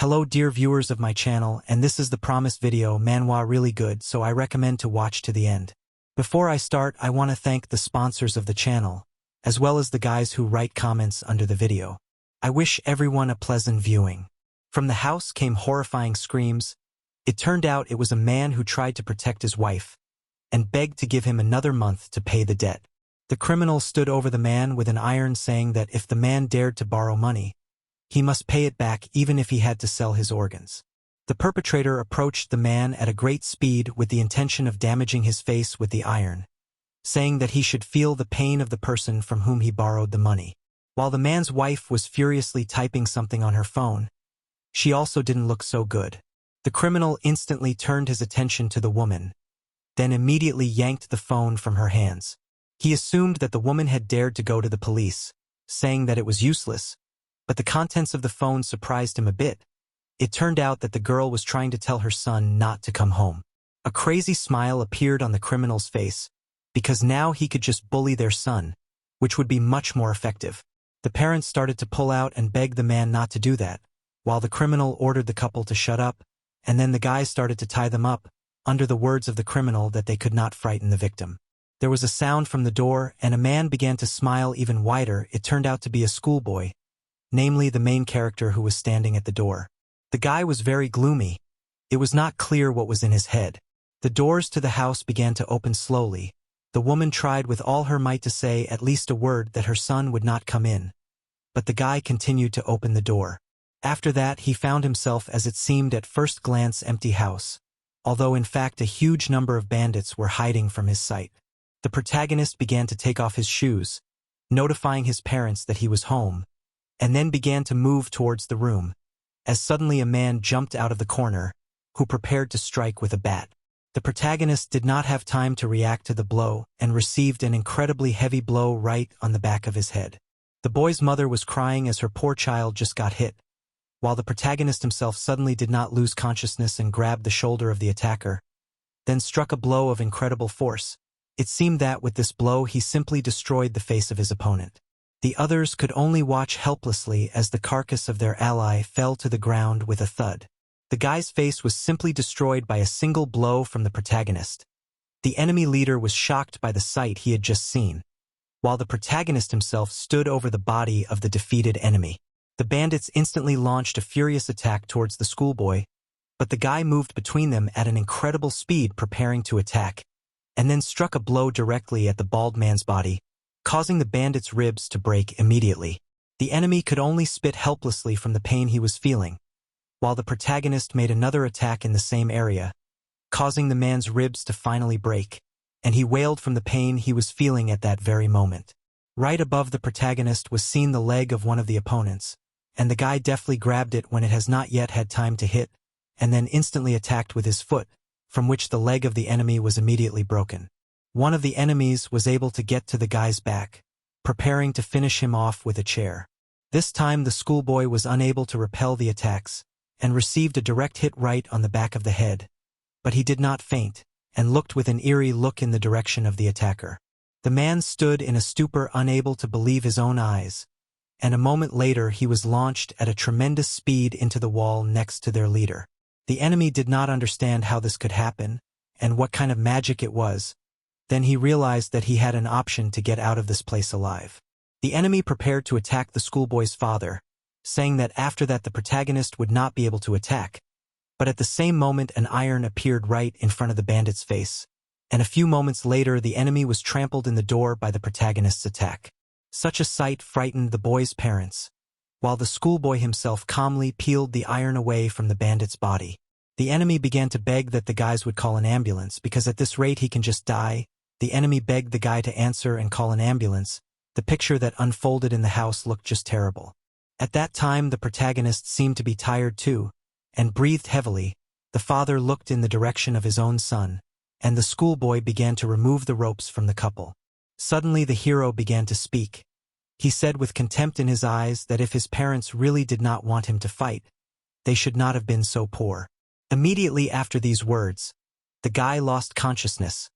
Hello dear viewers of my channel, and this is the promised video. Manhwa really good, so I recommend to watch to the end. Before I start, I want to thank the sponsors of the channel, as well as the guys who write comments under the video. I wish everyone a pleasant viewing. From the house came horrifying screams. It turned out it was a man who tried to protect his wife, and begged to give him another month to pay the debt. The criminal stood over the man with an iron, saying that if the man dared to borrow money, he must pay it back even if he had to sell his organs. The perpetrator approached the man at a great speed with the intention of damaging his face with the iron, saying that he should feel the pain of the person from whom he borrowed the money. While the man's wife was furiously typing something on her phone, she also didn't look so good. The criminal instantly turned his attention to the woman, then immediately yanked the phone from her hands. He assumed that the woman had dared to go to the police, saying that it was useless, but the contents of the phone surprised him a bit. It turned out that the girl was trying to tell her son not to come home. A crazy smile appeared on the criminal's face, because now he could just bully their son, which would be much more effective. The parents started to pull out and beg the man not to do that, while the criminal ordered the couple to shut up, and then the guys started to tie them up, under the words of the criminal that they could not frighten the victim. There was a sound from the door, and a man began to smile even wider. It turned out to be a schoolboy, namely the main character who was standing at the door. The guy was very gloomy. It was not clear what was in his head. The doors to the house began to open slowly. The woman tried with all her might to say at least a word that her son would not come in, but the guy continued to open the door. After that, he found himself, as it seemed at first glance, empty house, although in fact a huge number of bandits were hiding from his sight. The protagonist began to take off his shoes, notifying his parents that he was home, and then began to move towards the room, as suddenly a man jumped out of the corner, who prepared to strike with a bat. The protagonist did not have time to react to the blow and received an incredibly heavy blow right on the back of his head. The boy's mother was crying as her poor child just got hit, while the protagonist himself suddenly did not lose consciousness and grabbed the shoulder of the attacker, then struck a blow of incredible force. It seemed that with this blow he simply destroyed the face of his opponent. The others could only watch helplessly as the carcass of their ally fell to the ground with a thud. The guy's face was simply destroyed by a single blow from the protagonist. The enemy leader was shocked by the sight he had just seen, while the protagonist himself stood over the body of the defeated enemy. The bandits instantly launched a furious attack towards the schoolboy, but the guy moved between them at an incredible speed, preparing to attack, and then struck a blow directly at the bald man's body, causing the bandit's ribs to break immediately. The enemy could only spit helplessly from the pain he was feeling, while the protagonist made another attack in the same area, causing the man's ribs to finally break, and he wailed from the pain he was feeling at that very moment. Right above the protagonist was seen the leg of one of the opponents, and the guy deftly grabbed it when it has not yet had time to hit, and then instantly attacked with his foot, from which the leg of the enemy was immediately broken. One of the enemies was able to get to the guy's back, preparing to finish him off with a chair. This time the schoolboy was unable to repel the attacks, and received a direct hit right on the back of the head, but he did not faint, and looked with an eerie look in the direction of the attacker. The man stood in a stupor, unable to believe his own eyes, and a moment later he was launched at a tremendous speed into the wall next to their leader. The enemy did not understand how this could happen, and what kind of magic it was. Then he realized that he had an option to get out of this place alive. The enemy prepared to attack the schoolboy's father, saying that after that the protagonist would not be able to attack. But at the same moment an iron appeared right in front of the bandit's face, and a few moments later the enemy was trampled in the door by the protagonist's attack. Such a sight frightened the boy's parents, while the schoolboy himself calmly peeled the iron away from the bandit's body. The enemy began to beg that the guys would call an ambulance, because at this rate he can just die. The enemy begged the guy to answer and call an ambulance. The picture that unfolded in the house looked just terrible. At that time the protagonist seemed to be tired too, and breathed heavily. The father looked in the direction of his own son, and the schoolboy began to remove the ropes from the couple. Suddenly the hero began to speak. He said with contempt in his eyes that if his parents really did not want him to fight, they should not have been so poor. Immediately after these words, the guy lost consciousness,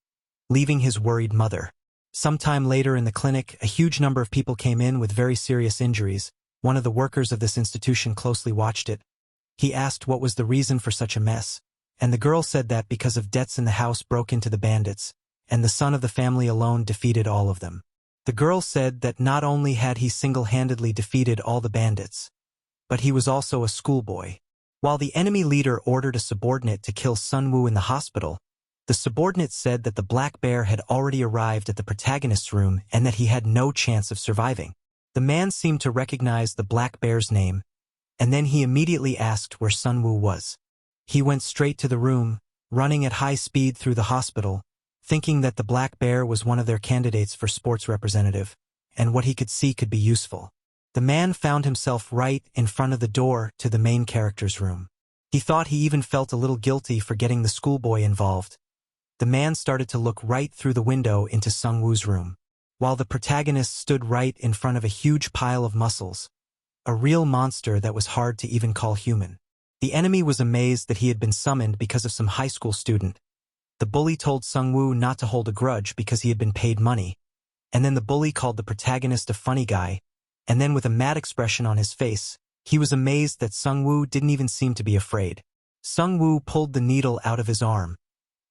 leaving his worried mother. Sometime later in the clinic, a huge number of people came in with very serious injuries. One of the workers of this institution closely watched it, He asked what was the reason for such a mess, and the girl said that because of debts in the house broke into the bandits, and the son of the family alone defeated all of them. The girl said that not only had he single-handedly defeated all the bandits, but he was also a schoolboy. While the enemy leader ordered a subordinate to kill Sung-woo in the hospital, the subordinate said that the black bear had already arrived at the protagonist's room and that he had no chance of surviving. The man seemed to recognize the black bear's name, and then he immediately asked where Sung-woo was. He went straight to the room, running at high speed through the hospital, thinking that the black bear was one of their candidates for sports representative, and what he could see could be useful. The man found himself right in front of the door to the main character's room. He thought he even felt a little guilty for getting the schoolboy involved. The man started to look right through the window into Sung-woo's room, while the protagonist stood right in front of a huge pile of muscles, a real monster that was hard to even call human. The enemy was amazed that he had been summoned because of some high school student. The bully told Sung-woo not to hold a grudge because he had been paid money, and then the bully called the protagonist a funny guy, and then with a mad expression on his face, he was amazed that Sung-woo didn't even seem to be afraid. Sung-woo pulled the needle out of his arm,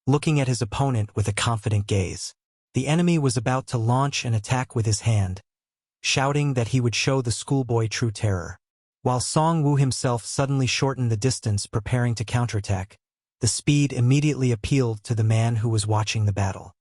looking at his opponent with a confident gaze. The enemy was about to launch an attack with his hand, shouting that he would show the schoolboy true terror. While Sung-woo himself suddenly shortened the distance preparing to counterattack, the speed immediately appealed to the man who was watching the battle.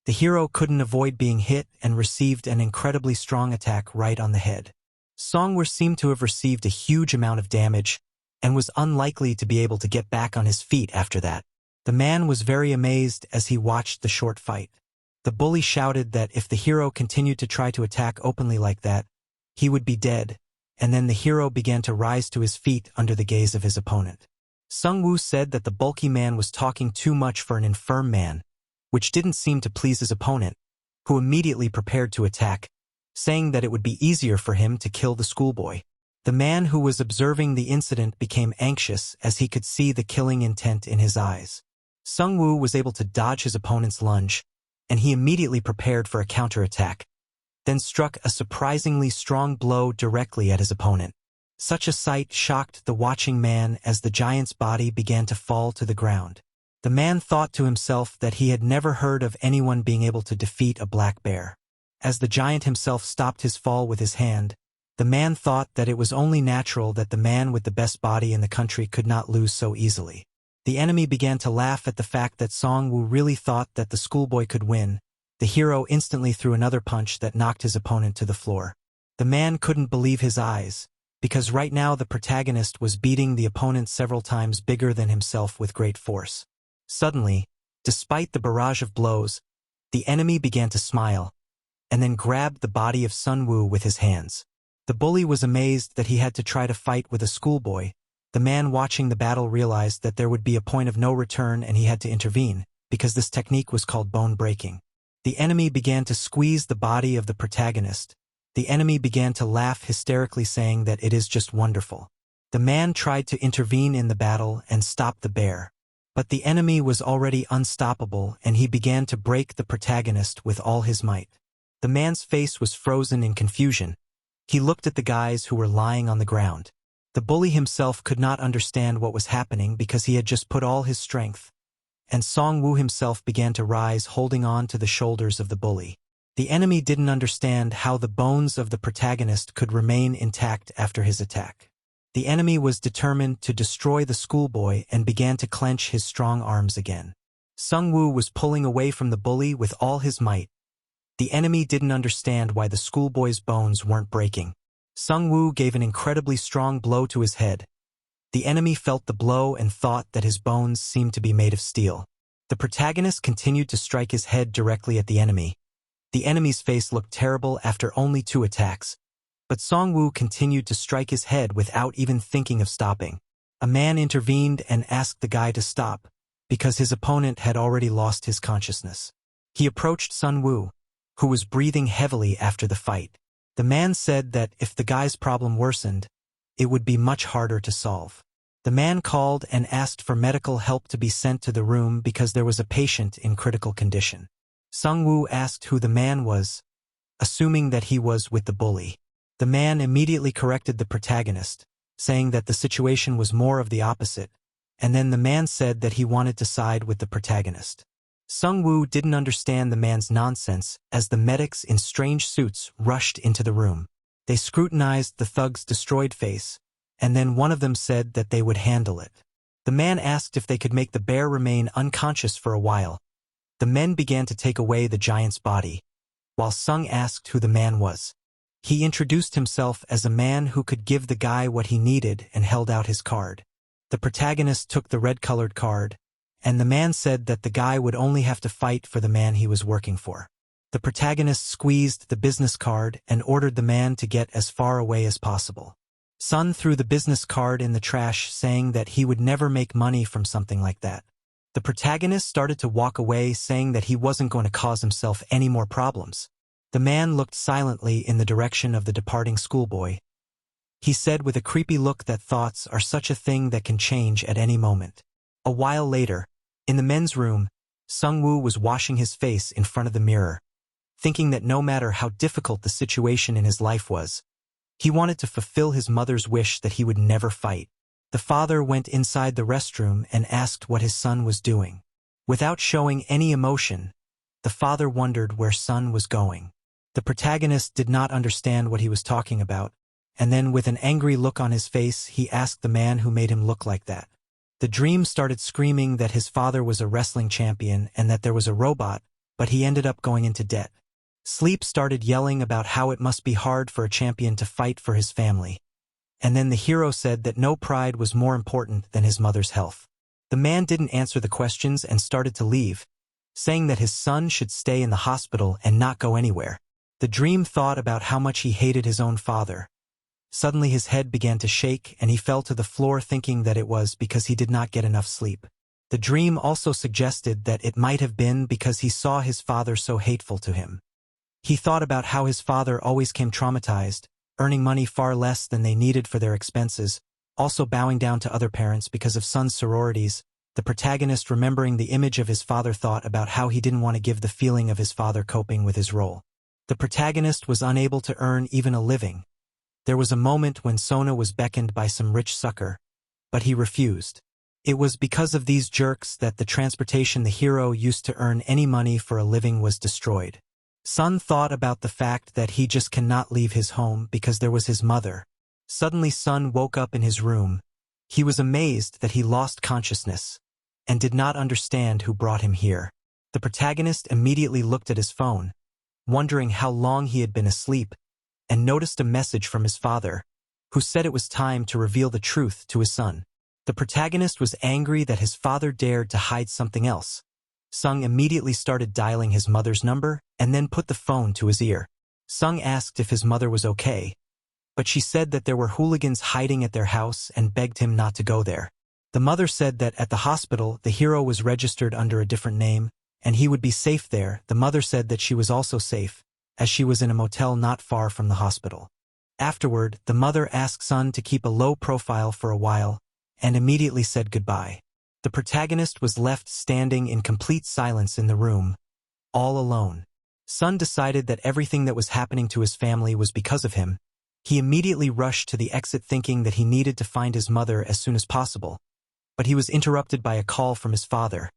The hero couldn't avoid being hit and received an incredibly strong attack right on the head. Sung-woo seemed to have received a huge amount of damage and was unlikely to be able to get back on his feet after that. The man was very amazed as he watched the short fight. The bully shouted that if the hero continued to try to attack openly like that, he would be dead, and then the hero began to rise to his feet under the gaze of his opponent. Sung-woo said that the bulky man was talking too much for an infirm man, which didn't seem to please his opponent, who immediately prepared to attack, saying that it would be easier for him to kill the schoolboy. The man who was observing the incident became anxious as he could see the killing intent in his eyes. Sung-woo was able to dodge his opponent's lunge, and he immediately prepared for a counterattack, then struck a surprisingly strong blow directly at his opponent. Such a sight shocked the watching man as the giant's body began to fall to the ground. The man thought to himself that he had never heard of anyone being able to defeat a black bear. As the giant himself stopped his fall with his hand, the man thought that it was only natural that the man with the best body in the country could not lose so easily. The enemy began to laugh at the fact that Sung-woo really thought that the schoolboy could win. The hero instantly threw another punch that knocked his opponent to the floor. The man couldn't believe his eyes, because right now the protagonist was beating the opponent several times bigger than himself with great force. Suddenly, despite the barrage of blows, the enemy began to smile, and then grabbed the body of Sung-woo with his hands. The bully was amazed that he had to try to fight with a schoolboy. The man watching the battle realized that there would be a point of no return and he had to intervene, because this technique was called bone breaking. The enemy began to squeeze the body of the protagonist. The enemy began to laugh hysterically, saying that it is just wonderful. The man tried to intervene in the battle and stop the bear, but the enemy was already unstoppable and he began to break the protagonist with all his might. The man's face was frozen in confusion. He looked at the guys who were lying on the ground. The bully himself could not understand what was happening because he had just put all his strength, and Sung-woo himself began to rise holding on to the shoulders of the bully. The enemy didn't understand how the bones of the protagonist could remain intact after his attack. The enemy was determined to destroy the schoolboy and began to clench his strong arms again. Sung-woo was pulling away from the bully with all his might. The enemy didn't understand why the schoolboy's bones weren't breaking. Sung-woo gave an incredibly strong blow to his head. The enemy felt the blow and thought that his bones seemed to be made of steel. The protagonist continued to strike his head directly at the enemy. The enemy's face looked terrible after only 2 attacks, but Sung-woo continued to strike his head without even thinking of stopping. A man intervened and asked the guy to stop, because his opponent had already lost his consciousness. He approached Sung-woo, who was breathing heavily after the fight. The man said that if the guy's problem worsened, it would be much harder to solve. The man called and asked for medical help to be sent to the room because there was a patient in critical condition. Sung-woo asked who the man was, assuming that he was with the bully. The man immediately corrected the protagonist, saying that the situation was more of the opposite, and then the man said that he wanted to side with the protagonist. Sung-woo didn't understand the man's nonsense as the medics in strange suits rushed into the room. They scrutinized the thug's destroyed face, and then one of them said that they would handle it. The man asked if they could make the bear remain unconscious for a while. The men began to take away the giant's body, while Sung asked who the man was. He introduced himself as a man who could give the guy what he needed and held out his card. The protagonist took the red-colored card, and the man said that the guy would only have to fight for the man he was working for. The protagonist squeezed the business card and ordered the man to get as far away as possible. Sun threw the business card in the trash, saying that he would never make money from something like that. The protagonist started to walk away, saying that he wasn't going to cause himself any more problems. The man looked silently in the direction of the departing schoolboy. He said with a creepy look that thoughts are such a thing that can change at any moment. A while later, in the men's room, Sung-woo was washing his face in front of the mirror, thinking that no matter how difficult the situation in his life was, he wanted to fulfill his mother's wish that he would never fight. The father went inside the restroom and asked what his son was doing. Without showing any emotion, the father wondered where Sun was going. The protagonist did not understand what he was talking about, and then with an angry look on his face, he asked the man who made him look like that. The dream started screaming that his father was a wrestling champion and that there was a robot, but he ended up going into debt. Sleep started yelling about how it must be hard for a champion to fight for his family. And then the hero said that no pride was more important than his mother's health. The man didn't answer the questions and started to leave, saying that his son should stay in the hospital and not go anywhere. The dream thought about how much he hated his own father. Suddenly his head began to shake and he fell to the floor, thinking that it was because he did not get enough sleep. The dream also suggested that it might have been because he saw his father so hateful to him. He thought about how his father always came traumatized, earning money far less than they needed for their expenses, also bowing down to other parents because of Sun's sororities. The protagonist, remembering the image of his father, thought about how he didn't want to give the feeling of his father coping with his role. The protagonist was unable to earn even a living. There was a moment when Sona was beckoned by some rich sucker, but he refused. It was because of these jerks that the transportation the hero used to earn any money for a living was destroyed. Sun thought about the fact that he just cannot leave his home because there was his mother. Suddenly Sun woke up in his room. He was amazed that he lost consciousness and did not understand who brought him here. The protagonist immediately looked at his phone, wondering how long he had been asleep, and noticed a message from his father, who said it was time to reveal the truth to his son. The protagonist was angry that his father dared to hide something else. Sung immediately started dialing his mother's number and then put the phone to his ear. Sung asked if his mother was okay, but she said that there were hooligans hiding at their house and begged him not to go there. The mother said that at the hospital the hero was registered under a different name and he would be safe there. The mother said that she was also safe, as she was in a motel not far from the hospital. Afterward, the mother asked Sun to keep a low profile for a while and immediately said goodbye. The protagonist was left standing in complete silence in the room, all alone. Sun decided that everything that was happening to his family was because of him. He immediately rushed to the exit, thinking that he needed to find his mother as soon as possible, but he was interrupted by a call from his father,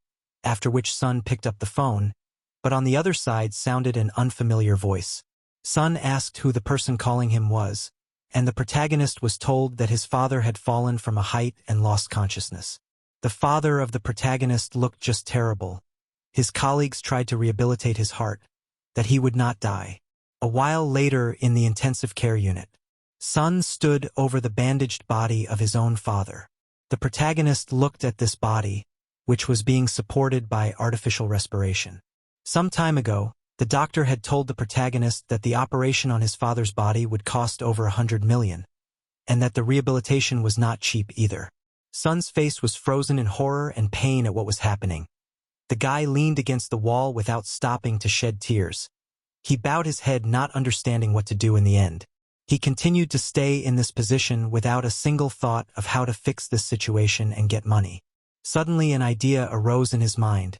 after which Sun picked up the phone, but on the other side sounded an unfamiliar voice. Sun asked who the person calling him was, and the protagonist was told that his father had fallen from a height and lost consciousness. The father of the protagonist looked just terrible. His colleagues tried to rehabilitate his heart, that he would not die. A while later in the intensive care unit, Sun stood over the bandaged body of his own father. The protagonist looked at this body, which was being supported by artificial respiration. Some time ago, the doctor had told the protagonist that the operation on his father's body would cost over 100 million, and that the rehabilitation was not cheap either. Sun's face was frozen in horror and pain at what was happening. The guy leaned against the wall without stopping to shed tears. He bowed his head, not understanding what to do in the end. He continued to stay in this position without a single thought of how to fix this situation and get money. Suddenly an idea arose in his mind.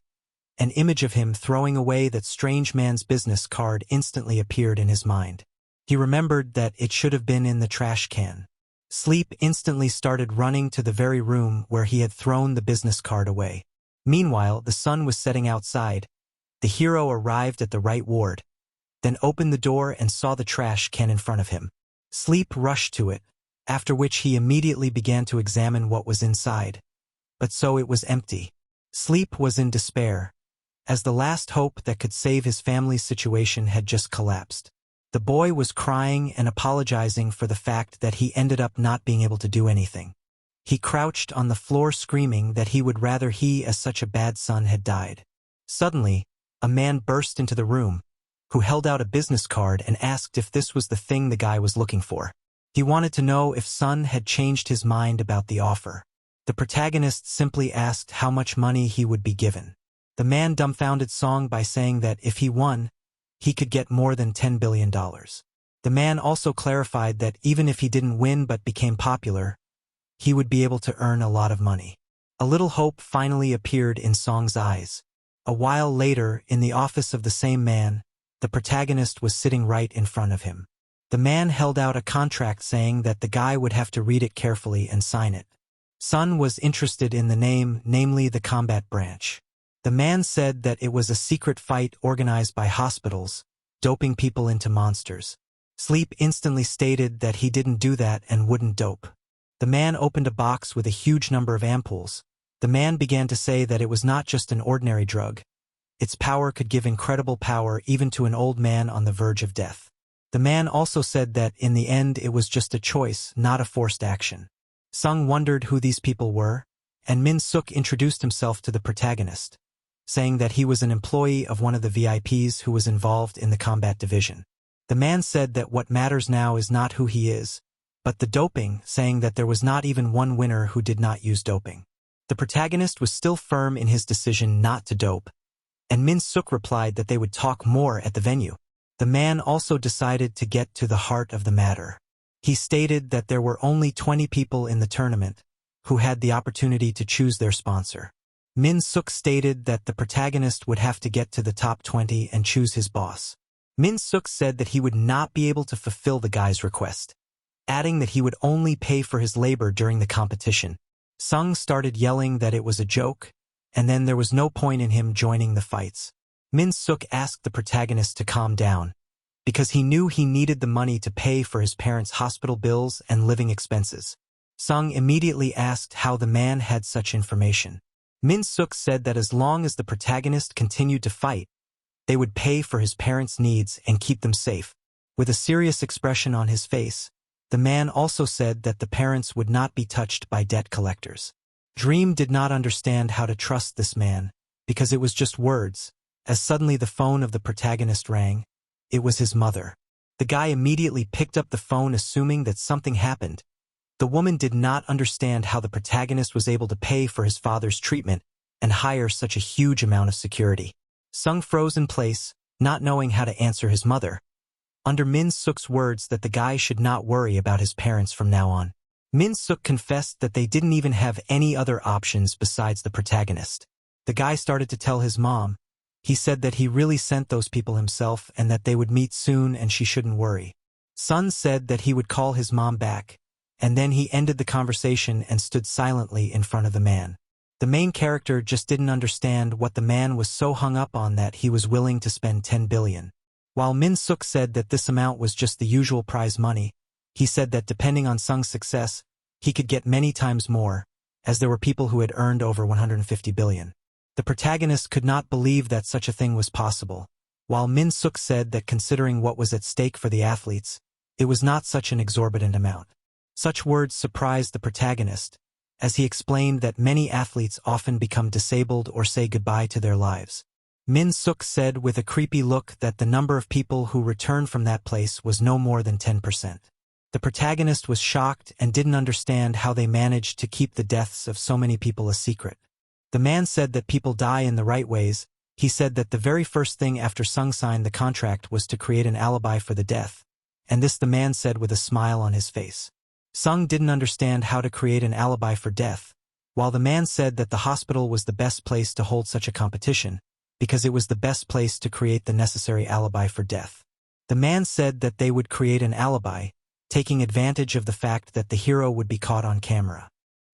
An image of him throwing away that strange man's business card instantly appeared in his mind. He remembered that it should have been in the trash can. Sleep instantly started running to the very room where he had thrown the business card away. Meanwhile, the sun was setting outside. The hero arrived at the right ward, then opened the door and saw the trash can in front of him. Sleep rushed to it, after which he immediately began to examine what was inside. But so it was empty. Sleep was in despair, as the last hope that could save his family's situation had just collapsed. The boy was crying and apologizing for the fact that he ended up not being able to do anything. He crouched on the floor screaming that he would rather he as such a bad son had died. Suddenly, a man burst into the room, who held out a business card and asked if this was the thing the guy was looking for. He wanted to know if Sun had changed his mind about the offer. The protagonist simply asked how much money he would be given. The man dumbfounded Song by saying that if he won, he could get more than $10 billion. The man also clarified that even if he didn't win but became popular, he would be able to earn a lot of money. A little hope finally appeared in Song's eyes. A while later, in the office of the same man, the protagonist was sitting right in front of him. The man held out a contract saying that the guy would have to read it carefully and sign it. Sun was interested in the name, namely the combat branch. The man said that it was a secret fight organized by hospitals, doping people into monsters. Sleep instantly stated that he didn't do that and wouldn't dope. The man opened a box with a huge number of ampoules. The man began to say that it was not just an ordinary drug. Its power could give incredible power even to an old man on the verge of death. The man also said that in the end it was just a choice, not a forced action. Sung wondered who these people were, and Min Suk introduced himself to the protagonist, saying that he was an employee of one of the VIPs who was involved in the combat division. The man said that what matters now is not who he is, but the doping, saying that there was not even one winner who did not use doping. The protagonist was still firm in his decision not to dope, and Min Suk replied that they would talk more at the venue. The man also decided to get to the heart of the matter. He stated that there were only 20 people in the tournament who had the opportunity to choose their sponsor. Min Suk stated that the protagonist would have to get to the top 20 and choose his boss. Min Suk said that he would not be able to fulfill the guy's request, adding that he would only pay for his labor during the competition. Sung started yelling that it was a joke, and then there was no point in him joining the fights. Min Suk asked the protagonist to calm down, because he knew he needed the money to pay for his parents' hospital bills and living expenses. Sung immediately asked how the man had such information. Min Suk said that as long as the protagonist continued to fight, they would pay for his parents' needs and keep them safe. With a serious expression on his face, the man also said that the parents would not be touched by debt collectors. Dream did not understand how to trust this man, because it was just words, as suddenly the phone of the protagonist rang. It was his mother. The guy immediately picked up the phone assuming that something happened. The woman did not understand how the protagonist was able to pay for his father's treatment and hire such a huge amount of security. Sung froze in place, not knowing how to answer his mother, under Min Suk's words that the guy should not worry about his parents from now on. Min Suk confessed that they didn't even have any other options besides the protagonist. The guy started to tell his mom. He said that he really sent those people himself and that they would meet soon and she shouldn't worry. Sun said that he would call his mom back, and then he ended the conversation and stood silently in front of the man. The main character just didn't understand what the man was so hung up on that he was willing to spend 10 billion. While Min Suk said that this amount was just the usual prize money, he said that depending on Sung's success, he could get many times more, as there were people who had earned over 150 billion. The protagonist could not believe that such a thing was possible, while Min Suk said that considering what was at stake for the athletes, it was not such an exorbitant amount. Such words surprised the protagonist, as he explained that many athletes often become disabled or say goodbye to their lives. Min Suk said with a creepy look that the number of people who returned from that place was no more than 10%. The protagonist was shocked and didn't understand how they managed to keep the deaths of so many people a secret. The man said that people die in the right ways. He said that the very first thing after Sung signed the contract was to create an alibi for the death, and this the man said with a smile on his face. Sung didn't understand how to create an alibi for death, while the man said that the hospital was the best place to hold such a competition, because it was the best place to create the necessary alibi for death. The man said that they would create an alibi, taking advantage of the fact that the hero would be caught on camera.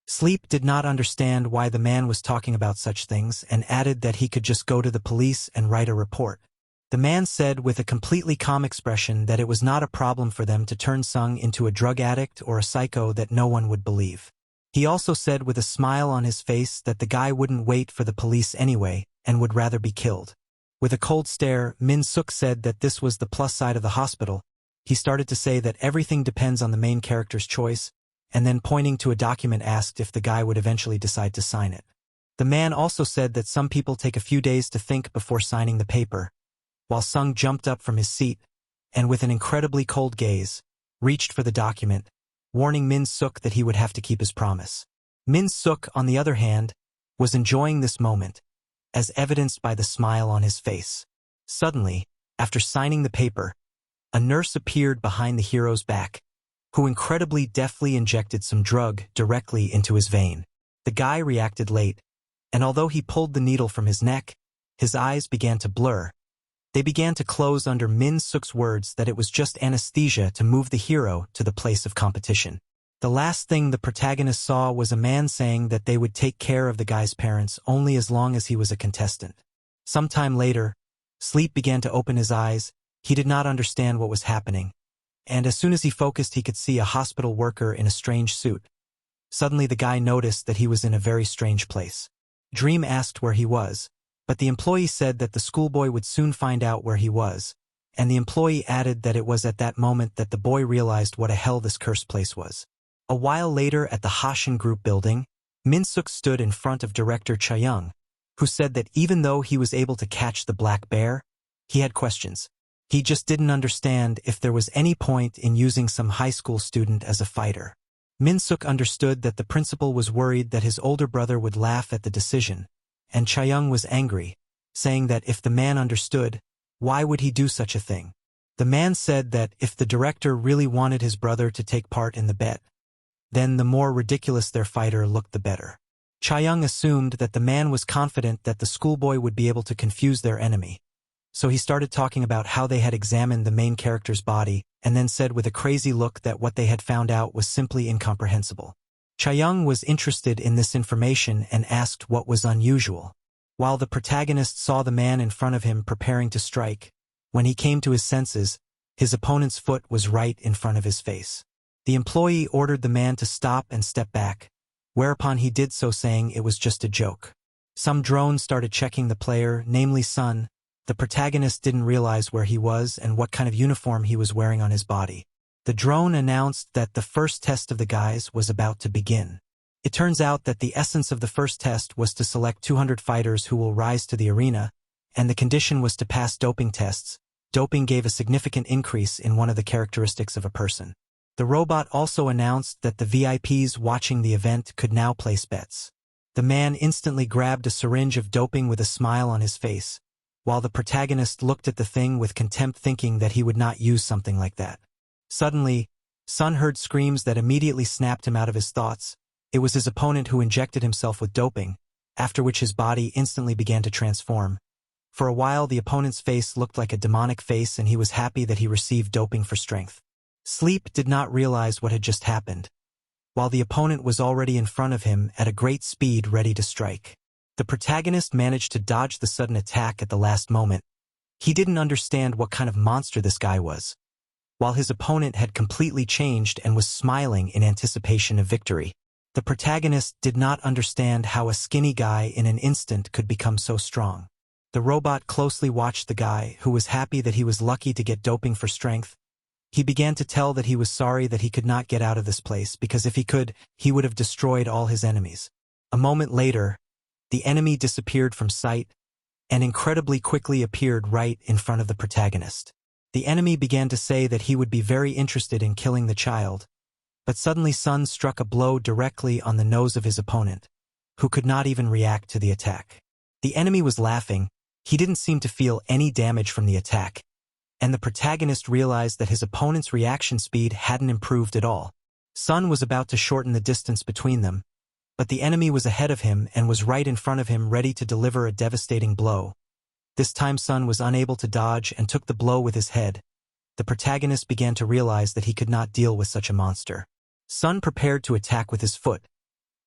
Sleep did not understand why the man was talking about such things and added that he could just go to the police and write a report. The man said with a completely calm expression that it was not a problem for them to turn Sung into a drug addict or a psycho that no one would believe. He also said with a smile on his face that the guy wouldn't wait for the police anyway and would rather be killed. With a cold stare, Min-suk said that this was the plus side of the hospital. He started to say that everything depends on the main character's choice, and then pointing to a document asked if the guy would eventually decide to sign it. The man also said that some people take a few days to think before signing the paper, while Sung jumped up from his seat and with an incredibly cold gaze, reached for the document, warning Min-suk that he would have to keep his promise. Min-suk, on the other hand, was enjoying this moment, as evidenced by the smile on his face. Suddenly, after signing the paper, a nurse appeared behind the hero's back, who incredibly deftly injected some drug directly into his vein. The guy reacted late, and although he pulled the needle from his neck, his eyes began to blur. They began to close under Min-suk's words that it was just anesthesia to move the hero to the place of competition. The last thing the protagonist saw was a man saying that they would take care of the guy's parents only as long as he was a contestant. Sometime later, Sleep began to open his eyes. He did not understand what was happening, and as soon as he focused he could see a hospital worker in a strange suit. Suddenly the guy noticed that he was in a very strange place. Dream asked where he was, but the employee said that the schoolboy would soon find out where he was, and the employee added that it was at that moment that the boy realized what a hell this cursed place was. A while later at the Hashin Group building, Min-suk stood in front of director Cha-young, who said that even though he was able to catch the black bear, he had questions. He just didn't understand if there was any point in using some high school student as a fighter. Min-suk understood that the principal was worried that his older brother would laugh at the decision, and Cha-young was angry, saying that if the man understood, why would he do such a thing? The man said that if the director really wanted his brother to take part in the bet, then the more ridiculous their fighter looked the better. Cha-young assumed that the man was confident that the schoolboy would be able to confuse their enemy, so he started talking about how they had examined the main character's body and then said with a crazy look that what they had found out was simply incomprehensible. Cha-young was interested in this information and asked what was unusual. While the protagonist saw the man in front of him preparing to strike, when he came to his senses, his opponent's foot was right in front of his face. The employee ordered the man to stop and step back, whereupon he did so saying it was just a joke. Some drones started checking the player, namely Sun. The protagonist didn't realize where he was and what kind of uniform he was wearing on his body. The drone announced that the first test of the guys was about to begin. It turns out that the essence of the first test was to select 200 fighters who will rise to the arena, and the condition was to pass doping tests. Doping gave a significant increase in one of the characteristics of a person. The robot also announced that the VIPs watching the event could now place bets. The man instantly grabbed a syringe of doping with a smile on his face, while the protagonist looked at the thing with contempt, thinking that he would not use something like that. Suddenly, Sun heard screams that immediately snapped him out of his thoughts. It was his opponent who injected himself with doping, after which his body instantly began to transform. For a while the opponent's face looked like a demonic face and he was happy that he received doping for strength. Sleep did not realize what had just happened, while the opponent was already in front of him at a great speed ready to strike. The protagonist managed to dodge the sudden attack at the last moment. He didn't understand what kind of monster this guy was, while his opponent had completely changed and was smiling in anticipation of victory. The protagonist did not understand how a skinny guy in an instant could become so strong. The robot closely watched the guy, who was happy that he was lucky to get doping for strength. He began to tell that he was sorry that he could not get out of this place because if he could, he would have destroyed all his enemies. A moment later, the enemy disappeared from sight and incredibly quickly appeared right in front of the protagonist. The enemy began to say that he would be very interested in killing the child, but suddenly Sun struck a blow directly on the nose of his opponent, who could not even react to the attack. The enemy was laughing. He didn't seem to feel any damage from the attack, and the protagonist realized that his opponent's reaction speed hadn't improved at all. Sun was about to shorten the distance between them, but the enemy was ahead of him and was right in front of him ready to deliver a devastating blow. This time Sun was unable to dodge and took the blow with his head. the protagonist began to realize that he could not deal with such a monster. Sun prepared to attack with his foot,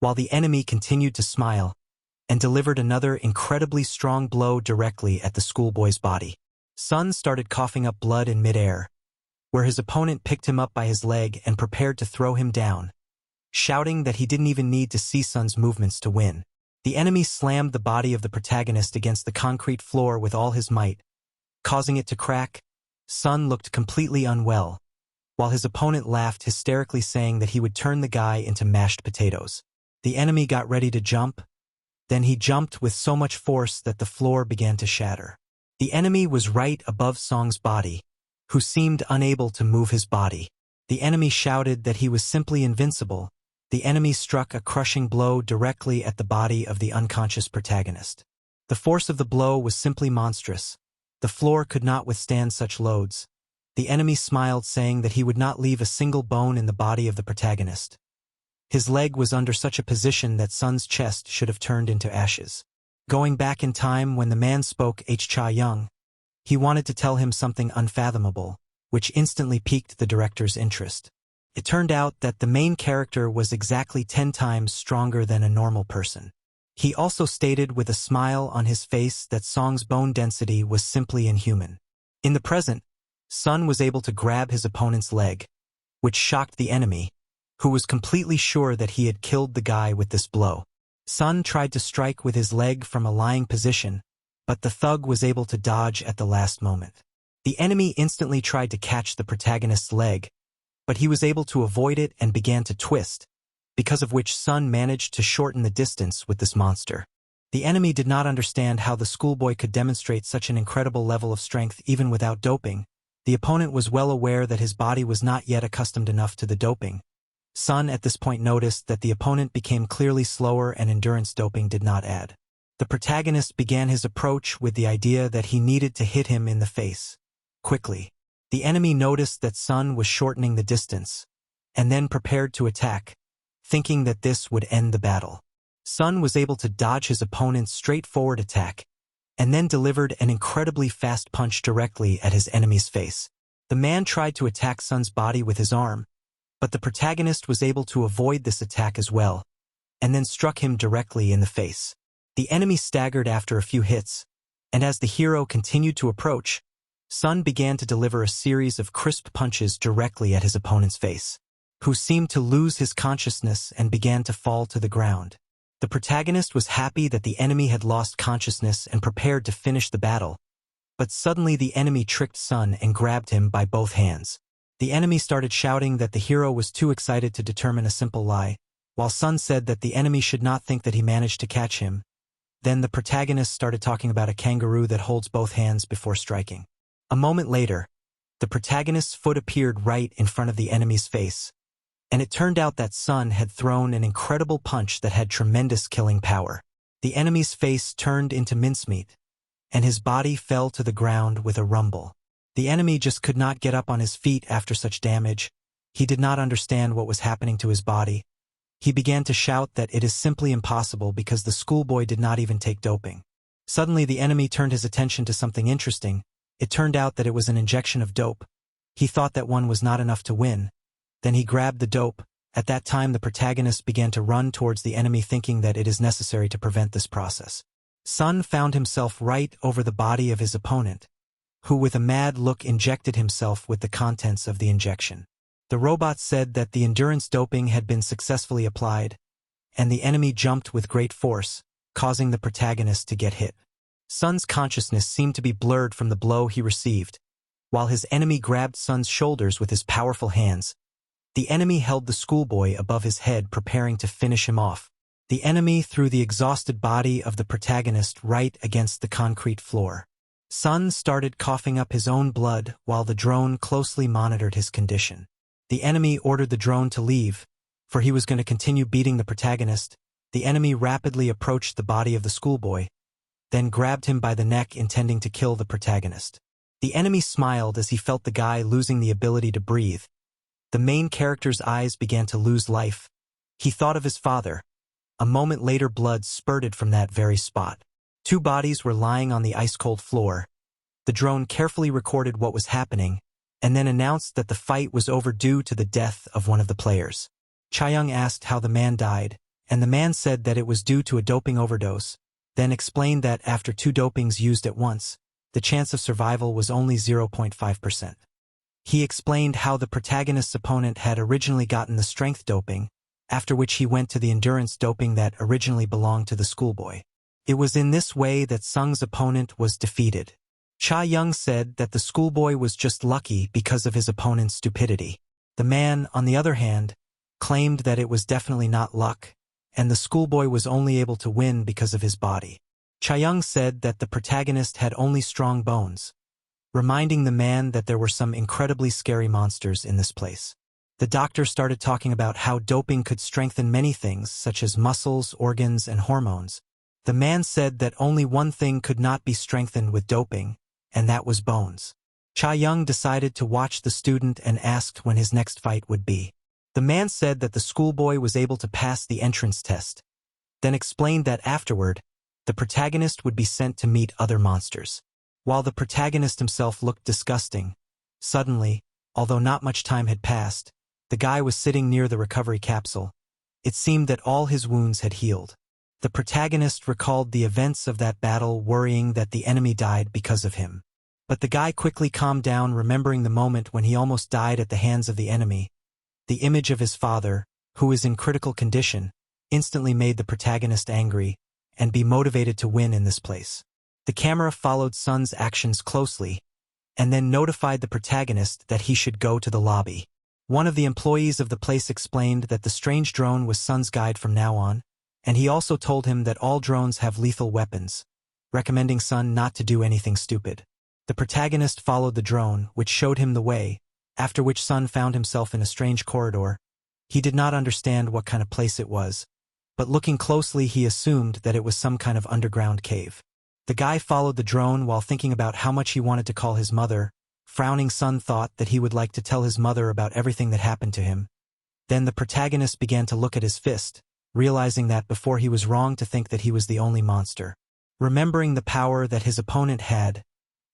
while the enemy continued to smile and delivered another incredibly strong blow directly at the schoolboy's body. Sun started coughing up blood in midair, where his opponent picked him up by his leg and prepared to throw him down, shouting that he didn't even need to see Sun's movements to win. The enemy slammed the body of the protagonist against the concrete floor with all his might, causing it to crack. Sun looked completely unwell, while his opponent laughed hysterically, saying that he would turn the guy into mashed potatoes. The enemy got ready to jump. Then he jumped with so much force that the floor began to shatter. The enemy was right above Song's body, who seemed unable to move his body. The enemy shouted that he was simply invincible. The enemy struck a crushing blow directly at the body of the unconscious protagonist. The force of the blow was simply monstrous. The floor could not withstand such loads. The enemy smiled, saying that he would not leave a single bone in the body of the protagonist. His leg was under such a position that Sun's chest should have turned into ashes. Going back in time when the man spoke Ichika Rio, he wanted to tell him something unfathomable, which instantly piqued the director's interest. It turned out that the main character was exactly 10 times stronger than a normal person. He also stated with a smile on his face that Song's bone density was simply inhuman. In the present, Sun was able to grab his opponent's leg, which shocked the enemy, who was completely sure that he had killed the guy with this blow. Sun tried to strike with his leg from a lying position, but the thug was able to dodge at the last moment. The enemy instantly tried to catch the protagonist's leg, but he was able to avoid it and began to twist, because of which Sun managed to shorten the distance with this monster. The enemy did not understand how the schoolboy could demonstrate such an incredible level of strength even without doping. The opponent was well aware that his body was not yet accustomed enough to the doping. Sun at this point noticed that the opponent became clearly slower and endurance doping did not add. The protagonist began his approach with the idea that he needed to hit him in the face quickly. The enemy noticed that Sun was shortening the distance, and then prepared to attack, thinking that this would end the battle. Sun was able to dodge his opponent's straightforward attack, and then delivered an incredibly fast punch directly at his enemy's face. The man tried to attack Sun's body with his arm, but the protagonist was able to avoid this attack as well, and then struck him directly in the face. The enemy staggered after a few hits, and as the hero continued to approach, Sun began to deliver a series of crisp punches directly at his opponent's face, who seemed to lose his consciousness and began to fall to the ground. The protagonist was happy that the enemy had lost consciousness and prepared to finish the battle, but suddenly the enemy tricked Sun and grabbed him by both hands. The enemy started shouting that the hero was too excited to determine a simple lie, while Sun said that the enemy should not think that he managed to catch him. Then the protagonist started talking about a kangaroo that holds both hands before striking. A moment later, the protagonist's foot appeared right in front of the enemy's face, and it turned out that Sun had thrown an incredible punch that had tremendous killing power. The enemy's face turned into mincemeat, and his body fell to the ground with a rumble. The enemy just could not get up on his feet after such damage. He did not understand what was happening to his body. He began to shout that it is simply impossible because the schoolboy did not even take doping. Suddenly the enemy turned his attention to something interesting. It turned out that it was an injection of dope. He thought that one was not enough to win. Then he grabbed the dope. At that time the protagonist began to run towards the enemy, thinking that it is necessary to prevent this process. Sun found himself right over the body of his opponent, who with a mad look injected himself with the contents of the injection. The robot said that the endurance doping had been successfully applied, and the enemy jumped with great force, causing the protagonist to get hit. Sun's consciousness seemed to be blurred from the blow he received, while his enemy grabbed Sun's shoulders with his powerful hands. The enemy held the schoolboy above his head, preparing to finish him off. The enemy threw the exhausted body of the protagonist right against the concrete floor. Sun started coughing up his own blood while the drone closely monitored his condition. The enemy ordered the drone to leave, for he was going to continue beating the protagonist. The enemy rapidly approached the body of the schoolboy, then grabbed him by the neck, intending to kill the protagonist. The enemy smiled as he felt the guy losing the ability to breathe. The main character's eyes began to lose life. He thought of his father. A moment later, blood spurted from that very spot. 2 bodies were lying on the ice-cold floor. The drone carefully recorded what was happening, and then announced that the fight was over due to the death of one of the players. Chaeyoung asked how the man died, and the man said that it was due to a doping overdose, then explained that after 2 dopings used at once, the chance of survival was only 0.5%. He explained how the protagonist's opponent had originally gotten the strength doping, after which he went to the endurance doping that originally belonged to the Schoolboy. It was in this way that Sung's opponent was defeated. Chaeyoung said that the Schoolboy was just lucky because of his opponent's stupidity. The man, on the other hand, claimed that it was definitely not luck, and the Schoolboy was only able to win because of his body. Chaeyoung said that the protagonist had only strong bones, reminding the man that there were some incredibly scary monsters in this place. The doctor started talking about how doping could strengthen many things such as muscles, organs, and hormones. The man said that only one thing could not be strengthened with doping, and that was bones. Chaeyoung decided to watch the student and asked when his next fight would be. The man said that the Schoolboy was able to pass the entrance test, then explained that afterward, the protagonist would be sent to meet other monsters. While the protagonist himself looked disgusting, suddenly, although not much time had passed, the guy was sitting near the recovery capsule. It seemed that all his wounds had healed. The protagonist recalled the events of that battle, worrying that the enemy died because of him. But the guy quickly calmed down, remembering the moment when he almost died at the hands of the enemy. The image of his father, who is in critical condition, instantly made the protagonist angry and be motivated to win in this place. The camera followed Sun's actions closely and then notified the protagonist that he should go to the lobby. One of the employees of the place explained that the strange drone was Sun's guide from now on, and he also told him that all drones have lethal weapons, recommending Sun not to do anything stupid. The protagonist followed the drone, which showed him the way, after which Sun found himself in a strange corridor. He did not understand what kind of place it was, but looking closely he assumed that it was some kind of underground cave. The guy followed the drone while thinking about how much he wanted to call his mother. Frowning, Sun thought that he would like to tell his mother about everything that happened to him. Then the protagonist began to look at his fist, realizing that before he was wrong to think that he was the only monster. Remembering the power that his opponent had,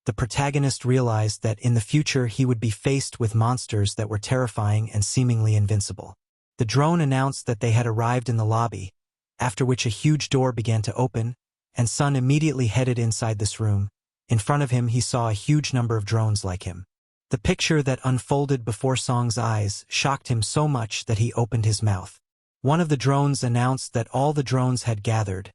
the protagonist realized that in the future he would be faced with monsters that were terrifying and seemingly invincible. The drone announced that they had arrived in the lobby, after which a huge door began to open, and Sun immediately headed inside this room. In front of him he saw a huge number of drones like him. The picture that unfolded before Song's eyes shocked him so much that he opened his mouth. One of the drones announced that all the drones had gathered,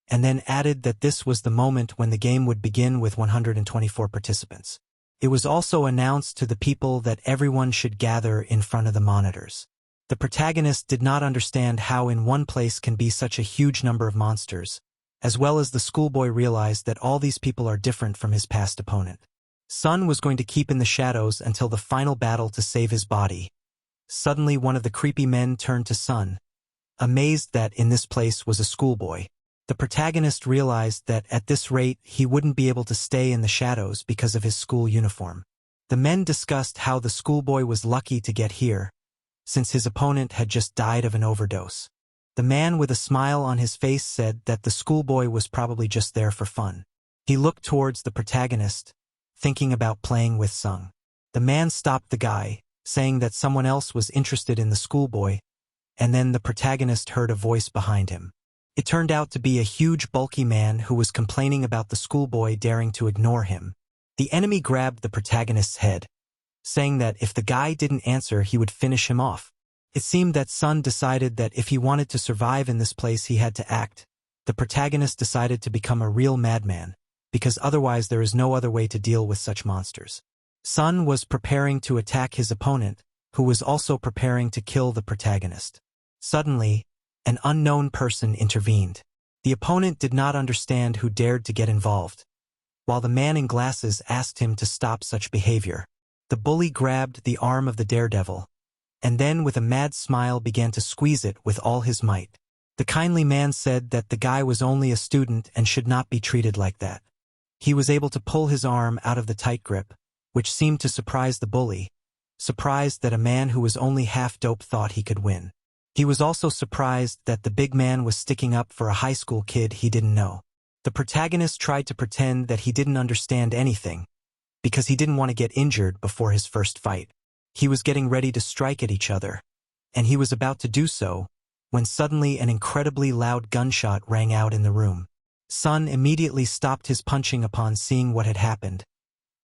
and then added that this was the moment when the game would begin with 124 participants. It was also announced to the people that everyone should gather in front of the monitors. The protagonist did not understand how in one place can be such a huge number of monsters, as well as the Schoolboy realized that all these people are different from his past opponent. Sun was going to keep in the shadows until the final battle to save his body. Suddenly one of the creepy men turned to Sun, amazed that in this place was a Schoolboy. The protagonist realized that at this rate he wouldn't be able to stay in the shadows because of his school uniform. The men discussed how the Schoolboy was lucky to get here, since his opponent had just died of an overdose. The man with a smile on his face said that the Schoolboy was probably just there for fun. He looked towards the protagonist, thinking about playing with Sung. The man stopped the guy, saying that someone else was interested in the Schoolboy, and then the protagonist heard a voice behind him. It turned out to be a huge bulky man who was complaining about the Schoolboy daring to ignore him. The enemy grabbed the protagonist's head, saying that if the guy didn't answer he would finish him off. It seemed that Sun decided that if he wanted to survive in this place he had to act. The protagonist decided to become a real madman, because otherwise there is no other way to deal with such monsters. Sun was preparing to attack his opponent, who was also preparing to kill the protagonist. Suddenly, an unknown person intervened. The opponent did not understand who dared to get involved, while the man in glasses asked him to stop such behavior. The bully grabbed the arm of the daredevil, and then with a mad smile began to squeeze it with all his might. The kindly man said that the guy was only a student and should not be treated like that. He was able to pull his arm out of the tight grip, which seemed to surprise the bully, surprised that a man who was only half dope thought he could win. He was also surprised that the big man was sticking up for a high school kid he didn't know. The protagonist tried to pretend that he didn't understand anything, because he didn't want to get injured before his first fight. He was getting ready to strike at each other, and he was about to do so, when suddenly an incredibly loud gunshot rang out in the room. Sun immediately stopped his punching upon seeing what had happened,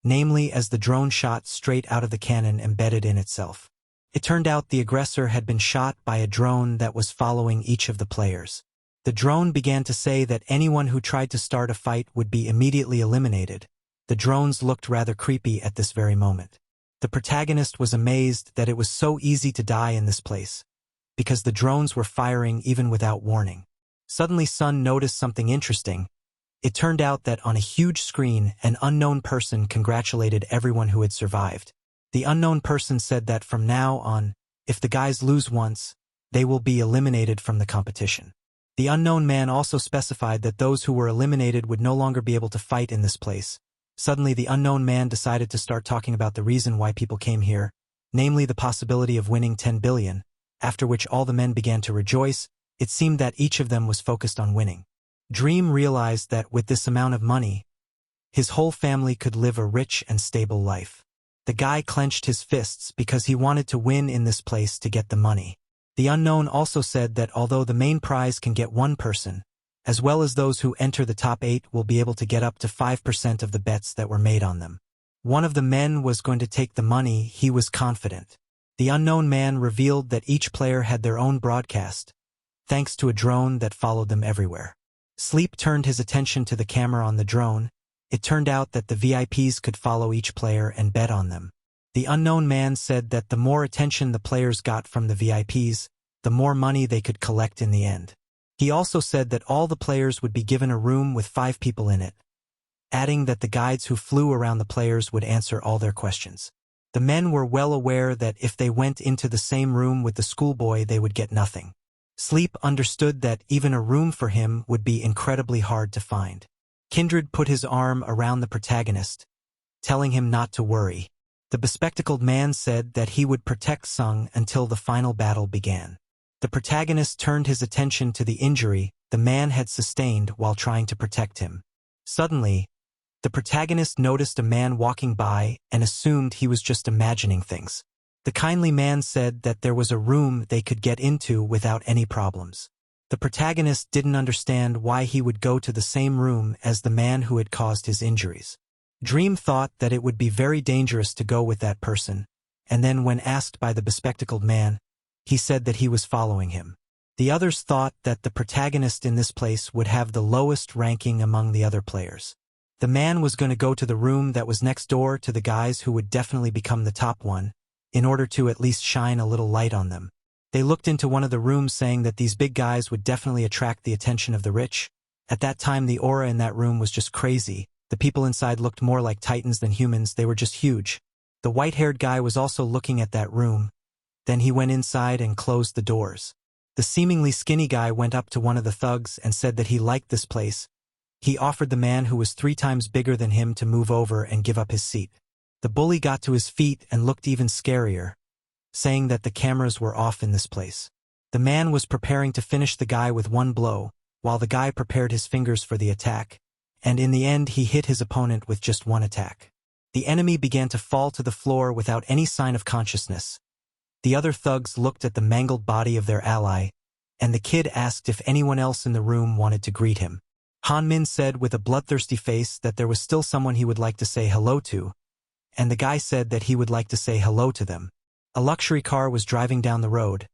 namely as the drone shot straight out of the cannon embedded in itself. It turned out the aggressor had been shot by a drone that was following each of the players. The drone began to say that anyone who tried to start a fight would be immediately eliminated. The drones looked rather creepy at this very moment. The protagonist was amazed that it was so easy to die in this place, because the drones were firing even without warning. Suddenly Sun noticed something interesting. It turned out that on a huge screen, an unknown person congratulated everyone who had survived. The unknown person said that from now on, if the guys lose once, they will be eliminated from the competition. The unknown man also specified that those who were eliminated would no longer be able to fight in this place. Suddenly the unknown man decided to start talking about the reason why people came here, namely the possibility of winning 10 billion, after which all the men began to rejoice. It seemed that each of them was focused on winning. Dream realized that with this amount of money, his whole family could live a rich and stable life. The guy clenched his fists because he wanted to win in this place to get the money. The unknown also said that although the main prize can get one person, as well as those who enter the top 8 will be able to get up to 5% of the bets that were made on them. One of the men was going to take the money, he was confident. The unknown man revealed that each player had their own broadcast, thanks to a drone that followed them everywhere. Sleep turned his attention to the camera on the drone. It turned out that the VIPs could follow each player and bet on them. The unknown man said that the more attention the players got from the VIPs, the more money they could collect in the end. He also said that all the players would be given a room with 5 people in it, adding that the guides who flew around the players would answer all their questions. The men were well aware that if they went into the same room with the schoolboy they would get nothing. Sleep understood that even a room for him would be incredibly hard to find. Kindred put his arm around the protagonist, telling him not to worry. The bespectacled man said that he would protect Sung until the final battle began. The protagonist turned his attention to the injury the man had sustained while trying to protect him. Suddenly, the protagonist noticed a man walking by and assumed he was just imagining things. The kindly man said that there was a room they could get into without any problems. The protagonist didn't understand why he would go to the same room as the man who had caused his injuries. Dream thought that it would be very dangerous to go with that person, and then when asked by the bespectacled man, he said that he was following him. The others thought that the protagonist in this place would have the lowest ranking among the other players. The man was going to go to the room that was next door to the guys who would definitely become the top one, in order to at least shine a little light on them. They looked into one of the rooms saying that these big guys would definitely attract the attention of the rich. At that time the aura in that room was just crazy. The people inside looked more like titans than humans, they were just huge. The white-haired guy was also looking at that room. Then he went inside and closed the doors. The seemingly skinny guy went up to one of the thugs and said that he liked this place. He offered the man who was 3 times bigger than him to move over and give up his seat. The bully got to his feet and looked even scarier, saying that the cameras were off in this place. The man was preparing to finish the guy with one blow, while the guy prepared his fingers for the attack, and in the end he hit his opponent with just one attack. The enemy began to fall to the floor without any sign of consciousness. The other thugs looked at the mangled body of their ally, and the kid asked if anyone else in the room wanted to greet him. Han Min said with a bloodthirsty face that there was still someone he would like to say hello to, and the guy said that he would like to say hello to them. A luxury car was driving down the road.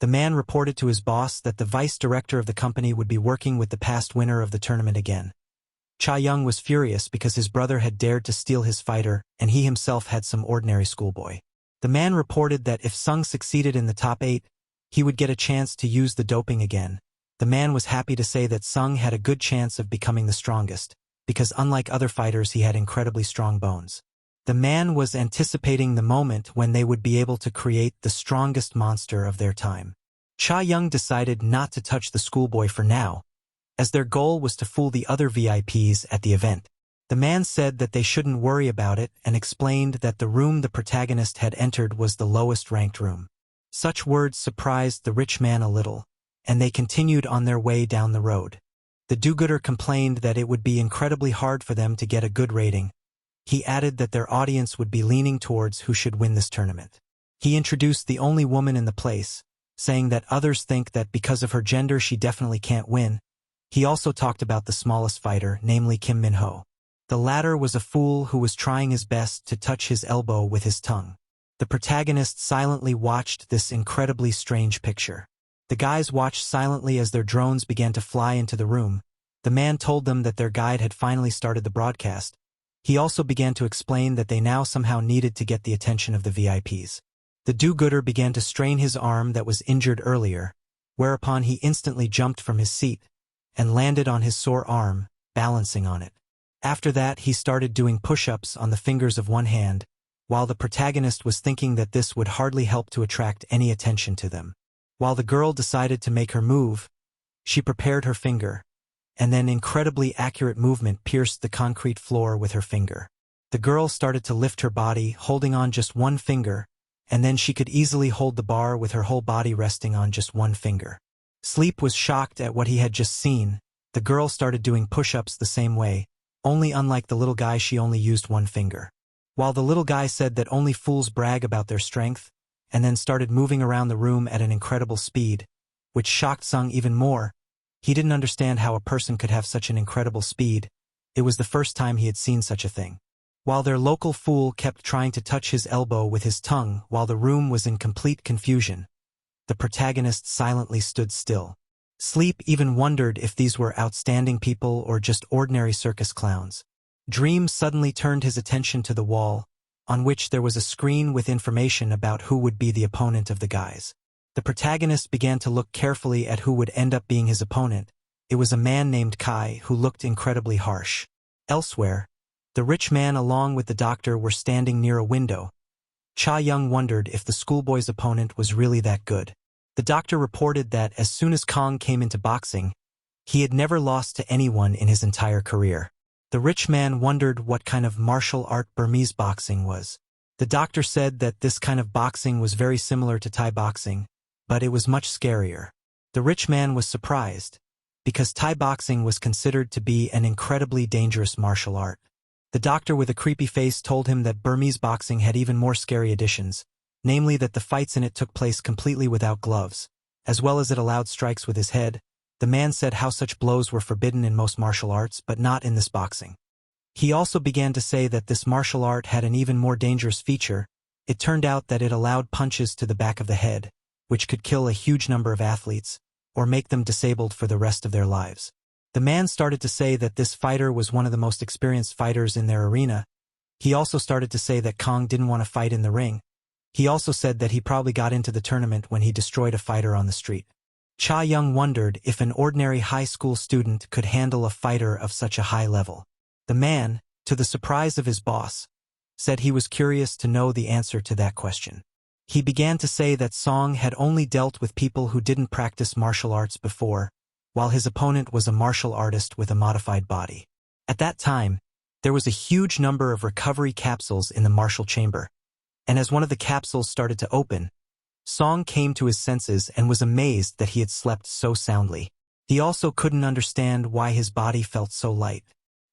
The man reported to his boss that the vice director of the company would be working with the past winner of the tournament again. Cha Young was furious because his brother had dared to steal his fighter, and he himself had some ordinary schoolboy. The man reported that if Sung succeeded in the top 8, he would get a chance to use the doping again. The man was happy to say that Sung had a good chance of becoming the strongest, because unlike other fighters he had incredibly strong bones. The man was anticipating the moment when they would be able to create the strongest monster of their time. Cha Young decided not to touch the schoolboy for now, as their goal was to fool the other VIPs at the event. The man said that they shouldn't worry about it and explained that the room the protagonist had entered was the lowest ranked room. Such words surprised the rich man a little, and they continued on their way down the road. The do-gooder complained that it would be incredibly hard for them to get a good rating, He added that their audience would be leaning towards who should win this tournament. He introduced the only woman in the place, saying that others think that because of her gender she definitely can't win. He also talked about the smallest fighter, namely Kim Min-ho. The latter was a fool who was trying his best to touch his elbow with his tongue. The protagonist silently watched this incredibly strange picture. The guys watched silently as their drones began to fly into the room. The man told them that their guide had finally started the broadcast. He also began to explain that they now somehow needed to get the attention of the VIPs. The do-gooder began to strain his arm that was injured earlier, whereupon he instantly jumped from his seat and landed on his sore arm, balancing on it. After that, he started doing push-ups on the fingers of one hand, while the protagonist was thinking that this would hardly help to attract any attention to them. While the girl decided to make her move, she prepared her finger, and then incredibly accurate movement pierced the concrete floor with her finger. The girl started to lift her body, holding on just one finger, and then she could easily hold the bar with her whole body resting on just one finger. Sleep was shocked at what he had just seen. The girl started doing push-ups the same way, only unlike the little guy she only used one finger. While the little guy said that only fools brag about their strength, and then started moving around the room at an incredible speed, which shocked Sung even more. He didn't understand how a person could have such an incredible speed. It was the first time he had seen such a thing. While their local fool kept trying to touch his elbow with his tongue while the room was in complete confusion, the protagonist silently stood still. Sleep even wondered if these were outstanding people or just ordinary circus clowns. Dream suddenly turned his attention to the wall, on which there was a screen with information about who would be the opponent of the guys. The protagonist began to look carefully at who would end up being his opponent. It was a man named Kai who looked incredibly harsh. Elsewhere, the rich man along with the doctor were standing near a window. Cha Young wondered if the schoolboy's opponent was really that good. The doctor reported that as soon as Kang came into boxing, he had never lost to anyone in his entire career. The rich man wondered what kind of martial art Burmese boxing was. The doctor said that this kind of boxing was very similar to Thai boxing, but it was much scarier. The rich man was surprised, because Thai boxing was considered to be an incredibly dangerous martial art. The doctor with a creepy face told him that Burmese boxing had even more scary additions, namely that the fights in it took place completely without gloves, as well as it allowed strikes with his head. The man said how such blows were forbidden in most martial arts, but not in this boxing. He also began to say that this martial art had an even more dangerous feature. It turned out that it allowed punches to the back of the head, which could kill a huge number of athletes, or make them disabled for the rest of their lives. The man started to say that this fighter was one of the most experienced fighters in their arena. He also started to say that Kang didn't want to fight in the ring. He also said that he probably got into the tournament when he destroyed a fighter on the street. Cha Young wondered if an ordinary high school student could handle a fighter of such a high level. The man, to the surprise of his boss, said he was curious to know the answer to that question. He began to say that Song had only dealt with people who didn't practice martial arts before, while his opponent was a martial artist with a modified body. At that time, there was a huge number of recovery capsules in the martial chamber, and as one of the capsules started to open, Song came to his senses and was amazed that he had slept so soundly. He also couldn't understand why his body felt so light.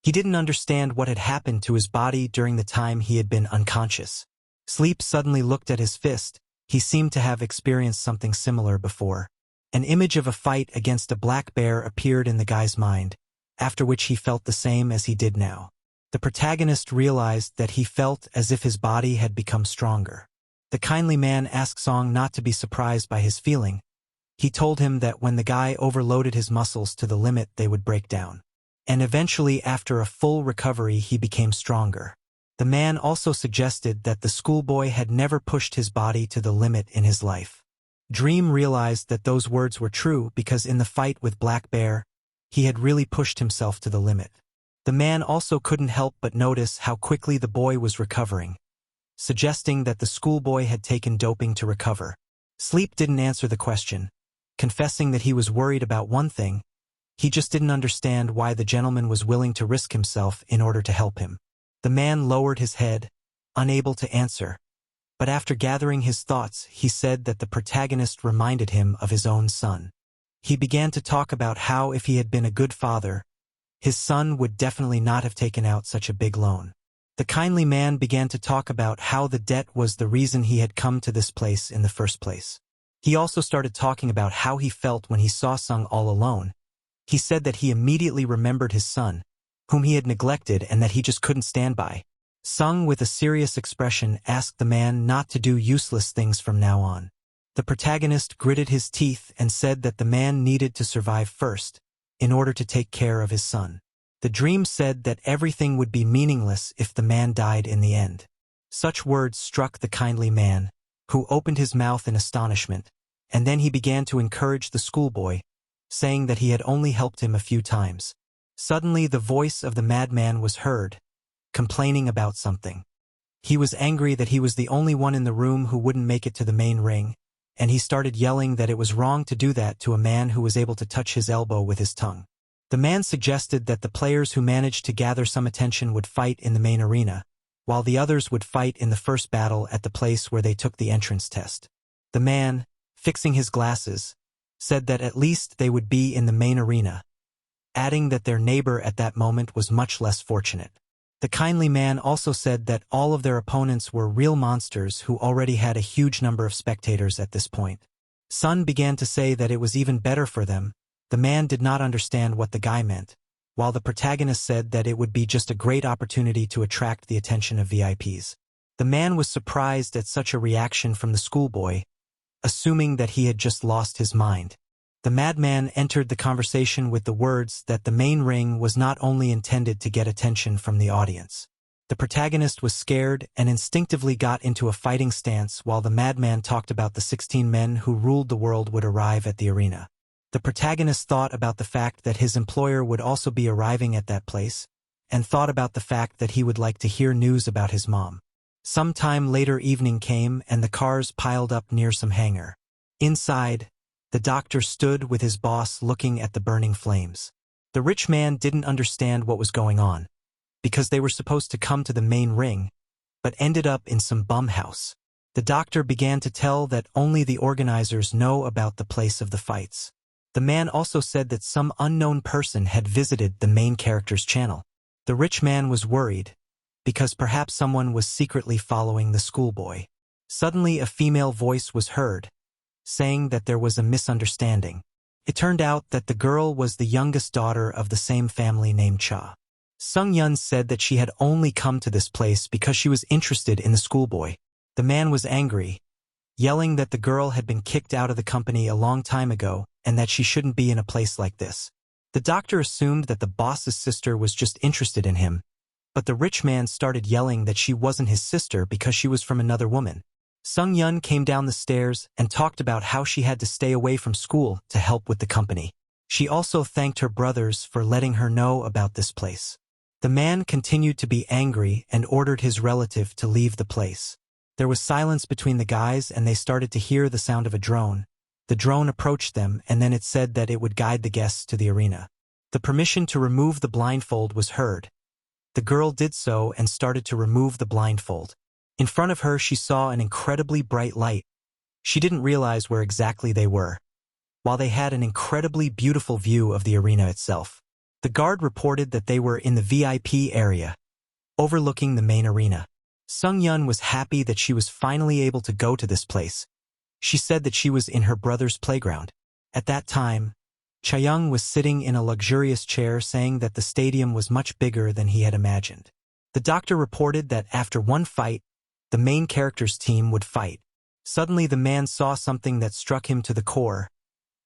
He didn't understand what had happened to his body during the time he had been unconscious. Sleep suddenly looked at his fist. He seemed to have experienced something similar before. An image of a fight against a black bear appeared in the guy's mind, after which he felt the same as he did now. The protagonist realized that he felt as if his body had become stronger. The kindly man asked Song not to be surprised by his feeling. He told him that when the guy overloaded his muscles to the limit they would break down. And eventually after a full recovery he became stronger. The man also suggested that the schoolboy had never pushed his body to the limit in his life. Dream realized that those words were true because in the fight with Black Bear, he had really pushed himself to the limit. The man also couldn't help but notice how quickly the boy was recovering, suggesting that the schoolboy had taken doping to recover. Sleep didn't answer the question, confessing that he was worried about one thing. He just didn't understand why the gentleman was willing to risk himself in order to help him. The man lowered his head, unable to answer, but after gathering his thoughts, he said that the protagonist reminded him of his own son. He began to talk about how if he had been a good father, his son would definitely not have taken out such a big loan. The kindly man began to talk about how the debt was the reason he had come to this place in the first place. He also started talking about how he felt when he saw Sung all alone. He said that he immediately remembered his son, whom he had neglected, and that he just couldn't stand by. Sung, with a serious expression, asked the man not to do useless things from now on. The protagonist gritted his teeth and said that the man needed to survive first, in order to take care of his son. The dream said that everything would be meaningless if the man died in the end. Such words struck the kindly man, who opened his mouth in astonishment, and then he began to encourage the schoolboy, saying that he had only helped him a few times. Suddenly the voice of the madman was heard, complaining about something. He was angry that he was the only one in the room who wouldn't make it to the main ring, and he started yelling that it was wrong to do that to a man who was able to touch his elbow with his tongue. The man suggested that the players who managed to gather some attention would fight in the main arena, while the others would fight in the first battle at the place where they took the entrance test. The man, fixing his glasses, said that at least they would be in the main arena, adding that their neighbor at that moment was much less fortunate. The kindly man also said that all of their opponents were real monsters who already had a huge number of spectators at this point. Sun began to say that it was even better for them. The man did not understand what the guy meant, while the protagonist said that it would be just a great opportunity to attract the attention of VIPs. The man was surprised at such a reaction from the schoolboy, assuming that he had just lost his mind. The madman entered the conversation with the words that the main ring was not only intended to get attention from the audience. The protagonist was scared and instinctively got into a fighting stance while the madman talked about the 16 men who ruled the world would arrive at the arena. The protagonist thought about the fact that his employer would also be arriving at that place, and thought about the fact that he would like to hear news about his mom. Sometime later evening came and the cars piled up near some hangar. Inside, the doctor stood with his boss looking at the burning flames. The rich man didn't understand what was going on, because they were supposed to come to the main ring, but ended up in some bum house. The doctor began to tell that only the organizers know about the place of the fights. The man also said that some unknown person had visited the main character's channel. The rich man was worried, because perhaps someone was secretly following the schoolboy. Suddenly a female voice was heard, saying that there was a misunderstanding. It turned out that the girl was the youngest daughter of the same family named Cha. Sung-yun said that she had only come to this place because she was interested in the schoolboy. The man was angry, yelling that the girl had been kicked out of the company a long time ago and that she shouldn't be in a place like this. The doctor assumed that the boss's sister was just interested in him, but the rich man started yelling that she wasn't his sister because she was from another woman. Sung-yun came down the stairs and talked about how she had to stay away from school to help with the company. She also thanked her brothers for letting her know about this place. The man continued to be angry and ordered his relative to leave the place. There was silence between the guys and they started to hear the sound of a drone. The drone approached them and then it said that it would guide the guests to the arena. The permission to remove the blindfold was heard. The girl did so and started to remove the blindfold. In front of her she saw an incredibly bright light. She didn't realize where exactly they were, while they had an incredibly beautiful view of the arena itself. The guard reported that they were in the VIP area, overlooking the main arena. Sung-yun was happy that she was finally able to go to this place. She said that she was in her brother's playground. At that time, Chaeyoung was sitting in a luxurious chair saying that the stadium was much bigger than he had imagined. The doctor reported that after one fight, the main character's team would fight. Suddenly the man saw something that struck him to the core.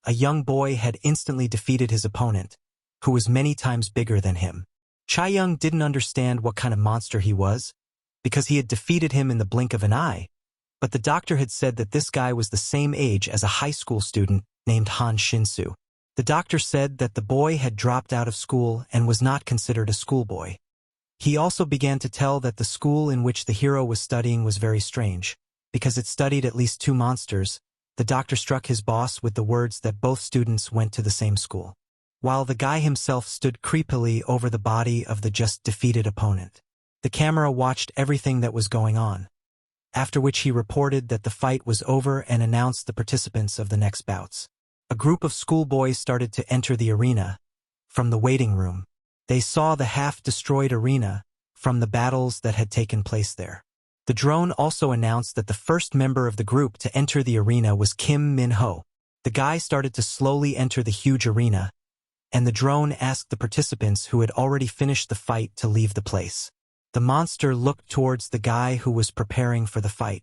A young boy had instantly defeated his opponent, who was many times bigger than him. Chaeyoung didn't understand what kind of monster he was, because he had defeated him in the blink of an eye. But the doctor had said that this guy was the same age as a high school student named Han Shin-soo. The doctor said that the boy had dropped out of school and was not considered a schoolboy. He also began to tell that the school in which the hero was studying was very strange, because it studied at least 2 monsters. The doctor struck his boss with the words that both students went to the same school, while the guy himself stood creepily over the body of the just defeated opponent. The camera watched everything that was going on, after which he reported that the fight was over and announced the participants of the next bouts. A group of schoolboys started to enter the arena from the waiting room. They saw the half-destroyed arena, from the battles that had taken place there. The drone also announced that the first member of the group to enter the arena was Kim Min-ho. The guy started to slowly enter the huge arena, and the drone asked the participants who had already finished the fight to leave the place. The monster looked towards the guy who was preparing for the fight.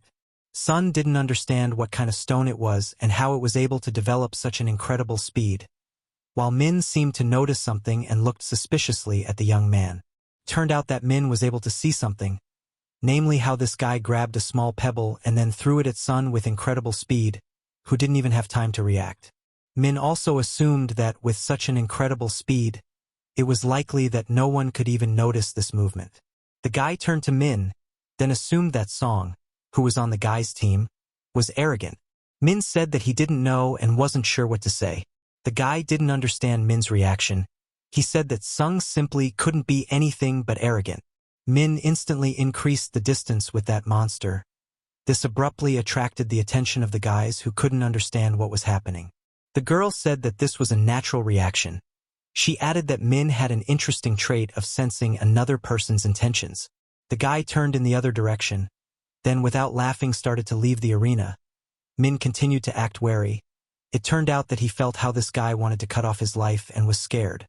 Sun didn't understand what kind of stone it was and how it was able to develop such an incredible speed, while Min seemed to notice something and looked suspiciously at the young man. Turned out that Min was able to see something, namely how this guy grabbed a small pebble and then threw it at Sun with incredible speed, who didn't even have time to react. Min also assumed that with such an incredible speed, it was likely that no one could even notice this movement. The guy turned to Min, then assumed that Song, who was on the guy's team, was arrogant. Min said that he didn't know and wasn't sure what to say. The guy didn't understand Min's reaction. He said that Sung simply couldn't be anything but arrogant. Min instantly increased the distance with that monster. This abruptly attracted the attention of the guys who couldn't understand what was happening. The girl said that this was a natural reaction. She added that Min had an interesting trait of sensing another person's intentions. The guy turned in the other direction, then without laughing started to leave the arena. Min continued to act wary. It turned out that he felt how this guy wanted to cut off his life and was scared.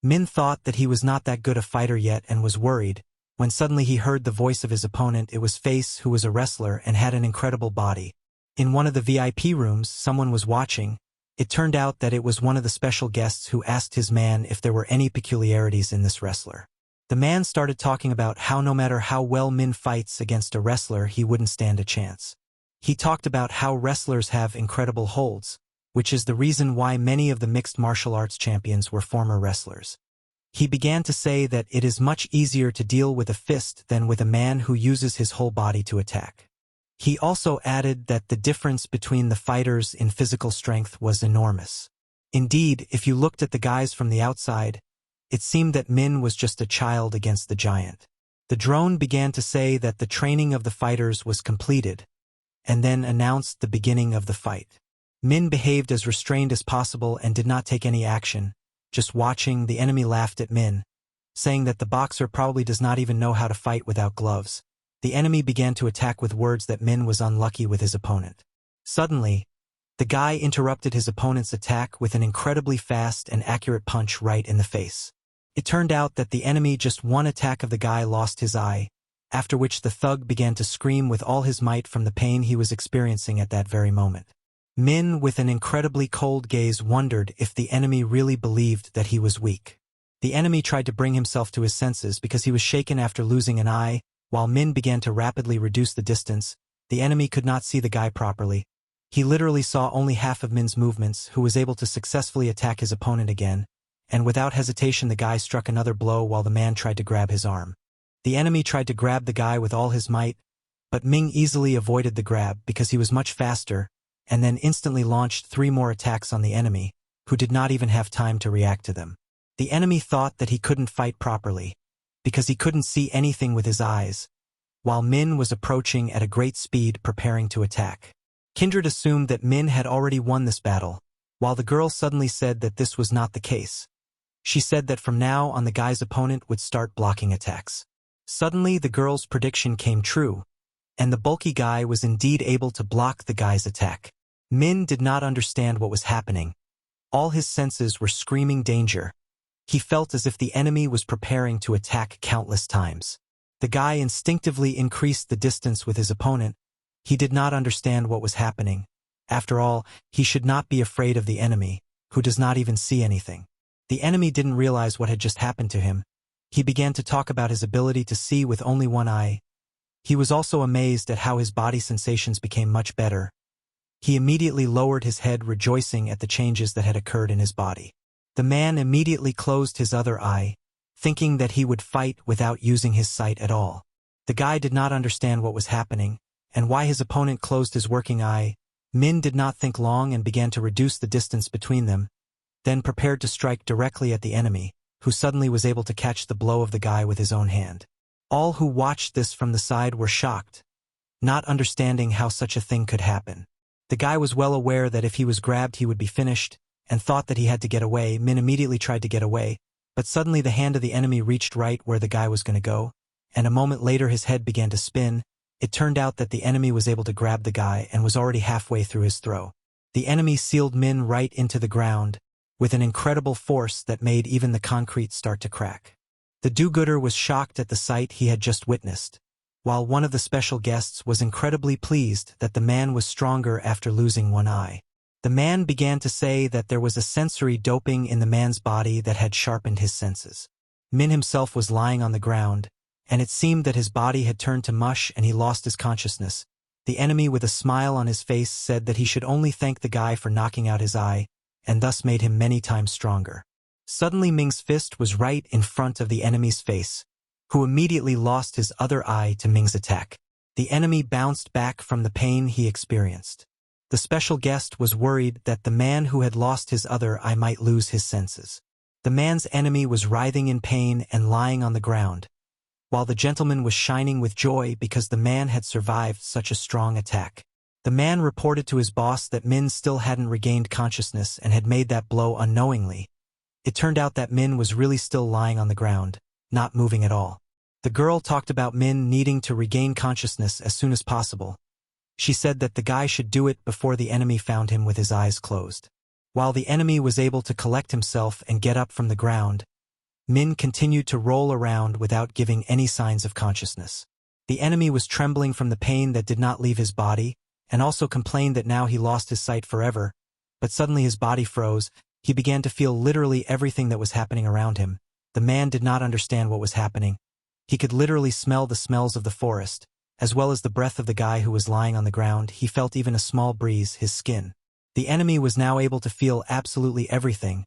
Min thought that he was not that good a fighter yet and was worried, when suddenly he heard the voice of his opponent. It was Face, who was a wrestler and had an incredible body. In one of the VIP rooms, someone was watching. It turned out that it was one of the special guests who asked his man if there were any peculiarities in this wrestler. The man started talking about how no matter how well Min fights against a wrestler, he wouldn't stand a chance. He talked about how wrestlers have incredible holds, which is the reason why many of the mixed martial arts champions were former wrestlers. He began to say that it is much easier to deal with a fist than with a man who uses his whole body to attack. He also added that the difference between the fighters in physical strength was enormous. Indeed, if you looked at the guys from the outside, it seemed that Min was just a child against the giant. The drone began to say that the training of the fighters was completed, and then announced the beginning of the fight. Min behaved as restrained as possible and did not take any action. Just watching, the enemy laughed at Min, saying that the boxer probably does not even know how to fight without gloves. The enemy began to attack with words that Min was unlucky with his opponent. Suddenly, the guy interrupted his opponent's attack with an incredibly fast and accurate punch right in the face. It turned out that the enemy just one attack of the guy lost his eye, after which the thug began to scream with all his might from the pain he was experiencing at that very moment. Min, with an incredibly cold gaze, wondered if the enemy really believed that he was weak. The enemy tried to bring himself to his senses because he was shaken after losing an eye. While Min began to rapidly reduce the distance, the enemy could not see the guy properly. He literally saw only half of Min's movements, who was able to successfully attack his opponent again, and without hesitation the guy struck another blow while the man tried to grab his arm. The enemy tried to grab the guy with all his might, but Min easily avoided the grab because he was much faster, and then instantly launched 3 more attacks on the enemy, who did not even have time to react to them. The enemy thought that he couldn't fight properly, because he couldn't see anything with his eyes, while Min was approaching at a great speed preparing to attack. Kindred assumed that Min had already won this battle, while the girl suddenly said that this was not the case. She said that from now on the guy's opponent would start blocking attacks. Suddenly the girl's prediction came true, and the bulky guy was indeed able to block the guy's attack. Min did not understand what was happening. All his senses were screaming danger. He felt as if the enemy was preparing to attack countless times. The guy instinctively increased the distance with his opponent. He did not understand what was happening. After all, he should not be afraid of the enemy, who does not even see anything. The enemy didn't realize what had just happened to him. He began to talk about his ability to see with only one eye. He was also amazed at how his body sensations became much better. He immediately lowered his head, rejoicing at the changes that had occurred in his body. The man immediately closed his other eye, thinking that he would fight without using his sight at all. The guy did not understand what was happening, and why his opponent closed his working eye. Min did not think long and began to reduce the distance between them, then prepared to strike directly at the enemy, who suddenly was able to catch the blow of the guy with his own hand. All who watched this from the side were shocked, not understanding how such a thing could happen. The guy was well aware that if he was grabbed he would be finished, and thought that he had to get away. Min immediately tried to get away, but suddenly the hand of the enemy reached right where the guy was going to go, and a moment later his head began to spin. It turned out that the enemy was able to grab the guy and was already halfway through his throw. The enemy sealed Min right into the ground, with an incredible force that made even the concrete start to crack. The do-gooder was shocked at the sight he had just witnessed, while one of the special guests was incredibly pleased that the man was stronger after losing one eye. The man began to say that there was a sensory doping in the man's body that had sharpened his senses. Min himself was lying on the ground, and it seemed that his body had turned to mush and he lost his consciousness. The enemy, with a smile on his face, said that he should only thank the guy for knocking out his eye, and thus made him many times stronger. Suddenly Ming's fist was right in front of the enemy's face, who immediately lost his other eye to Ming's attack. The enemy bounced back from the pain he experienced. The special guest was worried that the man who had lost his other eye might lose his senses. The man's enemy was writhing in pain and lying on the ground, while the gentleman was shining with joy because the man had survived such a strong attack. The man reported to his boss that Min still hadn't regained consciousness and had made that blow unknowingly. It turned out that Min was really still lying on the ground, not moving at all. The girl talked about Min needing to regain consciousness as soon as possible. She said that the guy should do it before the enemy found him with his eyes closed. While the enemy was able to collect himself and get up from the ground, Min continued to roll around without giving any signs of consciousness. The enemy was trembling from the pain that did not leave his body, and also complained that now he lost his sight forever, but suddenly his body froze. He began to feel literally everything that was happening around him. The man did not understand what was happening. He could literally smell the smells of the forest, as well as the breath of the guy who was lying on the ground. He felt even a small breeze, his skin. The enemy was now able to feel absolutely everything,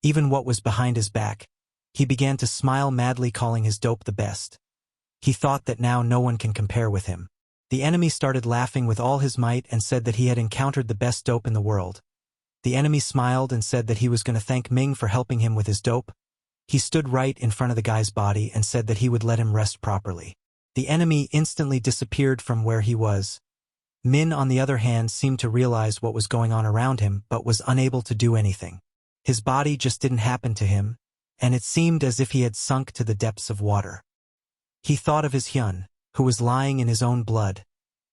even what was behind his back. He began to smile madly, calling his dope the best. He thought that now no one can compare with him. The enemy started laughing with all his might and said that he had encountered the best dope in the world. The enemy smiled and said that he was going to thank Ming for helping him with his dope. He stood right in front of the guy's body and said that he would let him rest properly. The enemy instantly disappeared from where he was. Min, on the other hand, seemed to realize what was going on around him but was unable to do anything. His body just didn't happen to him, and it seemed as if he had sunk to the depths of water. He thought of his Hyun, who was lying in his own blood,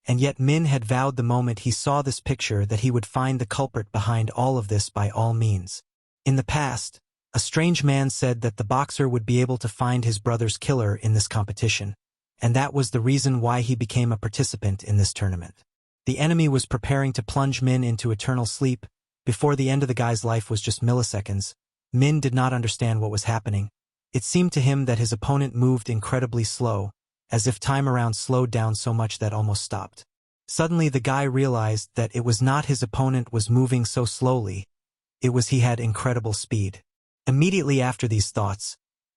and yet Min had vowed the moment he saw this picture that he would find the culprit behind all of this by all means. In the past, a strange man said that the boxer would be able to find his brother's killer in this competition, and that was the reason why he became a participant in this tournament. The enemy was preparing to plunge Min into eternal sleep. Before the end of the guy's life was just milliseconds. Min did not understand what was happening. It seemed to him that his opponent moved incredibly slow, as if time around slowed down so much that almost stopped. Suddenly the guy realized that it was not his opponent was moving so slowly, it was he had incredible speed. Immediately after these thoughts,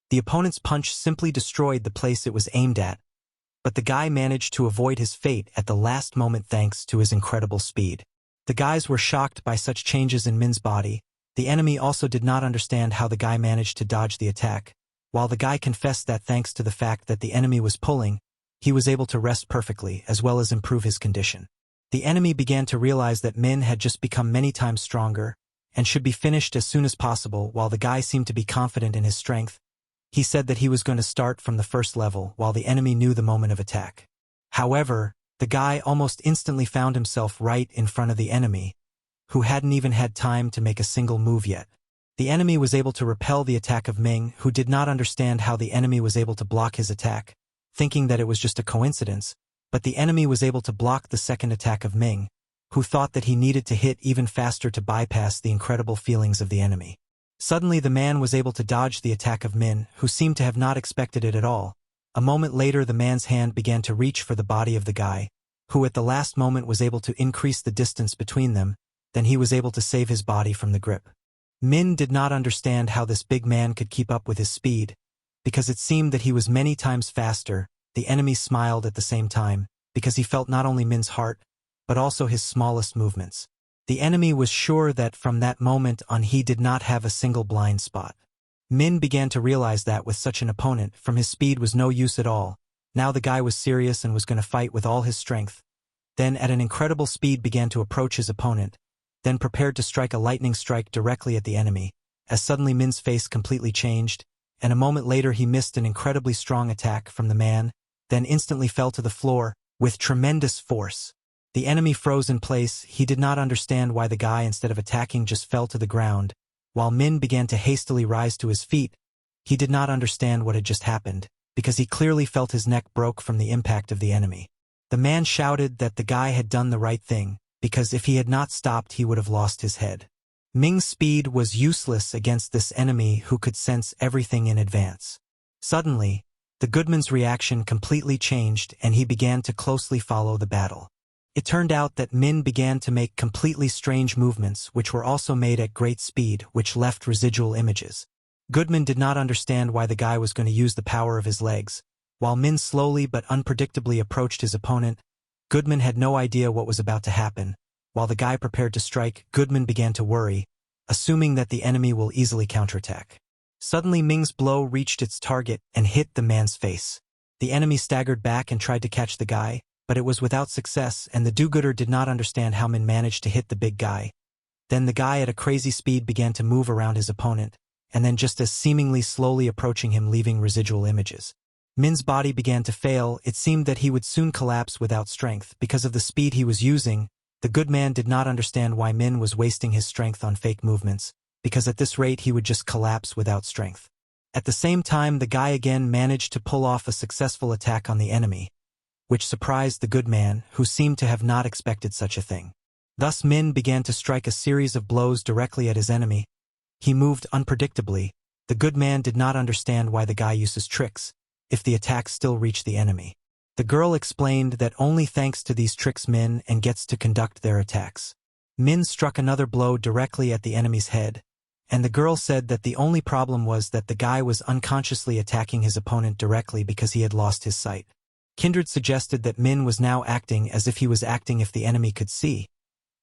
the opponent's punch simply destroyed the place it was aimed at, but the guy managed to avoid his fate at the last moment thanks to his incredible speed. The guys were shocked by such changes in Min's body. The enemy also did not understand how the guy managed to dodge the attack. While the guy confessed that thanks to the fact that the enemy was pulling, he was able to rest perfectly as well as improve his condition. The enemy began to realize that Min had just become many times stronger and should be finished as soon as possible. While the guy seemed to be confident in his strength, he said that he was going to start from the first level while the enemy knew the moment of attack. However, the guy almost instantly found himself right in front of the enemy, who hadn't even had time to make a single move yet. The enemy was able to repel the attack of Ming, who did not understand how the enemy was able to block his attack, thinking that it was just a coincidence, but the enemy was able to block the second attack of Ming, who thought that he needed to hit even faster to bypass the incredible feelings of the enemy. Suddenly the man was able to dodge the attack of Min, who seemed to have not expected it at all. A moment later the man's hand began to reach for the body of the guy, who at the last moment was able to increase the distance between them. Then he was able to save his body from the grip. Min did not understand how this big man could keep up with his speed, because it seemed that he was many times faster. The enemy smiled at the same time, because he felt not only Min's heart, but also his smallest movements. The enemy was sure that from that moment on he did not have a single blind spot. Min began to realize that with such an opponent, from his speed was no use at all. Now the guy was serious and was going to fight with all his strength. Then at an incredible speed began to approach his opponent, then prepared to strike a lightning strike directly at the enemy, as suddenly Min's face completely changed. and a moment later he missed an incredibly strong attack from the man, then instantly fell to the floor with tremendous force. The enemy froze in place. He did not understand why the guy, instead of attacking, just fell to the ground. While Min began to hastily rise to his feet, he did not understand what had just happened, because he clearly felt his neck broke from the impact of the enemy. The man shouted that the guy had done the right thing, because if he had not stopped he would have lost his head. Ming's speed was useless against this enemy who could sense everything in advance. Suddenly, the Goodman's reaction completely changed and he began to closely follow the battle. It turned out that Min began to make completely strange movements which were also made at great speed, which left residual images. Goodman did not understand why the guy was going to use the power of his legs. While Min slowly but unpredictably approached his opponent, Goodman had no idea what was about to happen. While the guy prepared to strike, Goodman began to worry, assuming that the enemy will easily counterattack. Suddenly Ming's blow reached its target and hit the man's face. The enemy staggered back and tried to catch the guy, but it was without success, and the do-gooder did not understand how Min managed to hit the big guy. Then the guy at a crazy speed began to move around his opponent, and then just as seemingly slowly approaching him, leaving residual images. Min's body began to fail. It seemed that he would soon collapse without strength because of the speed he was using. The good man did not understand why Min was wasting his strength on fake movements, because at this rate he would just collapse without strength. At the same time, the guy again managed to pull off a successful attack on the enemy, which surprised the good man, who seemed to have not expected such a thing. Thus Min began to strike a series of blows directly at his enemy. He moved unpredictably. The good man did not understand why the guy uses tricks, if the attacks still reach the enemy. The girl explained that only thanks to these tricks Min and gets to conduct their attacks. Min struck another blow directly at the enemy's head, and the girl said that the only problem was that the guy was unconsciously attacking his opponent directly because he had lost his sight. Kindred suggested that Min was now acting as if he was acting if the enemy could see.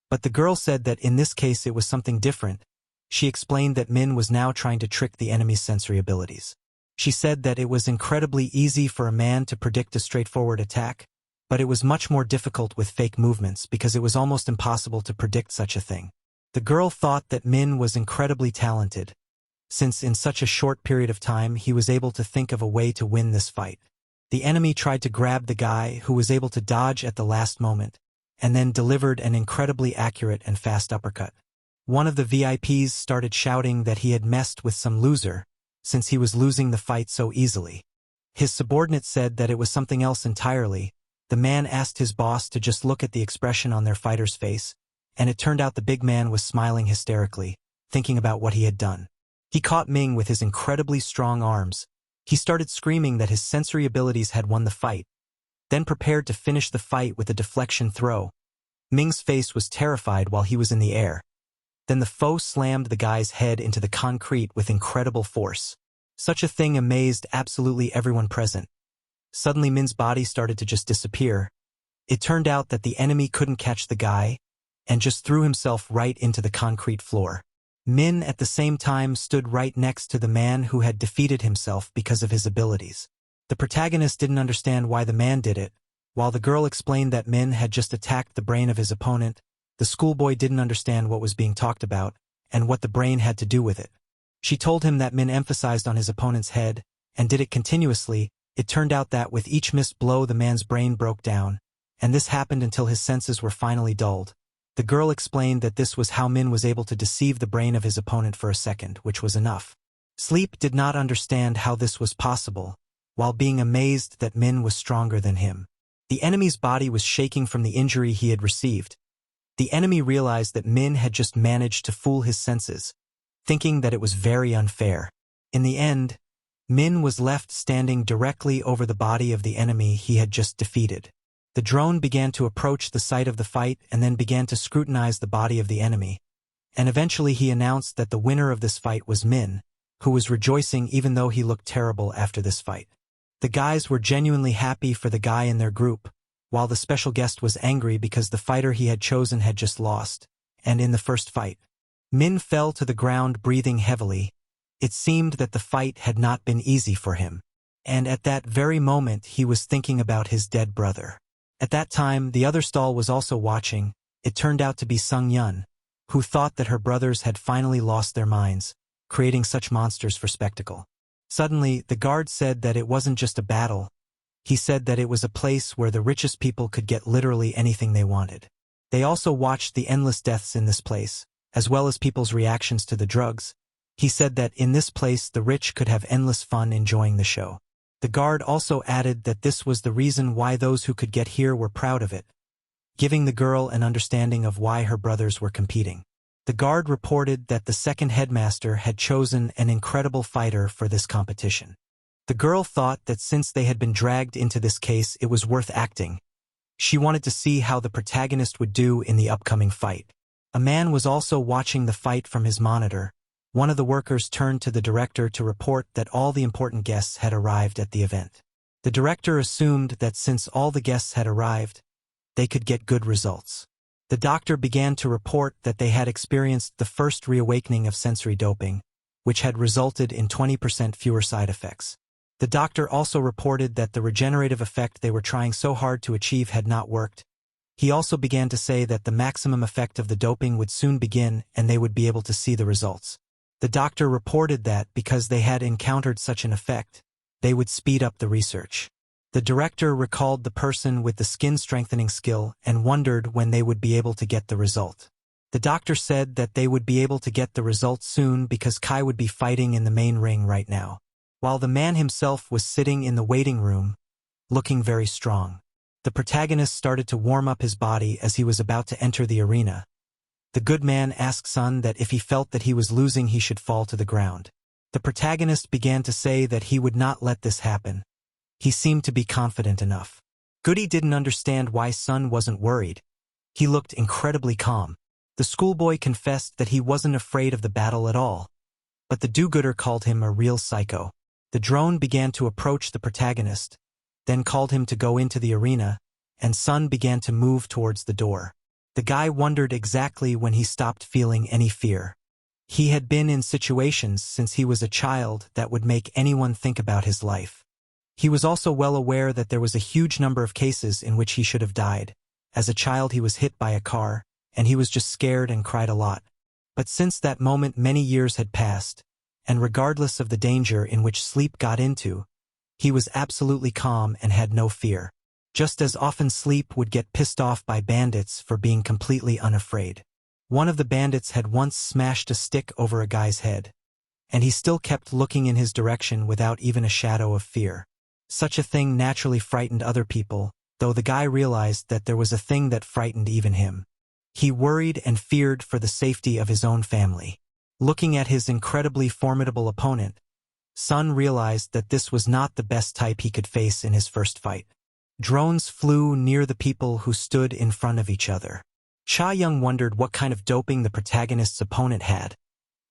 But the girl said that in this case it was something different. She explained that Min was now trying to trick the enemy's sensory abilities. She said that it was incredibly easy for a man to predict a straightforward attack, but it was much more difficult with fake movements because it was almost impossible to predict such a thing. The girl thought that Min was incredibly talented, since in such a short period of time he was able to think of a way to win this fight. The enemy tried to grab the guy, who was able to dodge at the last moment, and then delivered an incredibly accurate and fast uppercut. One of the VIPs started shouting that he had messed with some loser, since he was losing the fight so easily. His subordinate said that it was something else entirely. The man asked his boss to just look at the expression on their fighter's face, and it turned out the big man was smiling hysterically, thinking about what he had done. He caught Ming with his incredibly strong arms. He started screaming that his sensory abilities had won the fight, then prepared to finish the fight with a deflection throw. Ming's face was terrified while he was in the air. Then the foe slammed the guy's head into the concrete with incredible force. Such a thing amazed absolutely everyone present. Suddenly Min's body started to just disappear. It turned out that the enemy couldn't catch the guy, and just threw himself right into the concrete floor. Min at the same time stood right next to the man who had defeated himself because of his abilities. The protagonist didn't understand why the man did it. While the girl explained that Min had just attacked the brain of his opponent, the schoolboy didn't understand what was being talked about, and what the brain had to do with it. She told him that Min emphasized on his opponent's head, and did it continuously. It turned out that with each missed blow the man's brain broke down, and this happened until his senses were finally dulled. The girl explained that this was how Min was able to deceive the brain of his opponent for a second, which was enough. Sleep did not understand how this was possible, while being amazed that Min was stronger than him. The enemy's body was shaking from the injury he had received. The enemy realized that Min had just managed to fool his senses, thinking that it was very unfair. In the end, Min was left standing directly over the body of the enemy he had just defeated. The drone began to approach the site of the fight and then began to scrutinize the body of the enemy, and eventually he announced that the winner of this fight was Min, who was rejoicing even though he looked terrible after this fight. The guys were genuinely happy for the guy in their group, while the special guest was angry because the fighter he had chosen had just lost, and in the first fight. Min fell to the ground breathing heavily. It seemed that the fight had not been easy for him, and at that very moment he was thinking about his dead brother. At that time, the other stall was also watching. It turned out to be Sung-yun, who thought that her brothers had finally lost their minds, creating such monsters for spectacle. Suddenly, the guard said that it wasn't just a battle. He said that it was a place where the richest people could get literally anything they wanted. They also watched the endless deaths in this place, as well as people's reactions to the drugs. He said that in this place the rich could have endless fun enjoying the show. The guard also added that this was the reason why those who could get here were proud of it, giving the girl an understanding of why her brothers were competing. The guard reported that the second headmaster had chosen an incredible fighter for this competition. The girl thought that since they had been dragged into this case, it was worth acting. She wanted to see how the protagonist would do in the upcoming fight. A man was also watching the fight from his monitor. One of the workers turned to the director to report that all the important guests had arrived at the event. The director assumed that since all the guests had arrived, they could get good results. The doctor began to report that they had experienced the first reawakening of sensory doping, which had resulted in 20% fewer side effects. The doctor also reported that the regenerative effect they were trying so hard to achieve had not worked. He also began to say that the maximum effect of the doping would soon begin and they would be able to see the results. The doctor reported that because they had encountered such an effect, they would speed up the research. The director recalled the person with the skin-strengthening skill and wondered when they would be able to get the result. The doctor said that they would be able to get the result soon because Kai would be fighting in the main ring right now, while the man himself was sitting in the waiting room, looking very strong. The protagonist started to warm up his body as he was about to enter the arena. The good man asked Sun that if he felt that he was losing he should fall to the ground. The protagonist began to say that he would not let this happen. He seemed to be confident enough. Goody didn't understand why Sun wasn't worried. He looked incredibly calm. The schoolboy confessed that he wasn't afraid of the battle at all. But the do-gooder called him a real psycho. The drone began to approach the protagonist, then called him to go into the arena, and Sun began to move towards the door. The guy wondered exactly when he stopped feeling any fear. He had been in situations since he was a child that would make anyone think about his life. He was also well aware that there was a huge number of cases in which he should have died. As a child he was hit by a car, and he was just scared and cried a lot. But since that moment many years had passed, and regardless of the danger in which Sleep got into, he was absolutely calm and had no fear. Just as often Sleep would get pissed off by bandits for being completely unafraid. One of the bandits had once smashed a stick over a guy's head, and he still kept looking in his direction without even a shadow of fear. Such a thing naturally frightened other people, though the guy realized that there was a thing that frightened even him. He worried and feared for the safety of his own family. Looking at his incredibly formidable opponent, Sun realized that this was not the best type he could face in his first fight. Drones flew near the people who stood in front of each other. Cha Young wondered what kind of doping the protagonist's opponent had,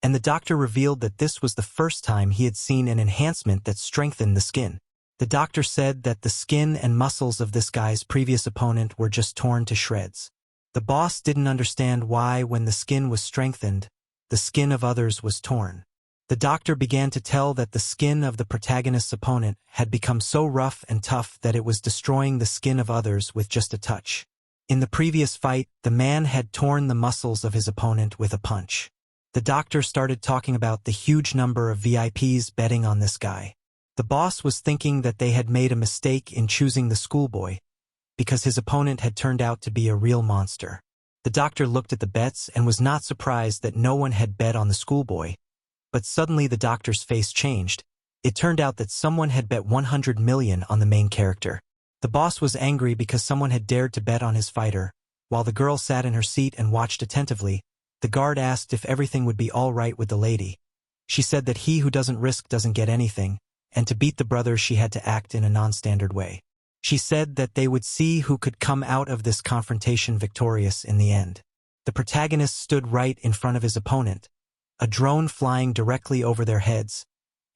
and the doctor revealed that this was the first time he had seen an enhancement that strengthened the skin. The doctor said that the skin and muscles of this guy's previous opponent were just torn to shreds. The boss didn't understand why, when the skin was strengthened, the skin of others was torn. The doctor began to tell that the skin of the protagonist's opponent had become so rough and tough that it was destroying the skin of others with just a touch. In the previous fight, the man had torn the muscles of his opponent with a punch. The doctor started talking about the huge number of VIPs betting on this guy. The boss was thinking that they had made a mistake in choosing the schoolboy, because his opponent had turned out to be a real monster. The doctor looked at the bets and was not surprised that no one had bet on the schoolboy. But suddenly the doctor's face changed. It turned out that someone had bet 100 million on the main character. The boss was angry because someone had dared to bet on his fighter. While the girl sat in her seat and watched attentively, the guard asked if everything would be all right with the lady. She said that he who doesn't risk doesn't get anything, and to beat the brothers she had to act in a non-standard way. She said that they would see who could come out of this confrontation victorious in the end. The protagonist stood right in front of his opponent, a drone flying directly over their heads,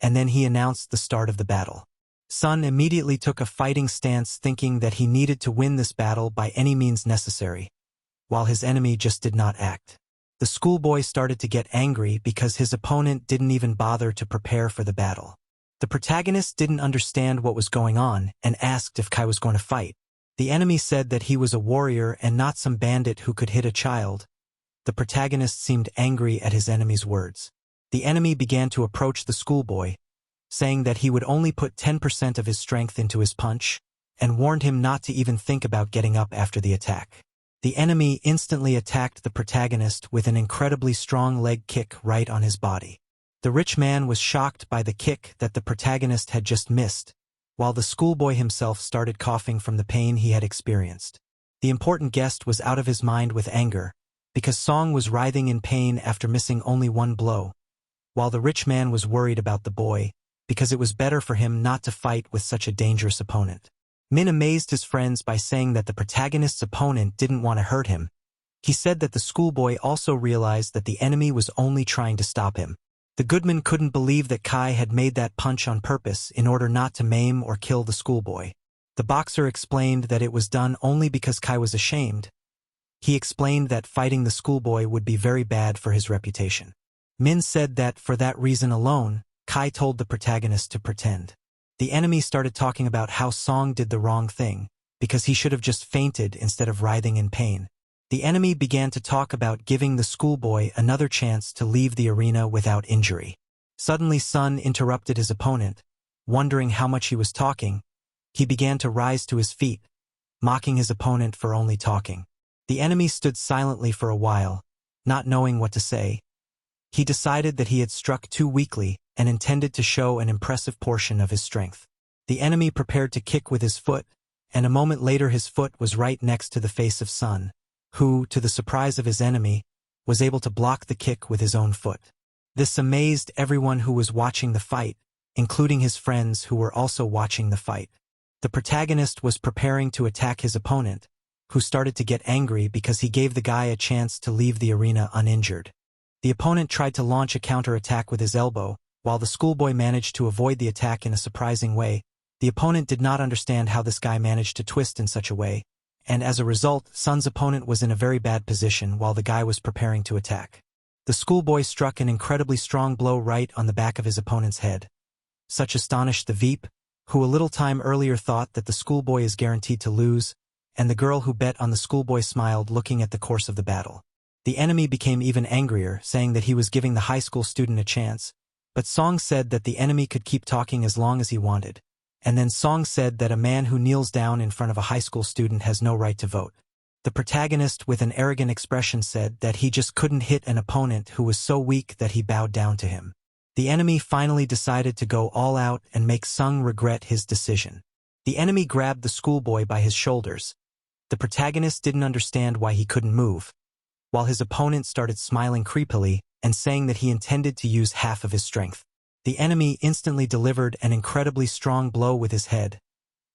and then he announced the start of the battle. Sun immediately took a fighting stance, thinking that he needed to win this battle by any means necessary, while his enemy just did not act. The schoolboy started to get angry because his opponent didn't even bother to prepare for the battle. The protagonist didn't understand what was going on and asked if Kai was going to fight. The enemy said that he was a warrior and not some bandit who could hit a child. The protagonist seemed angry at his enemy's words. The enemy began to approach the schoolboy, saying that he would only put 10% of his strength into his punch, and warned him not to even think about getting up after the attack. The enemy instantly attacked the protagonist with an incredibly strong leg kick right on his body. The rich man was shocked by the kick that the protagonist had just missed, while the schoolboy himself started coughing from the pain he had experienced. The important guest was out of his mind with anger, because Song was writhing in pain after missing only one blow, while the rich man was worried about the boy, because it was better for him not to fight with such a dangerous opponent. Min amazed his friends by saying that the protagonist's opponent didn't want to hurt him. He said that the schoolboy also realized that the enemy was only trying to stop him. The goodman couldn't believe that Kai had made that punch on purpose in order not to maim or kill the schoolboy. The boxer explained that it was done only because Kai was ashamed. He explained that fighting the schoolboy would be very bad for his reputation. Min said that for that reason alone, Kai told the protagonist to pretend. The enemy started talking about how Song did the wrong thing, because he should have just fainted instead of writhing in pain. The enemy began to talk about giving the schoolboy another chance to leave the arena without injury. Suddenly Sun interrupted his opponent. Wondering how much he was talking, he began to rise to his feet, mocking his opponent for only talking. The enemy stood silently for a while, not knowing what to say. He decided that he had struck too weakly and intended to show an impressive portion of his strength. The enemy prepared to kick with his foot, and a moment later his foot was right next to the face of Sun, who, to the surprise of his enemy, was able to block the kick with his own foot. This amazed everyone who was watching the fight, including his friends who were also watching the fight. The protagonist was preparing to attack his opponent, who started to get angry because he gave the guy a chance to leave the arena uninjured. The opponent tried to launch a counter-attack with his elbow, while the schoolboy managed to avoid the attack in a surprising way. The opponent did not understand how this guy managed to twist in such a way, and as a result, Sun's opponent was in a very bad position while the guy was preparing to attack. The schoolboy struck an incredibly strong blow right on the back of his opponent's head. Such astonished the Veep, who a little time earlier thought that the schoolboy is guaranteed to lose, and the girl who bet on the schoolboy smiled looking at the course of the battle. The enemy became even angrier, saying that he was giving the high school student a chance, but Song said that the enemy could keep talking as long as he wanted. And then Song said that a man who kneels down in front of a high school student has no right to vote. The protagonist with an arrogant expression said that he just couldn't hit an opponent who was so weak that he bowed down to him. The enemy finally decided to go all out and make Sung regret his decision. The enemy grabbed the schoolboy by his shoulders. The protagonist didn't understand why he couldn't move, while his opponent started smiling creepily and saying that he intended to use half of his strength. The enemy instantly delivered an incredibly strong blow with his head,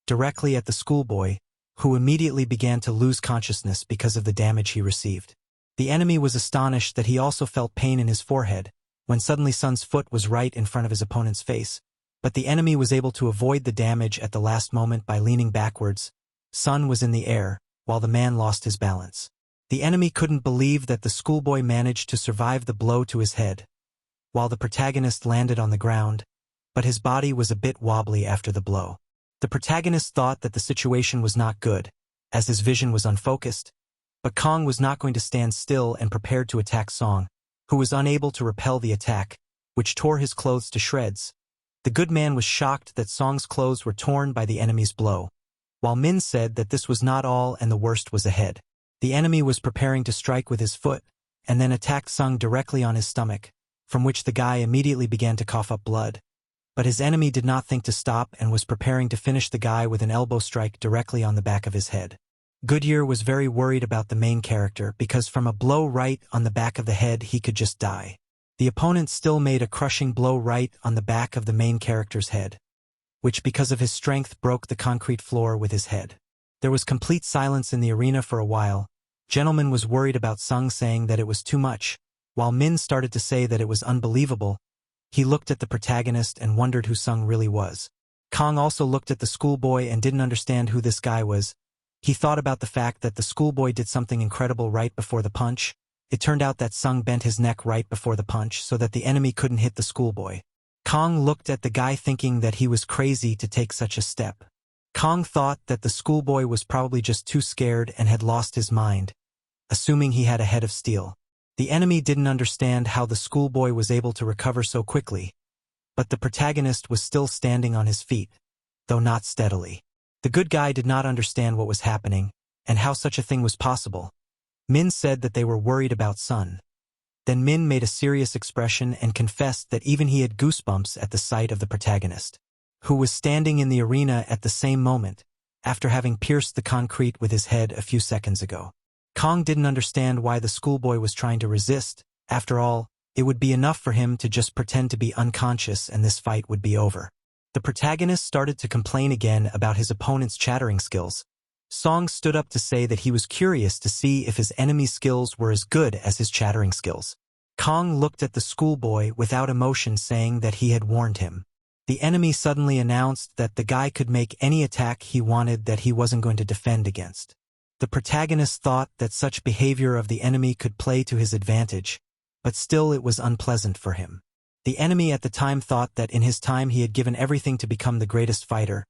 directly at the schoolboy, who immediately began to lose consciousness because of the damage he received. The enemy was astonished that he also felt pain in his forehead, when suddenly Sun's foot was right in front of his opponent's face, but the enemy was able to avoid the damage at the last moment by leaning backwards. Sun was in the air, while the man lost his balance. The enemy couldn't believe that the schoolboy managed to survive the blow to his head, while the protagonist landed on the ground, but his body was a bit wobbly after the blow. The protagonist thought that the situation was not good, as his vision was unfocused, but Kang was not going to stand still and prepared to attack Song, who was unable to repel the attack, which tore his clothes to shreds. The good man was shocked that Song's clothes were torn by the enemy's blow, while Min said that this was not all and the worst was ahead. The enemy was preparing to strike with his foot, and then attacked Sung directly on his stomach, from which the guy immediately began to cough up blood. But his enemy did not think to stop and was preparing to finish the guy with an elbow strike directly on the back of his head. Goodyear was very worried about the main character because from a blow right on the back of the head he could just die. The opponent still made a crushing blow right on the back of the main character's head, which because of his strength broke the concrete floor with his head. There was complete silence in the arena for a while. Gentleman was worried about Sung saying that it was too much, while Min started to say that it was unbelievable. He looked at the protagonist and wondered who Sung really was. Kang also looked at the schoolboy and didn't understand who this guy was. He thought about the fact that the schoolboy did something incredible right before the punch. It turned out that Sung bent his neck right before the punch so that the enemy couldn't hit the schoolboy. Kang looked at the guy thinking that he was crazy to take such a step. Kang thought that the schoolboy was probably just too scared and had lost his mind, assuming he had a head of steel. The enemy didn't understand how the schoolboy was able to recover so quickly. But the protagonist was still standing on his feet, though not steadily. The good guy did not understand what was happening, and how such a thing was possible. Min said that they were worried about Sun. Then Min made a serious expression and confessed that even he had goosebumps at the sight of the protagonist, who was standing in the arena at the same moment, after having pierced the concrete with his head a few seconds ago. Kang didn't understand why the schoolboy was trying to resist. After all, it would be enough for him to just pretend to be unconscious and this fight would be over. The protagonist started to complain again about his opponent's chattering skills. Song stood up to say that he was curious to see if his enemy's skills were as good as his chattering skills. Kang looked at the schoolboy without emotion, saying that he had warned him. The enemy suddenly announced that the guy could make any attack he wanted that he wasn't going to defend against. The protagonist thought that such behavior of the enemy could play to his advantage, but still it was unpleasant for him. The enemy at the time thought that in his time he had given everything to become the greatest fighter.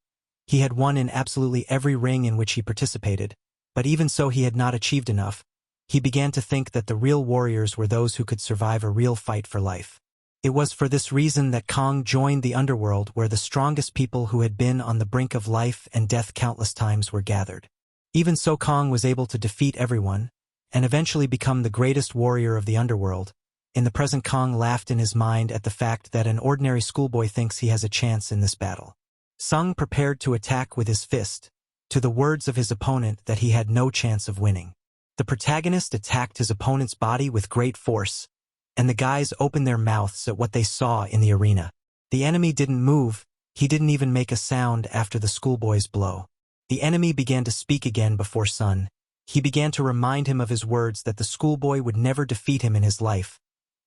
He had won in absolutely every ring in which he participated, but even so he had not achieved enough. He began to think that the real warriors were those who could survive a real fight for life. It was for this reason that Kang joined the underworld, where the strongest people who had been on the brink of life and death countless times were gathered. Even so, Kang was able to defeat everyone, and eventually become the greatest warrior of the underworld. In the present, Kang laughed in his mind at the fact that an ordinary schoolboy thinks he has a chance in this battle. Sung prepared to attack with his fist, to the words of his opponent that he had no chance of winning. The protagonist attacked his opponent's body with great force, and the guys opened their mouths at what they saw in the arena. The enemy didn't move, he didn't even make a sound after the schoolboy's blow. The enemy began to speak again before Sun. He began to remind him of his words that the schoolboy would never defeat him in his life.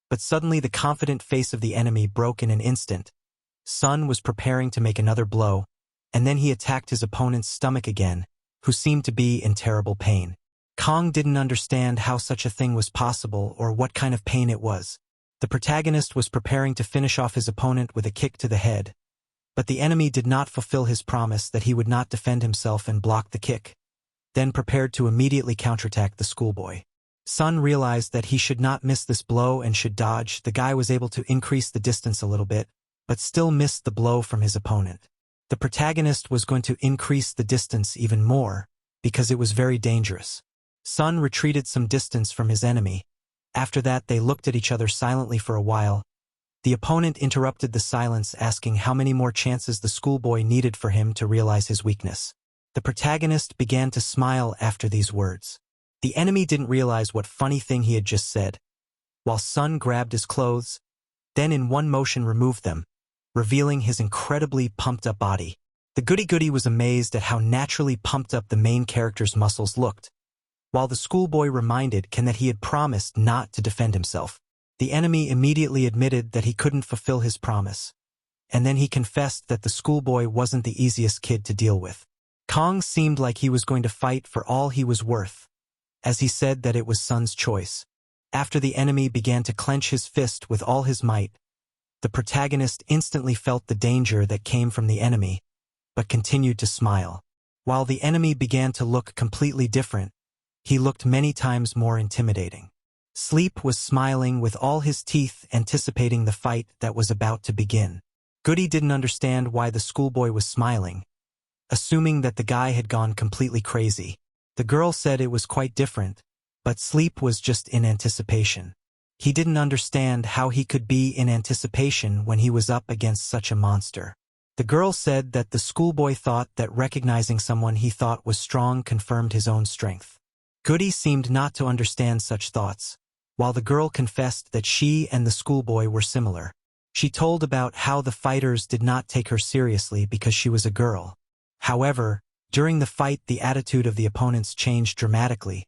But suddenly the confident face of the enemy broke in an instant. Sun was preparing to make another blow, and then he attacked his opponent's stomach again, who seemed to be in terrible pain. Kang didn't understand how such a thing was possible or what kind of pain it was. The protagonist was preparing to finish off his opponent with a kick to the head, but the enemy did not fulfill his promise that he would not defend himself and block the kick, then prepared to immediately counterattack the schoolboy. Sun realized that he should not miss this blow and should dodge. The guy was able to increase the distance a little bit, but still missed the blow from his opponent. The protagonist was going to increase the distance even more, because it was very dangerous. Sun retreated some distance from his enemy. After that, they looked at each other silently for a while. The opponent interrupted the silence, asking how many more chances the schoolboy needed for him to realize his weakness. The protagonist began to smile after these words. The enemy didn't realize what funny thing he had just said. While Sun grabbed his clothes, then in one motion removed them, revealing his incredibly pumped-up body. The goody-goody was amazed at how naturally pumped up the main character's muscles looked. While the schoolboy reminded Ken that he had promised not to defend himself, the enemy immediately admitted that he couldn't fulfill his promise. And then he confessed that the schoolboy wasn't the easiest kid to deal with. Kang seemed like he was going to fight for all he was worth, as he said that it was Sun's choice. After the enemy began to clench his fist with all his might, the protagonist instantly felt the danger that came from the enemy, but continued to smile. While the enemy began to look completely different, he looked many times more intimidating. Sleep was smiling with all his teeth, anticipating the fight that was about to begin. Goody didn't understand why the schoolboy was smiling, assuming that the guy had gone completely crazy. The girl said it was quite different, but Sleep was just in anticipation. He didn't understand how he could be in anticipation when he was up against such a monster. The girl said that the schoolboy thought that recognizing someone he thought was strong confirmed his own strength. Goody seemed not to understand such thoughts, while the girl confessed that she and the schoolboy were similar. She told about how the fighters did not take her seriously because she was a girl. However, during the fight the attitude of the opponents changed dramatically.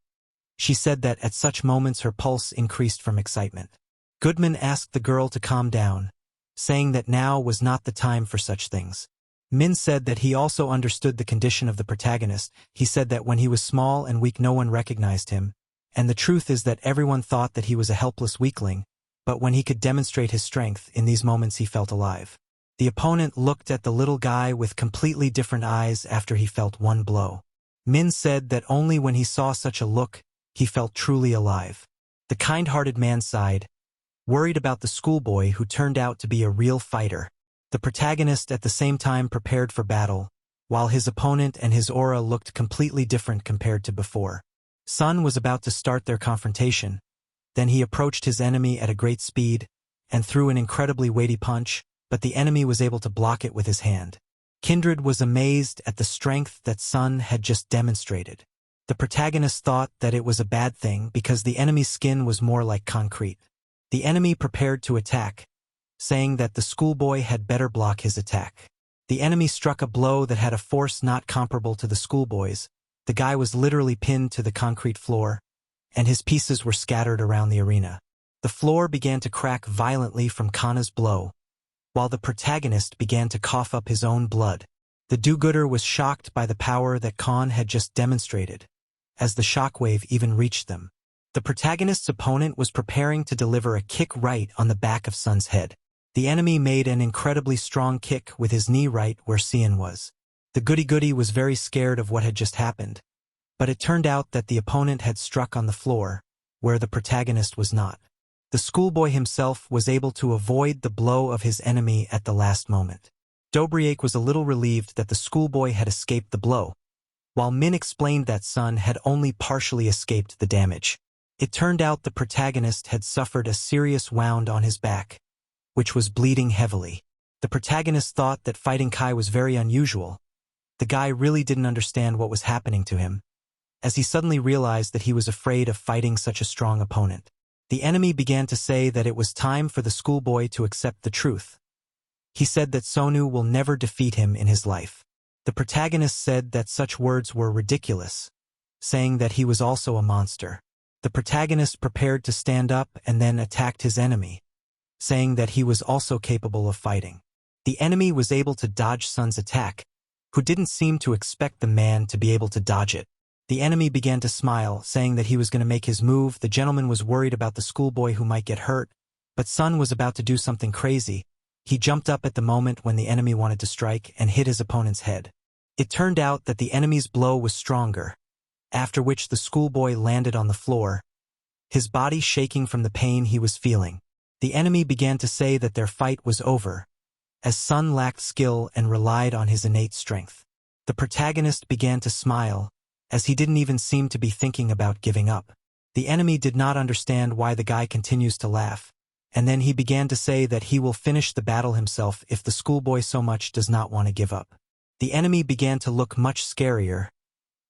She said that at such moments her pulse increased from excitement. Goodman asked the girl to calm down, saying that now was not the time for such things. Min said that he also understood the condition of the protagonist. He said that when he was small and weak no one recognized him, and the truth is that everyone thought that he was a helpless weakling, but when he could demonstrate his strength, in these moments he felt alive. The opponent looked at the little guy with completely different eyes after he felt one blow. Min said that only when he saw such a look, he felt truly alive. The kind-hearted man sighed, worried about the schoolboy who turned out to be a real fighter. The protagonist at the same time prepared for battle, while his opponent and his aura looked completely different compared to before. Sun was about to start their confrontation. Then he approached his enemy at a great speed and threw an incredibly weighty punch, but the enemy was able to block it with his hand. Kindred was amazed at the strength that Sun had just demonstrated. The protagonist thought that it was a bad thing because the enemy's skin was more like concrete. The enemy prepared to attack, saying that the schoolboy had better block his attack. The enemy struck a blow that had a force not comparable to the schoolboy's. The guy was literally pinned to the concrete floor, and his pieces were scattered around the arena. The floor began to crack violently from Kana's blow, while the protagonist began to cough up his own blood. The do-gooder was shocked by the power that Khan had just demonstrated, as the shockwave even reached them. The protagonist's opponent was preparing to deliver a kick right on the back of Sun's head. The enemy made an incredibly strong kick with his knee right where Sian was. The goody-goody was very scared of what had just happened, but it turned out that the opponent had struck on the floor, where the protagonist was not. The schoolboy himself was able to avoid the blow of his enemy at the last moment. Dobriak was a little relieved that the schoolboy had escaped the blow, while Min explained that Sun had only partially escaped the damage. It turned out the protagonist had suffered a serious wound on his back, which was bleeding heavily. The protagonist thought that fighting Kai was very unusual. The guy really didn't understand what was happening to him, as he suddenly realized that he was afraid of fighting such a strong opponent. The enemy began to say that it was time for the schoolboy to accept the truth. He said that Sonu will never defeat him in his life. The protagonist said that such words were ridiculous, saying that he was also a monster. The protagonist prepared to stand up and then attacked his enemy, saying that he was also capable of fighting. The enemy was able to dodge Sun's attack, who didn't seem to expect the man to be able to dodge it. The enemy began to smile, saying that he was going to make his move. The gentleman was worried about the schoolboy who might get hurt, but Sun was about to do something crazy. He jumped up at the moment when the enemy wanted to strike and hit his opponent's head. It turned out that the enemy's blow was stronger, after which the schoolboy landed on the floor, his body shaking from the pain he was feeling. The enemy began to say that their fight was over, as Sun lacked skill and relied on his innate strength. The protagonist began to smile, as he didn't even seem to be thinking about giving up. The enemy did not understand why the guy continues to laugh, and then he began to say that he will finish the battle himself if the schoolboy so much does not want to give up. The enemy began to look much scarier.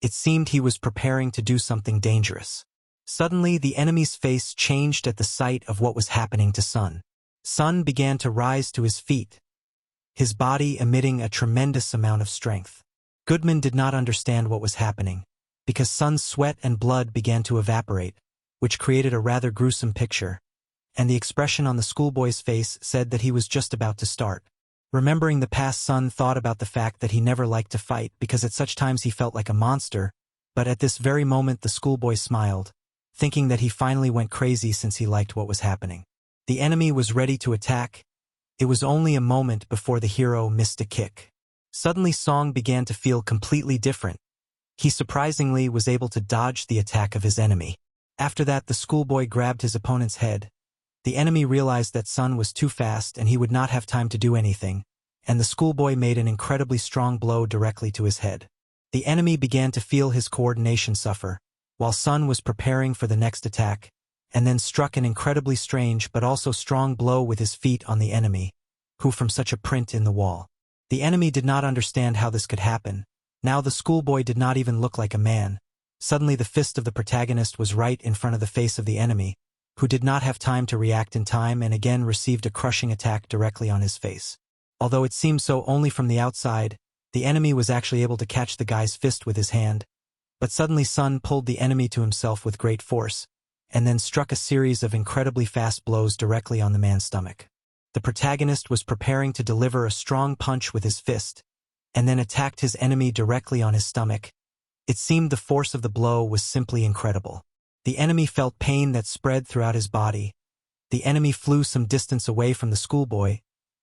It seemed he was preparing to do something dangerous. Suddenly, the enemy's face changed at the sight of what was happening to Sun. Sun began to rise to his feet, his body emitting a tremendous amount of strength. Goodman did not understand what was happening, because Sun's sweat and blood began to evaporate, which created a rather gruesome picture, and the expression on the schoolboy's face said that he was just about to start. Remembering the past, Sun thought about the fact that he never liked to fight because at such times he felt like a monster, but at this very moment the schoolboy smiled, thinking that he finally went crazy since he liked what was happening. The enemy was ready to attack. It was only a moment before the hero missed a kick. Suddenly Song began to feel completely different. He surprisingly was able to dodge the attack of his enemy. After that, the schoolboy grabbed his opponent's head. The enemy realized that Sun was too fast and he would not have time to do anything, and the schoolboy made an incredibly strong blow directly to his head. The enemy began to feel his coordination suffer, while Sun was preparing for the next attack, and then struck an incredibly strange but also strong blow with his feet on the enemy, who from such a print in the wall. The enemy did not understand how this could happen. Now the schoolboy did not even look like a man. Suddenly the fist of the protagonist was right in front of the face of the enemy, who did not have time to react in time and again received a crushing attack directly on his face. Although it seemed so only from the outside, the enemy was actually able to catch the guy's fist with his hand. But suddenly Sun pulled the enemy to himself with great force, and then struck a series of incredibly fast blows directly on the man's stomach. The protagonist was preparing to deliver a strong punch with his fist, and then attacked his enemy directly on his stomach. It seemed the force of the blow was simply incredible. The enemy felt pain that spread throughout his body. The enemy flew some distance away from the schoolboy.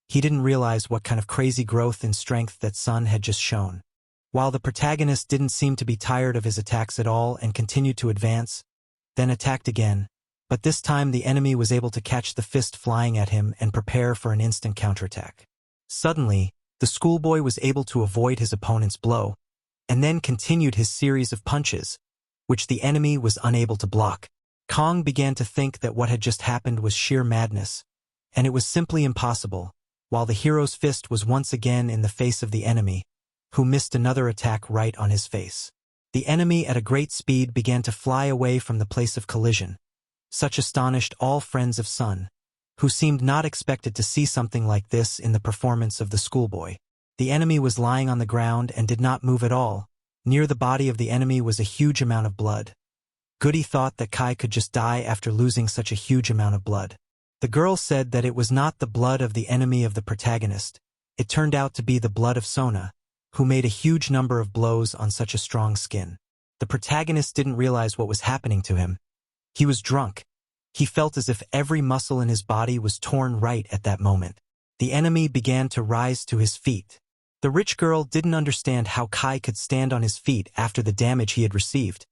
He didn't realize what kind of crazy growth in strength that Sun had just shown. While the protagonist didn't seem to be tired of his attacks at all and continued to advance, then attacked again, but this time the enemy was able to catch the fist flying at him and prepare for an instant counterattack. Suddenly, the schoolboy was able to avoid his opponent's blow, and then continued his series of punches, which the enemy was unable to block. Kang began to think that what had just happened was sheer madness, and it was simply impossible, while the hero's fist was once again in the face of the enemy, who missed another attack right on his face. The enemy at a great speed began to fly away from the place of collision. Such astonished all friends of Sun, who seemed not expected to see something like this in the performance of the schoolboy. The enemy was lying on the ground and did not move at all. Near the body of the enemy was a huge amount of blood. Goody thought that Kai could just die after losing such a huge amount of blood. The girl said that it was not the blood of the enemy of the protagonist. It turned out to be the blood of Sona, who made a huge number of blows on such a strong skin. The protagonist didn't realize what was happening to him. He was drunk. He felt as if every muscle in his body was torn right at that moment. The enemy began to rise to his feet. The rich girl didn't understand how Kai could stand on his feet after the damage he had received.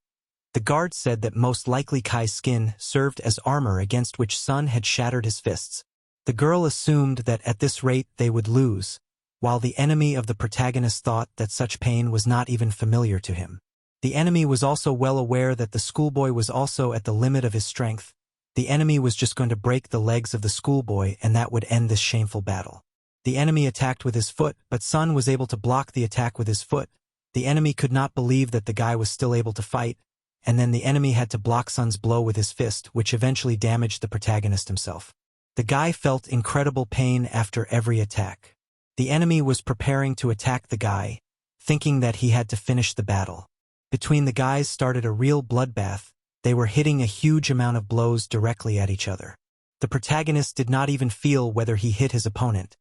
The guard said that most likely Kai's skin served as armor against which Sun had shattered his fists. The girl assumed that at this rate they would lose, while the enemy of the protagonist thought that such pain was not even familiar to him. The enemy was also well aware that the schoolboy was also at the limit of his strength. The enemy was just going to break the legs of the schoolboy, and that would end this shameful battle. The enemy attacked with his foot, but Sun was able to block the attack with his foot. The enemy could not believe that the guy was still able to fight, and then the enemy had to block Sun's blow with his fist, which eventually damaged the protagonist himself. The guy felt incredible pain after every attack. The enemy was preparing to attack the guy, thinking that he had to finish the battle. Between the guys started a real bloodbath. They were hitting a huge amount of blows directly at each other. The protagonist did not even feel whether he hit his opponent.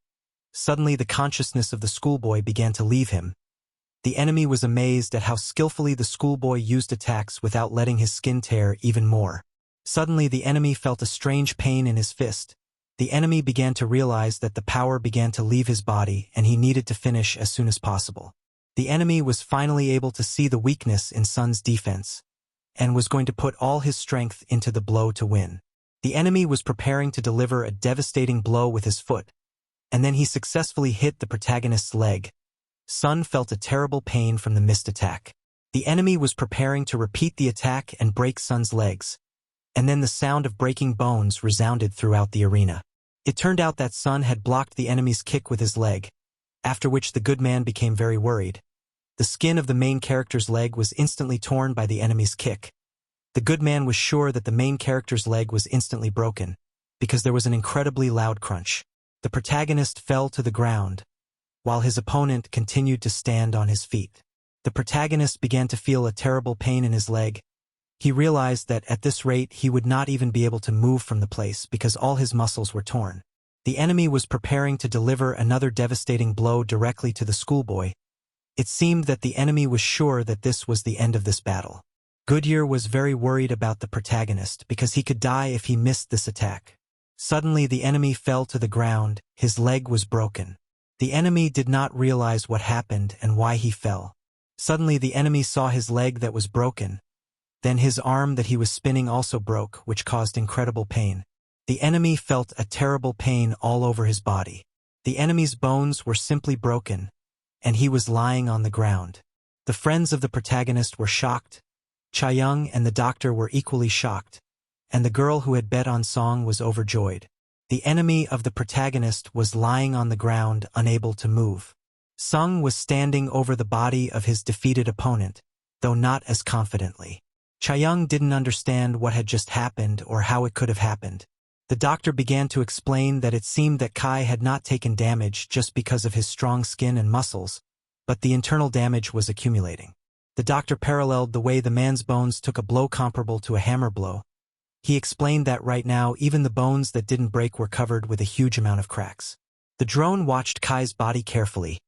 Suddenly the consciousness of the schoolboy began to leave him. The enemy was amazed at how skillfully the schoolboy used attacks without letting his skin tear even more. Suddenly the enemy felt a strange pain in his fist. The enemy began to realize that the power began to leave his body and he needed to finish as soon as possible. The enemy was finally able to see the weakness in Sun's defense, and was going to put all his strength into the blow to win. The enemy was preparing to deliver a devastating blow with his foot, and then he successfully hit the protagonist's leg. Sun felt a terrible pain from the missed attack. The enemy was preparing to repeat the attack and break Sun's legs, and then the sound of breaking bones resounded throughout the arena. It turned out that Sun had blocked the enemy's kick with his leg, after which the good man became very worried. The skin of the main character's leg was instantly torn by the enemy's kick. The good man was sure that the main character's leg was instantly broken, because there was an incredibly loud crunch. The protagonist fell to the ground, while his opponent continued to stand on his feet. The protagonist began to feel a terrible pain in his leg. He realized that at this rate he would not even be able to move from the place because all his muscles were torn. The enemy was preparing to deliver another devastating blow directly to the schoolboy. It seemed that the enemy was sure that this was the end of this battle. Goodyear was very worried about the protagonist because he could die if he missed this attack. Suddenly the enemy fell to the ground. His leg was broken. The enemy did not realize what happened and why he fell. Suddenly the enemy saw his leg that was broken. Then his arm that he was spinning also broke, which caused incredible pain. The enemy felt a terrible pain all over his body. The enemy's bones were simply broken, and he was lying on the ground. The friends of the protagonist were shocked. Chaeyoung and the doctor were equally shocked, and the girl who had bet on Song was overjoyed. The enemy of the protagonist was lying on the ground, unable to move. Sung was standing over the body of his defeated opponent, though not as confidently. Chaeyoung didn't understand what had just happened or how it could have happened. The doctor began to explain that it seemed that Kai had not taken damage just because of his strong skin and muscles, but the internal damage was accumulating. The doctor paralleled the way the man's bones took a blow comparable to a hammer blow. He explained that right now even the bones that didn't break were covered with a huge amount of cracks. The drone watched Kai's body carefully,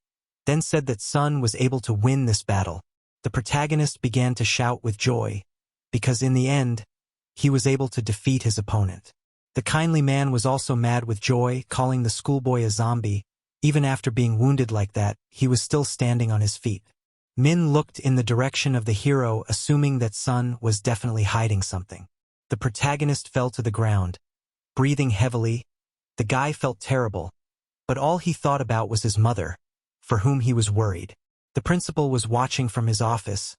then said that Sun was able to win this battle. The protagonist began to shout with joy, because in the end, he was able to defeat his opponent. The kindly man was also mad with joy, calling the schoolboy a zombie. Even after being wounded like that, he was still standing on his feet. Min looked in the direction of the hero, assuming that Sun was definitely hiding something. The protagonist fell to the ground, breathing heavily. The guy felt terrible. But all he thought about was his mother, for whom he was worried. The principal was watching from his office.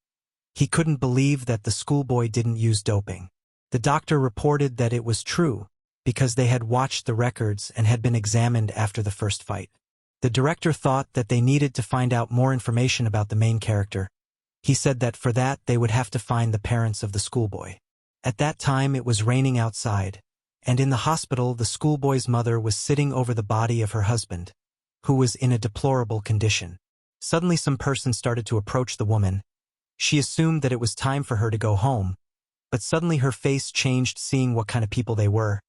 He couldn't believe that the schoolboy didn't use doping. The doctor reported that it was true, because they had watched the records and had been examined after the first fight. The director thought that they needed to find out more information about the main character. He said that for that they would have to find the parents of the schoolboy. At that time it was raining outside, and in the hospital the schoolboy's mother was sitting over the body of her husband, who was in a deplorable condition. Suddenly some person started to approach the woman. She assumed that it was time for her to go home, but suddenly her face changed seeing what kind of people they were.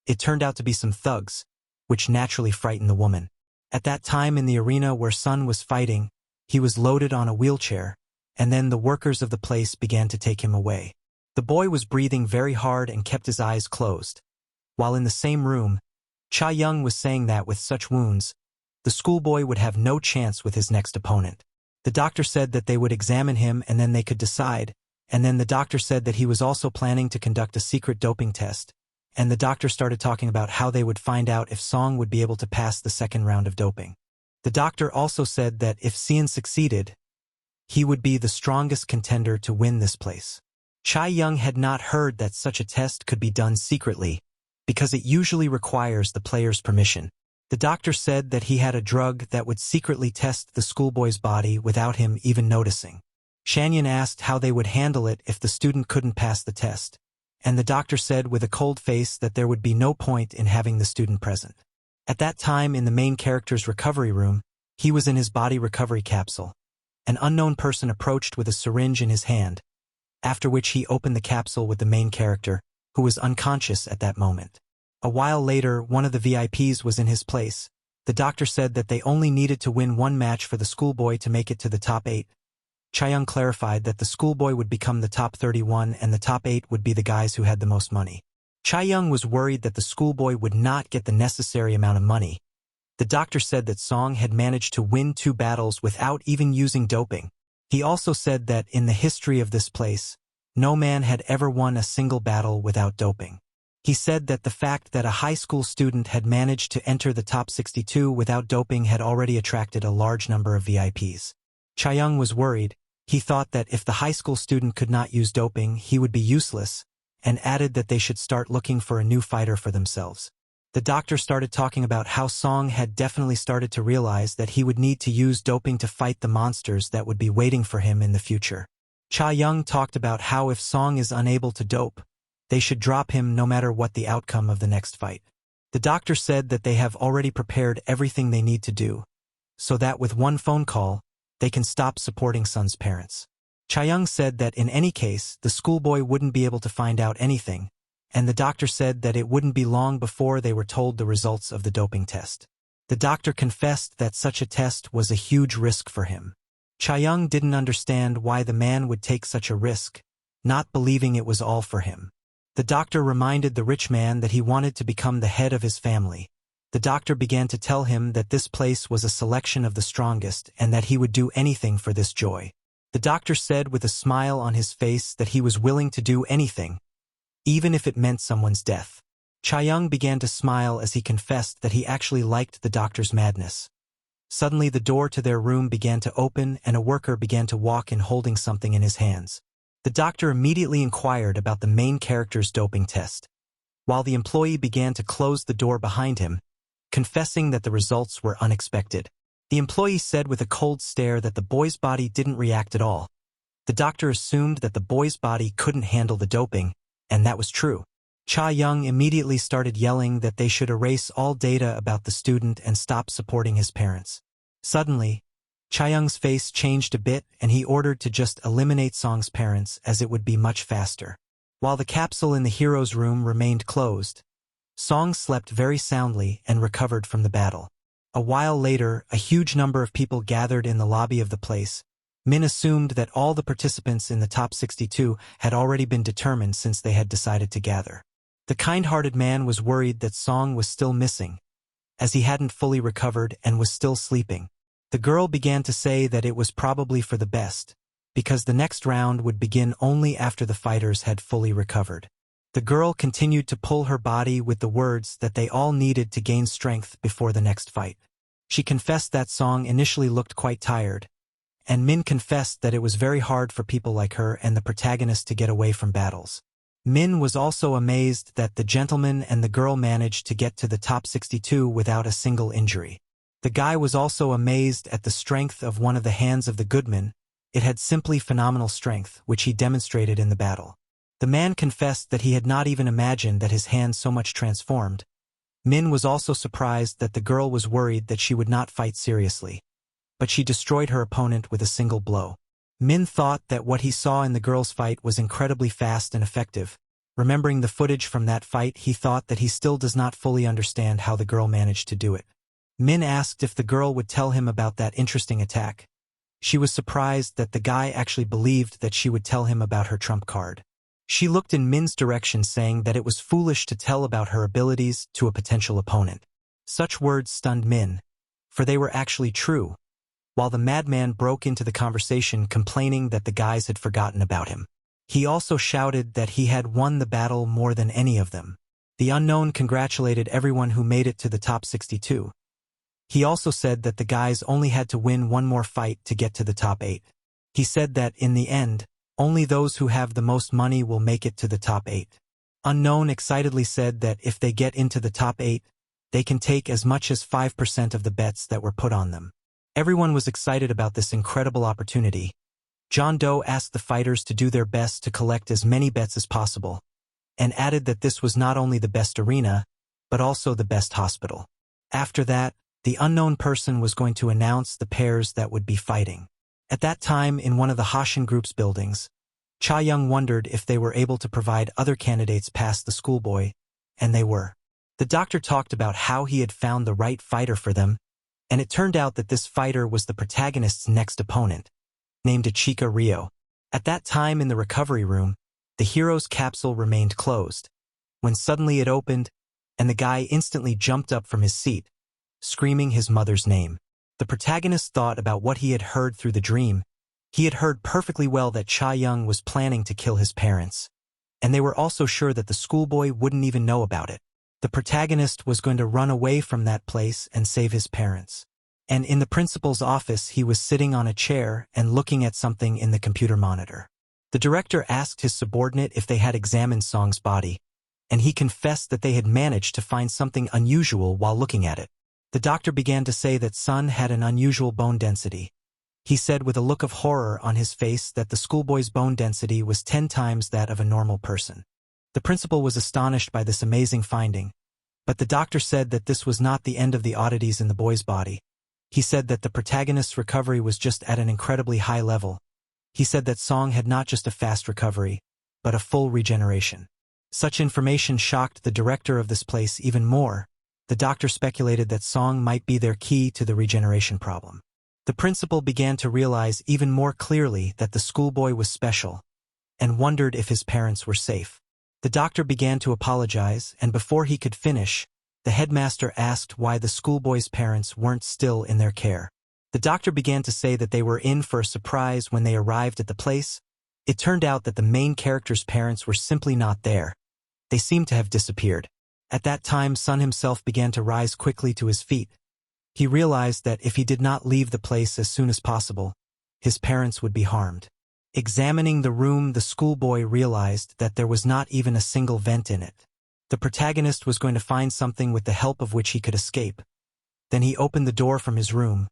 It turned out to be some thugs, which naturally frightened the woman. At that time in the arena where Sun was fighting, he was loaded on a wheelchair, and then the workers of the place began to take him away. The boy was breathing very hard and kept his eyes closed. While in the same room, Cha Young was saying that with such wounds, the schoolboy would have no chance with his next opponent. The doctor said that they would examine him and then they could decide, and then the doctor said that he was also planning to conduct a secret doping test, and the doctor started talking about how they would find out if Song would be able to pass the second round of doping. The doctor also said that if Sean succeeded, he would be the strongest contender to win this place. Cha Young had not heard that such a test could be done secretly, because it usually requires the player's permission. The doctor said that he had a drug that would secretly test the schoolboy's body without him even noticing. Shanyan asked how they would handle it if the student couldn't pass the test, and the doctor said with a cold face that there would be no point in having the student present. At that time in the main character's recovery room, he was in his body recovery capsule. An unknown person approached with a syringe in his hand, after which he opened the capsule with the main character, who was unconscious at that moment. A while later, one of the VIPs was in his place. The doctor said that they only needed to win one match for the schoolboy to make it to the top 8. Chaeyoung clarified that the schoolboy would become the top 31 and the top 8 would be the guys who had the most money. Chaeyoung was worried that the schoolboy would not get the necessary amount of money. The doctor said that Song had managed to win 2 battles without even using doping. He also said that in the history of this place, no man had ever won a single battle without doping. He said that the fact that a high school student had managed to enter the top 62 without doping had already attracted a large number of VIPs. Chaeyoung was worried. He thought that if the high school student could not use doping, he would be useless, and added that they should start looking for a new fighter for themselves. The doctor started talking about how Song had definitely started to realize that he would need to use doping to fight the monsters that would be waiting for him in the future. Chaeyoung talked about how if Song is unable to dope, they should drop him no matter what the outcome of the next fight. The doctor said that they have already prepared everything they need to do, so that with one phone call, they can stop supporting Sun's parents. Chaeyoung said that in any case, the schoolboy wouldn't be able to find out anything, and the doctor said that it wouldn't be long before they were told the results of the doping test. The doctor confessed that such a test was a huge risk for him. Chaeyoung didn't understand why the man would take such a risk, not believing it was all for him. The doctor reminded the rich man that he wanted to become the head of his family. The doctor began to tell him that this place was a selection of the strongest and that he would do anything for this joy. The doctor said with a smile on his face that he was willing to do anything, even if it meant someone's death. Chaeyoung began to smile as he confessed that he actually liked the doctor's madness. Suddenly the door to their room began to open and a worker began to walk in holding something in his hands. The doctor immediately inquired about the main character's doping test, while the employee began to close the door behind him, confessing that the results were unexpected. The employee said with a cold stare that the boy's body didn't react at all. The doctor assumed that the boy's body couldn't handle the doping, and that was true. Chaeyoung immediately started yelling that they should erase all data about the student and stop supporting his parents. Suddenly, Chaeyoung's face changed a bit and he ordered to just eliminate Song's parents as it would be much faster. While the capsule in the hero's room remained closed, Song slept very soundly and recovered from the battle. A while later, a huge number of people gathered in the lobby of the place. Min assumed that all the participants in the top 62 had already been determined since they had decided to gather. The kind-hearted man was worried that Song was still missing, as he hadn't fully recovered and was still sleeping. The girl began to say that it was probably for the best, because the next round would begin only after the fighters had fully recovered. The girl continued to pull her body with the words that they all needed to gain strength before the next fight. She confessed that Song initially looked quite tired, and Min confessed that it was very hard for people like her and the protagonist to get away from battles. Min was also amazed that the gentleman and the girl managed to get to the top 62 without a single injury. The guy was also amazed at the strength of one of the hands of the goodman. It had simply phenomenal strength, which he demonstrated in the battle. The man confessed that he had not even imagined that his hand so much transformed. Min was also surprised that the girl was worried that she would not fight seriously, but she destroyed her opponent with a single blow. Min thought that what he saw in the girl's fight was incredibly fast and effective. Remembering the footage from that fight, he thought that he still does not fully understand how the girl managed to do it. Min asked if the girl would tell him about that interesting attack. She was surprised that the guy actually believed that she would tell him about her trump card. She looked in Min's direction, saying that it was foolish to tell about her abilities to a potential opponent. Such words stunned Min, for they were actually true, while the madman broke into the conversation complaining that the guys had forgotten about him. He also shouted that he had won the battle more than any of them. The unknown congratulated everyone who made it to the top 62. He also said that the guys only had to win one more fight to get to the top 8. He said that, in the end, only those who have the most money will make it to the top 8. Unknown excitedly said that if they get into the top 8, they can take as much as 5% of the bets that were put on them. Everyone was excited about this incredible opportunity. John Doe asked the fighters to do their best to collect as many bets as possible, and added that this was not only the best arena, but also the best hospital. After that, the unknown person was going to announce the pairs that would be fighting. At that time, in one of the Hashin Group's buildings, Cha Young wondered if they were able to provide other candidates past the Schoolboy, and they were. The doctor talked about how he had found the right fighter for them, and it turned out that this fighter was the protagonist's next opponent, named Ichika Rio. At that time in the recovery room, the hero's capsule remained closed, when suddenly it opened, and the guy instantly jumped up from his seat, screaming his mother's name. The protagonist thought about what he had heard through the dream. He had heard perfectly well that Cha Young was planning to kill his parents, and they were also sure that the Schoolboy wouldn't even know about it. The protagonist was going to run away from that place and save his parents. And in the principal's office, he was sitting on a chair and looking at something in the computer monitor. The director asked his subordinate if they had examined Song's body, and he confessed that they had managed to find something unusual while looking at it. The doctor began to say that Sun had an unusual bone density. He said with a look of horror on his face that the Schoolboy's bone density was 10 times that of a normal person. The principal was astonished by this amazing finding, but the doctor said that this was not the end of the oddities in the boy's body. He said that the protagonist's recovery was just at an incredibly high level. He said that Song had not just a fast recovery, but a full regeneration. Such information shocked the director of this place even more. The doctor speculated that Song might be their key to the regeneration problem. The principal began to realize even more clearly that the Schoolboy was special, and wondered if his parents were safe. The doctor began to apologize, and before he could finish, the headmaster asked why the Schoolboy's parents weren't still in their care. The doctor began to say that they were in for a surprise when they arrived at the place. It turned out that the main character's parents were simply not there. They seemed to have disappeared. At that time, Sun himself began to rise quickly to his feet. He realized that if he did not leave the place as soon as possible, his parents would be harmed. Examining the room, the Schoolboy realized that there was not even a single vent in it. The protagonist was going to find something with the help of which he could escape. Then he opened the door from his room,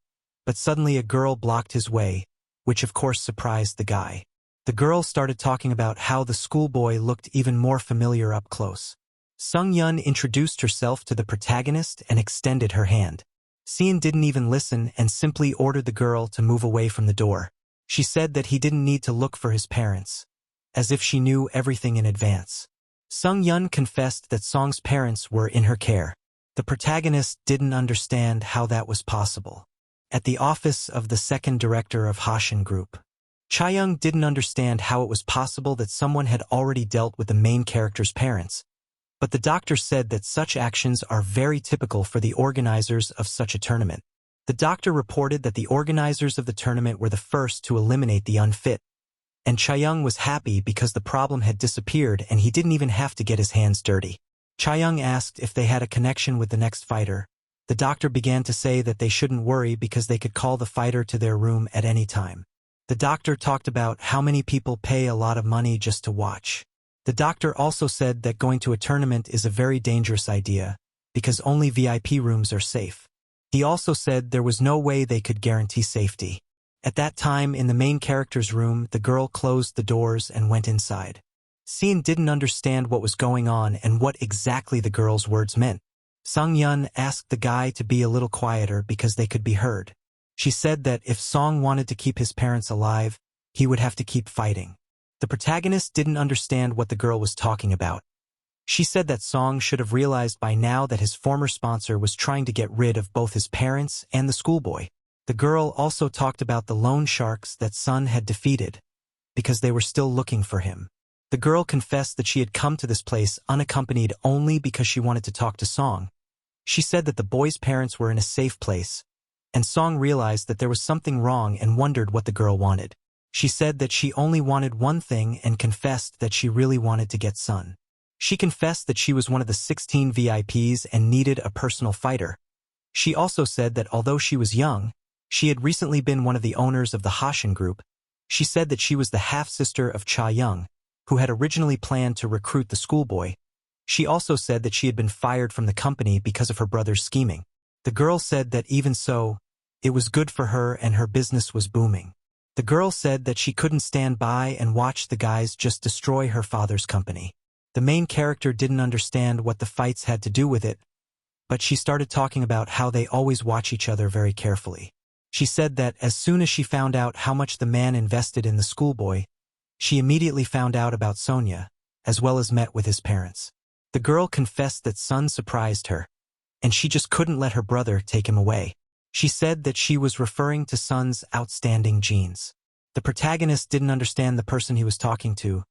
but suddenly a girl blocked his way, which of course surprised the guy. The girl started talking about how the Schoolboy looked even more familiar up close. Sung Yun introduced herself to the protagonist and extended her hand. Sean didn't even listen and simply ordered the girl to move away from the door. She said that he didn't need to look for his parents, as if she knew everything in advance. Sung Yun confessed that Song's parents were in her care. The protagonist didn't understand how that was possible. At the office of the second director of Hashin Group, Cha Young didn't understand how it was possible that someone had already dealt with the main character's parents. But the doctor said that such actions are very typical for the organizers of such a tournament. The doctor reported that the organizers of the tournament were the first to eliminate the unfit, and Cha Young was happy because the problem had disappeared and he didn't even have to get his hands dirty. Cha Young asked if they had a connection with the next fighter, The doctor began to say that they shouldn't worry because they could call the fighter to their room at any time. The doctor talked about how many people pay a lot of money just to watch. The doctor also said that going to a tournament is a very dangerous idea, because only VIP rooms are safe. He also said there was no way they could guarantee safety. At that time, in the main character's room, the girl closed the doors and went inside. Sean didn't understand what was going on and what exactly the girl's words meant. Sung-yun asked the guy to be a little quieter because they could be heard. She said that if Song wanted to keep his parents alive, he would have to keep fighting. The protagonist didn't understand what the girl was talking about. She said that Song should have realized by now that his former sponsor was trying to get rid of both his parents and the schoolboy. The girl also talked about the loan sharks that Sun had defeated, because they were still looking for him. The girl confessed that she had come to this place unaccompanied only because she wanted to talk to Song. She said that the boy's parents were in a safe place, and Song realized that there was something wrong and wondered what the girl wanted. She said that she only wanted one thing and confessed that she really wanted to get Sun. She confessed that she was one of the 16 VIPs and needed a personal fighter. She also said that although she was young, she had recently been one of the owners of the Hashin group. She said that she was the half-sister of Cha Young, who had originally planned to recruit the schoolboy. She also said that she had been fired from the company because of her brother's scheming. The girl said that even so, it was good for her and her business was booming. The girl said that she couldn't stand by and watch the guys just destroy her father's company. The main character didn't understand what the fights had to do with it, but she started talking about how they always watch each other very carefully. She said that as soon as she found out how much the man invested in the schoolboy, she immediately found out about Sonia, as well as met with his parents. The girl confessed that Sun surprised her, and she just couldn't let her brother take him away. She said that she was referring to Sun's outstanding genes. The protagonist didn't understand the person he was talking to.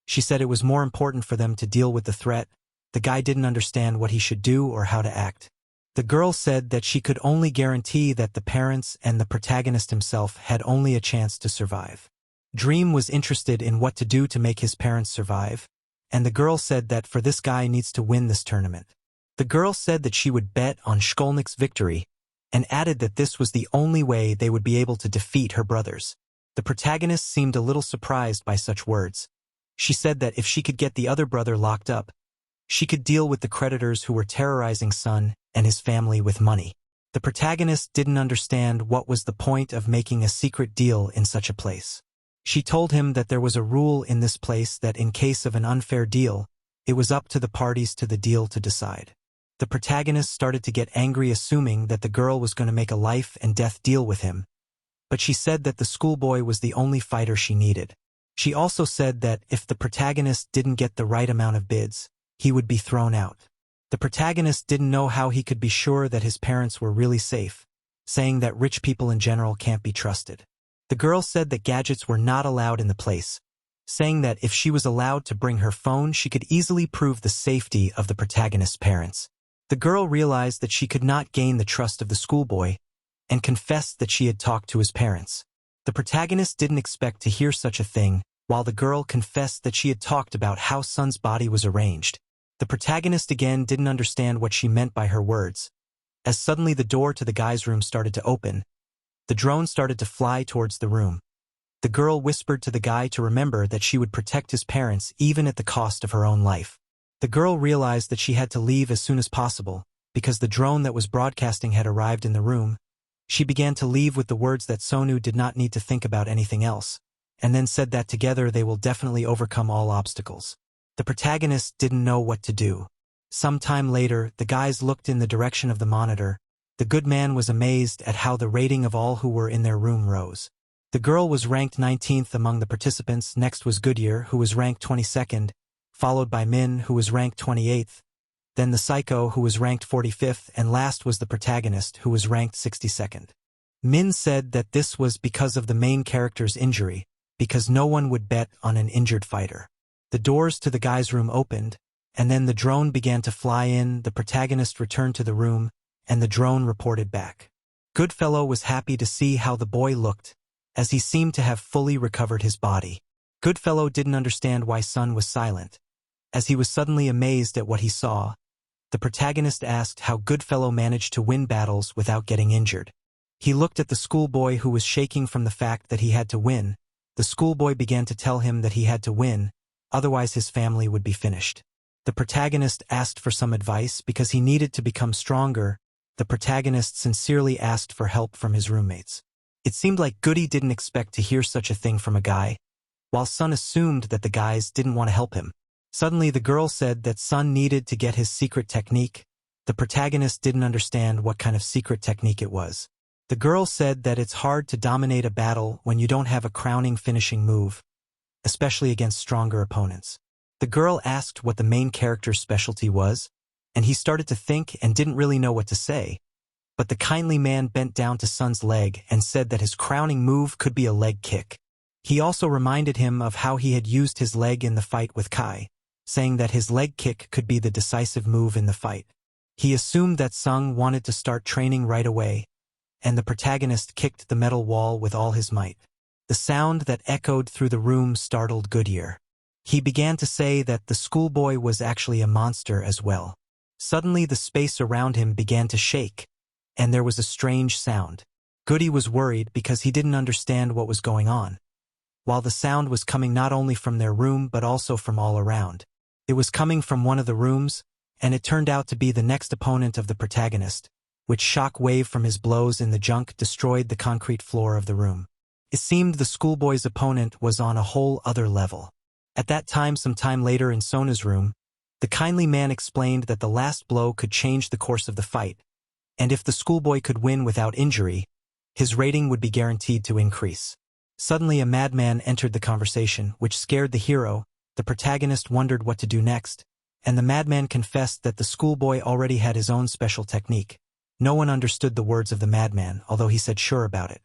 She said it was more important for them to deal with the threat. The guy didn't understand what he should do or how to act. The girl said that she could only guarantee that the parents and the protagonist himself had only a chance to survive. Dream was interested in what to do to make his parents survive, and the girl said that for this guy needs to win this tournament. The girl said that she would bet on Shkolnik's victory, and added that this was the only way they would be able to defeat her brothers. The protagonist seemed a little surprised by such words. She said that if she could get the other brother locked up, she could deal with the creditors who were terrorizing Sun and his family with money. The protagonist didn't understand what was the point of making a secret deal in such a place. She told him that there was a rule in this place that in case of an unfair deal, it was up to the parties to the deal to decide. The protagonist started to get angry, assuming that the girl was going to make a life-and-death deal with him, but she said that the schoolboy was the only fighter she needed. She also said that if the protagonist didn't get the right amount of bids, he would be thrown out. The protagonist didn't know how he could be sure that his parents were really safe, saying that rich people in general can't be trusted. The girl said that gadgets were not allowed in the place, saying that if she was allowed to bring her phone, she could easily prove the safety of the protagonist's parents. The girl realized that she could not gain the trust of the schoolboy, and confessed that she had talked to his parents. The protagonist didn't expect to hear such a thing, while the girl confessed that she had talked about how Sun's body was arranged. The protagonist again didn't understand what she meant by her words. As suddenly the door to the guy's room started to open, the drone started to fly towards the room. The girl whispered to the guy to remember that she would protect his parents even at the cost of her own life. The girl realized that she had to leave as soon as possible, because the drone that was broadcasting had arrived in the room. She began to leave with the words that Sonu did not need to think about anything else, and then said that together they will definitely overcome all obstacles. The protagonist didn't know what to do. Some time later, the guys looked in the direction of the monitor. The good man was amazed at how the rating of all who were in their room rose. The girl was ranked 19th among the participants, next was Goodyear, who was ranked 22nd, followed by Min, who was ranked 28th, then the Psycho, who was ranked 45th, and last was the protagonist, who was ranked 62nd. Min said that this was because of the main character's injury, because no one would bet on an injured fighter. The doors to the guy's room opened, and then the drone began to fly in. The protagonist returned to the room, and the drone reported back. Goodfellow was happy to see how the boy looked, as he seemed to have fully recovered his body. Goodfellow didn't understand why Sun was silent, as he was suddenly amazed at what he saw. The protagonist asked how Goodfellow managed to win battles without getting injured. He looked at the schoolboy who was shaking from the fact that he had to win. The schoolboy began to tell him that he had to win, otherwise his family would be finished. The protagonist asked for some advice because he needed to become stronger. The protagonist sincerely asked for help from his roommates. It seemed like Goody didn't expect to hear such a thing from a guy, while Sun assumed that the guys didn't want to help him. Suddenly the girl said that Sun needed to get his secret technique. The protagonist didn't understand what kind of secret technique it was. The girl said that it's hard to dominate a battle when you don't have a crowning finishing move, especially against stronger opponents. The girl asked what the main character's specialty was, and he started to think and didn't really know what to say. But the kindly man bent down to Sun's leg and said that his crowning move could be a leg kick. He also reminded him of how he had used his leg in the fight with Kai, saying that his leg kick could be the decisive move in the fight. He assumed that Sung wanted to start training right away, and the protagonist kicked the metal wall with all his might. The sound that echoed through the room startled Goodyear. He began to say that the schoolboy was actually a monster as well. Suddenly the space around him began to shake, and there was a strange sound. Goody was worried because he didn't understand what was going on, while the sound was coming not only from their room but also from all around. It was coming from one of the rooms, and it turned out to be the next opponent of the protagonist, which shock wave from his blows in the junk destroyed the concrete floor of the room. It seemed the schoolboy's opponent was on a whole other level. At that time, some time later in Sona's room, the kindly man explained that the last blow could change the course of the fight, and if the schoolboy could win without injury, his rating would be guaranteed to increase. Suddenly a madman entered the conversation, which scared the hero. The protagonist wondered what to do next, and the madman confessed that the schoolboy already had his own special technique. No one understood the words of the madman, although he said sure about it.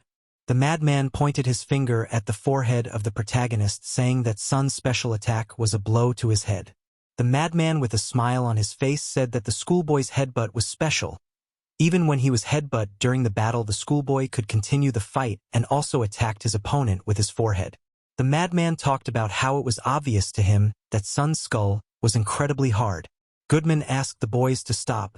The madman pointed his finger at the forehead of the protagonist, saying that Sun's special attack was a blow to his head. The madman with a smile on his face said that the schoolboy's headbutt was special. Even when he was headbutt during the battle, the schoolboy could continue the fight and also attacked his opponent with his forehead. The madman talked about how it was obvious to him that Sun's skull was incredibly hard. Goodman asked the boys to stop,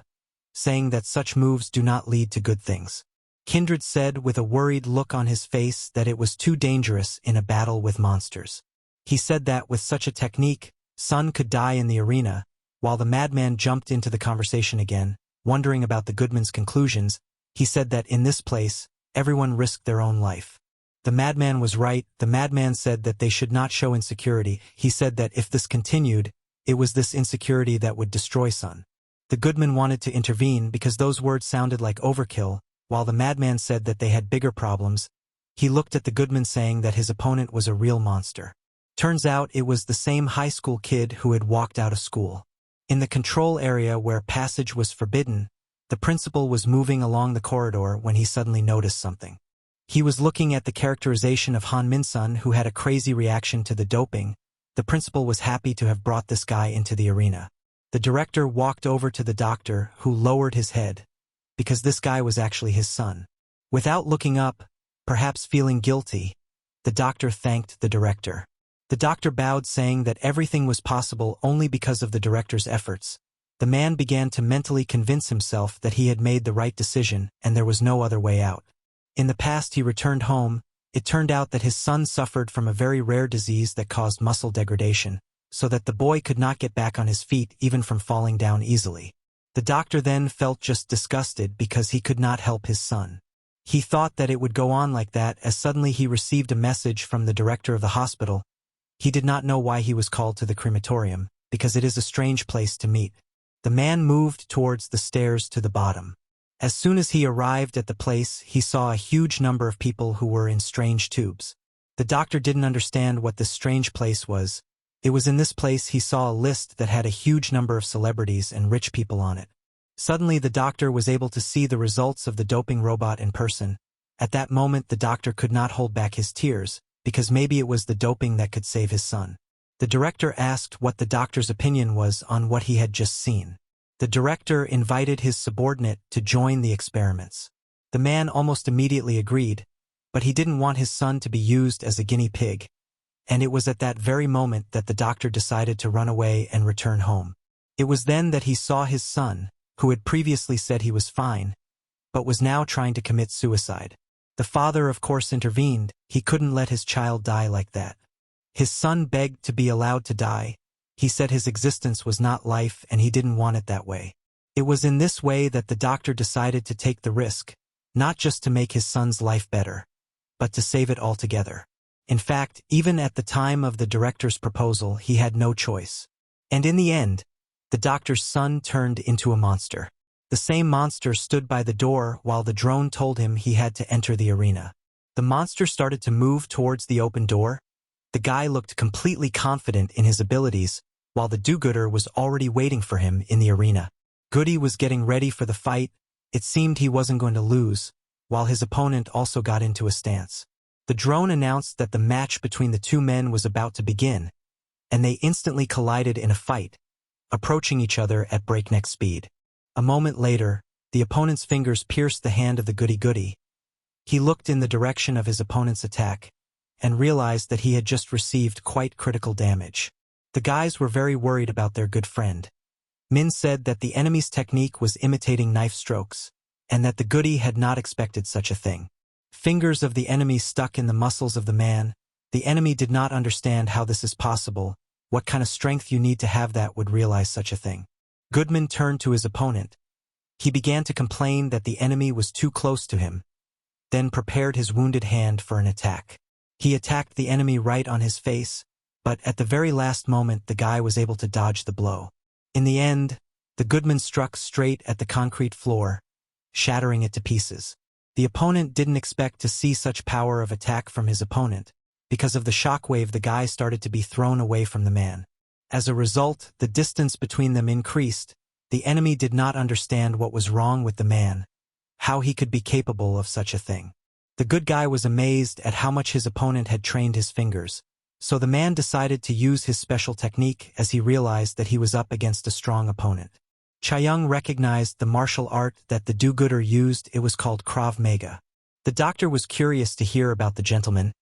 saying that such moves do not lead to good things. Kindred said with a worried look on his face that it was too dangerous in a battle with monsters. He said that with such a technique, Sun could die in the arena, while the madman jumped into the conversation again, wondering about the Goodman's conclusions. He said that in this place, everyone risked their own life. The madman was right. The madman said that they should not show insecurity. He said that if this continued, it was this insecurity that would destroy Sun. The Goodman wanted to intervene because those words sounded like overkill, while the madman said that they had bigger problems. He looked at the Goodman saying that his opponent was a real monster. Turns out it was the same high school kid who had walked out of school. In the control area where passage was forbidden, the principal was moving along the corridor when he suddenly noticed something. He was looking at the characterization of Han Min-sun, who had a crazy reaction to the doping. The principal was happy to have brought this guy into the arena. The director walked over to the doctor, who lowered his head, because this guy was actually his son. Without looking up, perhaps feeling guilty, the doctor thanked the director. The doctor bowed, saying that everything was possible only because of the director's efforts. The man began to mentally convince himself that he had made the right decision and there was no other way out. In the past, he returned home. It turned out that his son suffered from a very rare disease that caused muscle degradation, so that the boy could not get back on his feet even from falling down easily. The doctor then felt just disgusted because he could not help his son. He thought that it would go on like that as suddenly he received a message from the director of the hospital. He did not know why he was called to the crematorium, because it is a strange place to meet. The man moved towards the stairs to the bottom. As soon as he arrived at the place, he saw a huge number of people who were in strange tubes. The doctor didn't understand what this strange place was. It was in this place he saw a list that had a huge number of celebrities and rich people on it. Suddenly the doctor was able to see the results of the doping robot in person. At that moment the doctor could not hold back his tears, because maybe it was the doping that could save his son. The director asked what the doctor's opinion was on what he had just seen. The director invited his subordinate to join the experiments. The man almost immediately agreed, but he didn't want his son to be used as a guinea pig, and it was at that very moment that the doctor decided to run away and return home. It was then that he saw his son, who had previously said he was fine, but was now trying to commit suicide. The father of course intervened. He couldn't let his child die like that. His son begged to be allowed to die. He said his existence was not life and he didn't want it that way. It was in this way that the doctor decided to take the risk, not just to make his son's life better, but to save it altogether. In fact, even at the time of the director's proposal, he had no choice. And in the end, the doctor's son turned into a monster. The same monster stood by the door while the drone told him he had to enter the arena. The monster started to move towards the open door. The guy looked completely confident in his abilities, while the do-gooder was already waiting for him in the arena. Goody was getting ready for the fight. It seemed he wasn't going to lose, while his opponent also got into a stance. The drone announced that the match between the two men was about to begin, and they instantly collided in a fight, approaching each other at breakneck speed. A moment later, the opponent's fingers pierced the hand of the goody-goody. He looked in the direction of his opponent's attack, and realized that he had just received quite critical damage. The guys were very worried about their good friend. Min said that the enemy's technique was imitating knife strokes, and that the goody had not expected such a thing. Fingers of the enemy stuck in the muscles of the man. The enemy did not understand how this is possible, what kind of strength you need to have that would realize such a thing. Goodman turned to his opponent. He began to complain that the enemy was too close to him, then prepared his wounded hand for an attack. He attacked the enemy right on his face, but at the very last moment the guy was able to dodge the blow. In the end, the Goodman struck straight at the concrete floor, shattering it to pieces. The opponent didn't expect to see such power of attack from his opponent. Because of the shockwave, the guy started to be thrown away from the man. As a result, the distance between them increased. The enemy did not understand what was wrong with the man, how he could be capable of such a thing. The good guy was amazed at how much his opponent had trained his fingers, so the man decided to use his special technique as he realized that he was up against a strong opponent. Chaeyoung recognized the martial art that the do-gooder used. It was called Krav Maga. The doctor was curious to hear about the gentleman.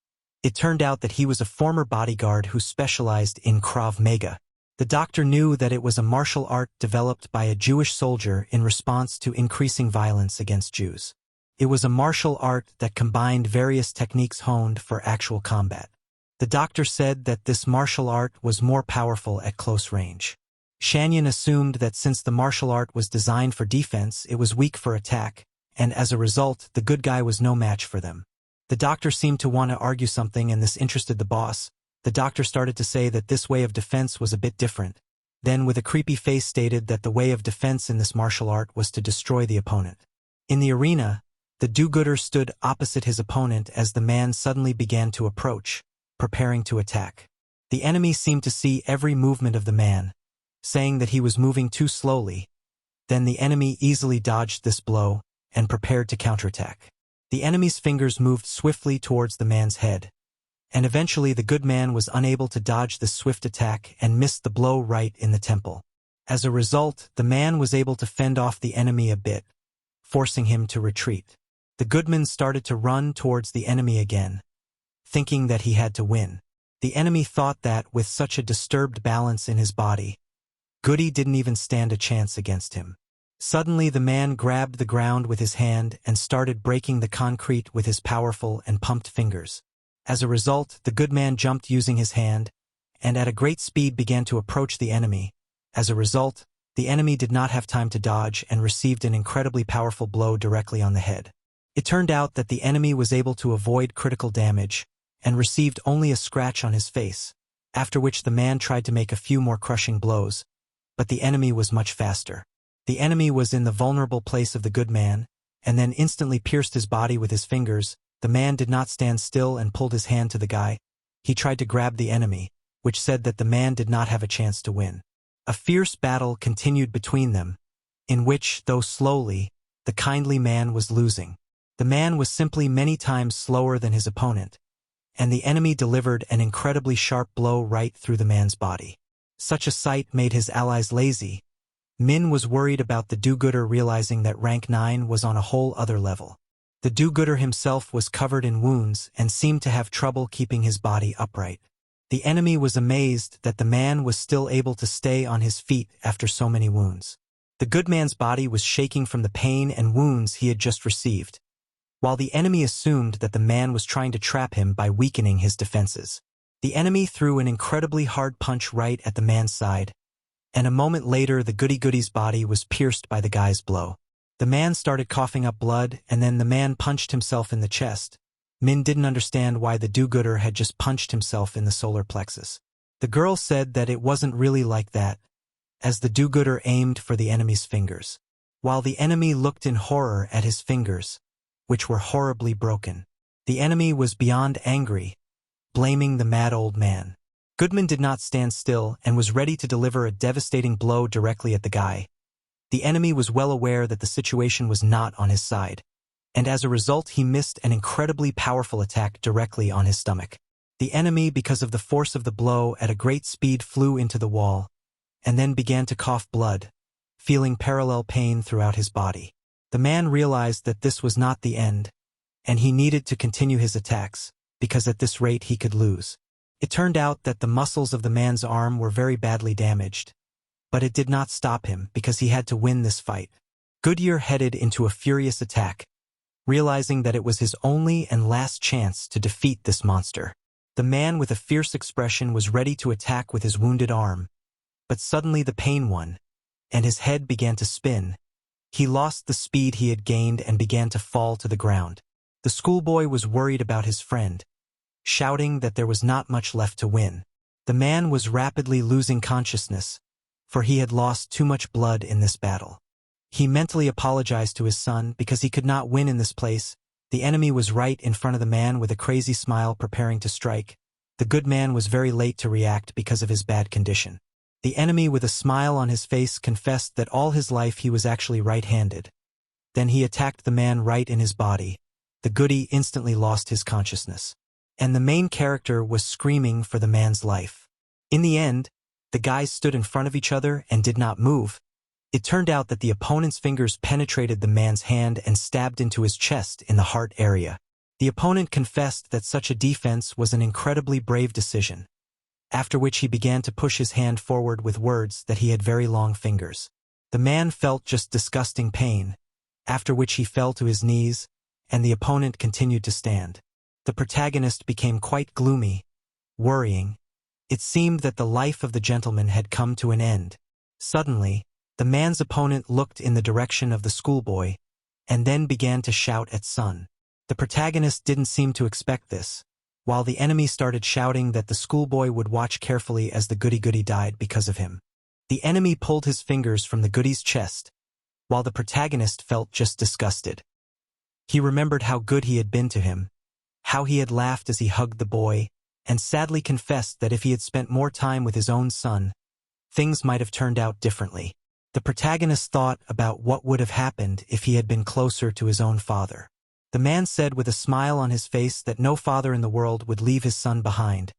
It turned out that he was a former bodyguard who specialized in Krav Maga. The doctor knew that it was a martial art developed by a Jewish soldier in response to increasing violence against Jews. It was a martial art that combined various techniques honed for actual combat. The doctor said that this martial art was more powerful at close range. Shanyan assumed that since the martial art was designed for defense, it was weak for attack, and as a result, the good guy was no match for them. The doctor seemed to want to argue something, and this interested the boss. The doctor started to say that this way of defense was a bit different. Then with a creepy face stated that the way of defense in this martial art was to destroy the opponent. In the arena, the do-gooder stood opposite his opponent as the man suddenly began to approach, preparing to attack. The enemy seemed to see every movement of the man, saying that he was moving too slowly. Then the enemy easily dodged this blow and prepared to counterattack. The enemy's fingers moved swiftly towards the man's head, and eventually the good man was unable to dodge this swift attack and missed the blow right in the temple. As a result, the man was able to fend off the enemy a bit, forcing him to retreat. The goodman started to run towards the enemy again, thinking that he had to win. The enemy thought that, with such a disturbed balance in his body, Goody didn't even stand a chance against him. Suddenly the man grabbed the ground with his hand and started breaking the concrete with his powerful and pumped fingers. As a result, the good man jumped using his hand, and at a great speed began to approach the enemy. As a result, the enemy did not have time to dodge and received an incredibly powerful blow directly on the head. It turned out that the enemy was able to avoid critical damage and received only a scratch on his face, after which the man tried to make a few more crushing blows, but the enemy was much faster. The enemy was in the vulnerable place of the good man, and then instantly pierced his body with his fingers. The man did not stand still and pulled his hand to the guy. He tried to grab the enemy, which said that the man did not have a chance to win. A fierce battle continued between them, in which, though slowly, the kindly man was losing. The man was simply many times slower than his opponent, and the enemy delivered an incredibly sharp blow right through the man's body. Such a sight made his allies lazy. Min was worried about the do-gooder, realizing that rank 9 was on a whole other level. The do-gooder himself was covered in wounds and seemed to have trouble keeping his body upright. The enemy was amazed that the man was still able to stay on his feet after so many wounds. The good man's body was shaking from the pain and wounds he had just received, while the enemy assumed that the man was trying to trap him by weakening his defenses. The enemy threw an incredibly hard punch right at the man's side, and a moment later the goody-goody's body was pierced by the guy's blow. The man started coughing up blood, and then the man punched himself in the chest. Min didn't understand why the do-gooder had just punched himself in the solar plexus. The girl said that it wasn't really like that, as the do-gooder aimed for the enemy's fingers, while the enemy looked in horror at his fingers, which were horribly broken. The enemy was beyond angry, blaming the mad old man. Goodman did not stand still and was ready to deliver a devastating blow directly at the guy. The enemy was well aware that the situation was not on his side, and as a result he missed an incredibly powerful attack directly on his stomach. The enemy, because of the force of the blow, at a great speed flew into the wall, and then began to cough blood, feeling parallel pain throughout his body. The man realized that this was not the end, and he needed to continue his attacks, because at this rate he could lose. It turned out that the muscles of the man's arm were very badly damaged, but it did not stop him because he had to win this fight. Goodyear headed into a furious attack, realizing that it was his only and last chance to defeat this monster. The man with a fierce expression was ready to attack with his wounded arm, but suddenly the pain won, and his head began to spin. He lost the speed he had gained and began to fall to the ground. The schoolboy was worried about his friend, shouting that there was not much left to win. The man was rapidly losing consciousness, for he had lost too much blood in this battle. He mentally apologized to his son because he could not win in this place. The enemy was right in front of the man with a crazy smile preparing to strike. The good man was very late to react because of his bad condition. The enemy with a smile on his face confessed that all his life he was actually right-handed. Then he attacked the man right in his body. The goody instantly lost his consciousness, and the main character was screaming for the man's life. In the end, the guys stood in front of each other and did not move. It turned out that the opponent's fingers penetrated the man's hand and stabbed into his chest in the heart area. The opponent confessed that such a defense was an incredibly brave decision, after which he began to push his hand forward with words that he had very long fingers. The man felt just disgusting pain, after which he fell to his knees, and the opponent continued to stand. The protagonist became quite gloomy, worrying. It seemed that the life of the gentleman had come to an end. Suddenly, the man's opponent looked in the direction of the schoolboy, and then began to shout at Sun. The protagonist didn't seem to expect this, while the enemy started shouting that the schoolboy would watch carefully as the goody-goody died because of him. The enemy pulled his fingers from the goody's chest, while the protagonist felt just disgusted. He remembered how good he had been to him, how he had laughed as he hugged the boy, and sadly confessed that if he had spent more time with his own son, things might have turned out differently. The protagonist thought about what would have happened if he had been closer to his own father. The man said with a smile on his face that no father in the world would leave his son behind,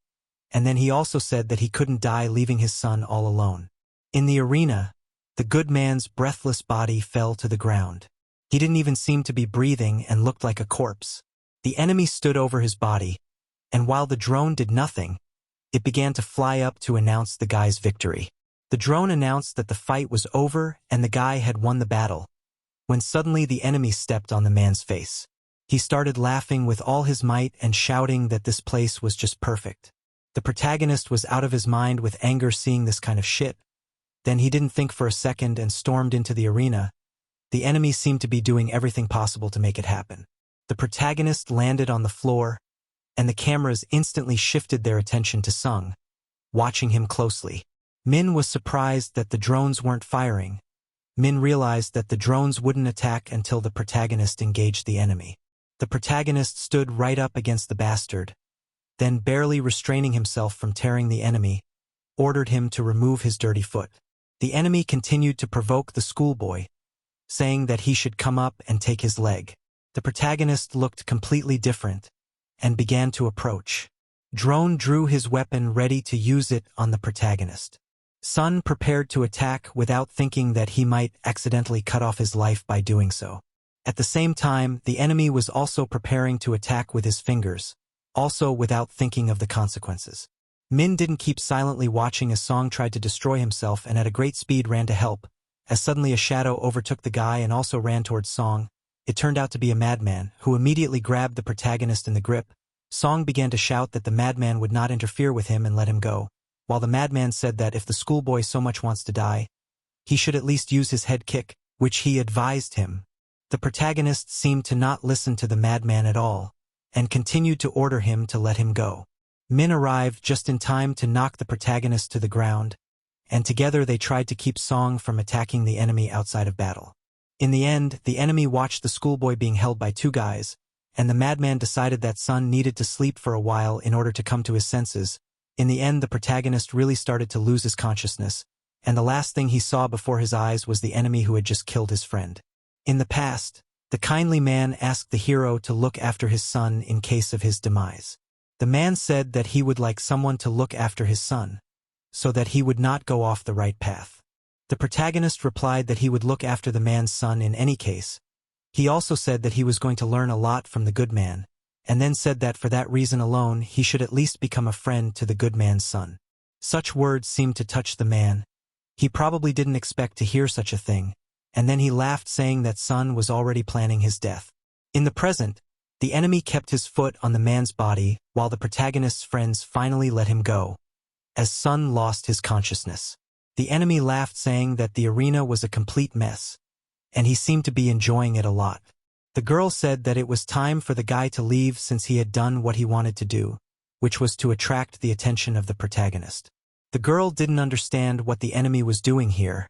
and then he also said that he couldn't die leaving his son all alone. In the arena, the good man's breathless body fell to the ground. He didn't even seem to be breathing and looked like a corpse. The enemy stood over his body, and while the drone did nothing, it began to fly up to announce the guy's victory. The drone announced that the fight was over and the guy had won the battle, when suddenly the enemy stepped on the man's face. He started laughing with all his might and shouting that this place was just perfect. The protagonist was out of his mind with anger seeing this kind of shit. Then he didn't think for a second and stormed into the arena. The enemy seemed to be doing everything possible to make it happen. The protagonist landed on the floor, and the cameras instantly shifted their attention to Sung, watching him closely. Min was surprised that the drones weren't firing. Min realized that the drones wouldn't attack until the protagonist engaged the enemy. The protagonist stood right up against the bastard, then barely restraining himself from tearing the enemy, ordered him to remove his dirty foot. The enemy continued to provoke the schoolboy, saying that he should come up and take his leg. The protagonist looked completely different and began to approach. Drone drew his weapon ready to use it on the protagonist. Sun prepared to attack without thinking that he might accidentally cut off his life by doing so. At the same time, the enemy was also preparing to attack with his fingers, also without thinking of the consequences. Min didn't keep silently watching as Song tried to destroy himself and at a great speed ran to help, as suddenly a shadow overtook the guy and also ran towards Song. It turned out to be a madman, who immediately grabbed the protagonist in the grip. Song began to shout that the madman would not interfere with him and let him go, while the madman said that if the schoolboy so much wants to die, he should at least use his head kick, which he advised him. The protagonist seemed to not listen to the madman at all, and continued to order him to let him go. Min arrived just in time to knock the protagonist to the ground, and together they tried to keep Song from attacking the enemy outside of battle. In the end, the enemy watched the schoolboy being held by two guys, and the madman decided that Sun needed to sleep for a while in order to come to his senses. In the end, the protagonist really started to lose his consciousness, and the last thing he saw before his eyes was the enemy who had just killed his friend. In the past, the kindly man asked the hero to look after his son in case of his demise. The man said that he would like someone to look after his son, so that he would not go off the right path. The protagonist replied that he would look after the man's son in any case. He also said that he was going to learn a lot from the good man, and then said that for that reason alone he should at least become a friend to the good man's son. Such words seemed to touch the man. He probably didn't expect to hear such a thing, and then he laughed, saying that Sun was already planning his death. In the present, the enemy kept his foot on the man's body while the protagonist's friends finally let him go, as Sun lost his consciousness. The enemy laughed, saying that the arena was a complete mess, and he seemed to be enjoying it a lot. The girl said that it was time for the guy to leave since he had done what he wanted to do, which was to attract the attention of the protagonist. The girl didn't understand what the enemy was doing here,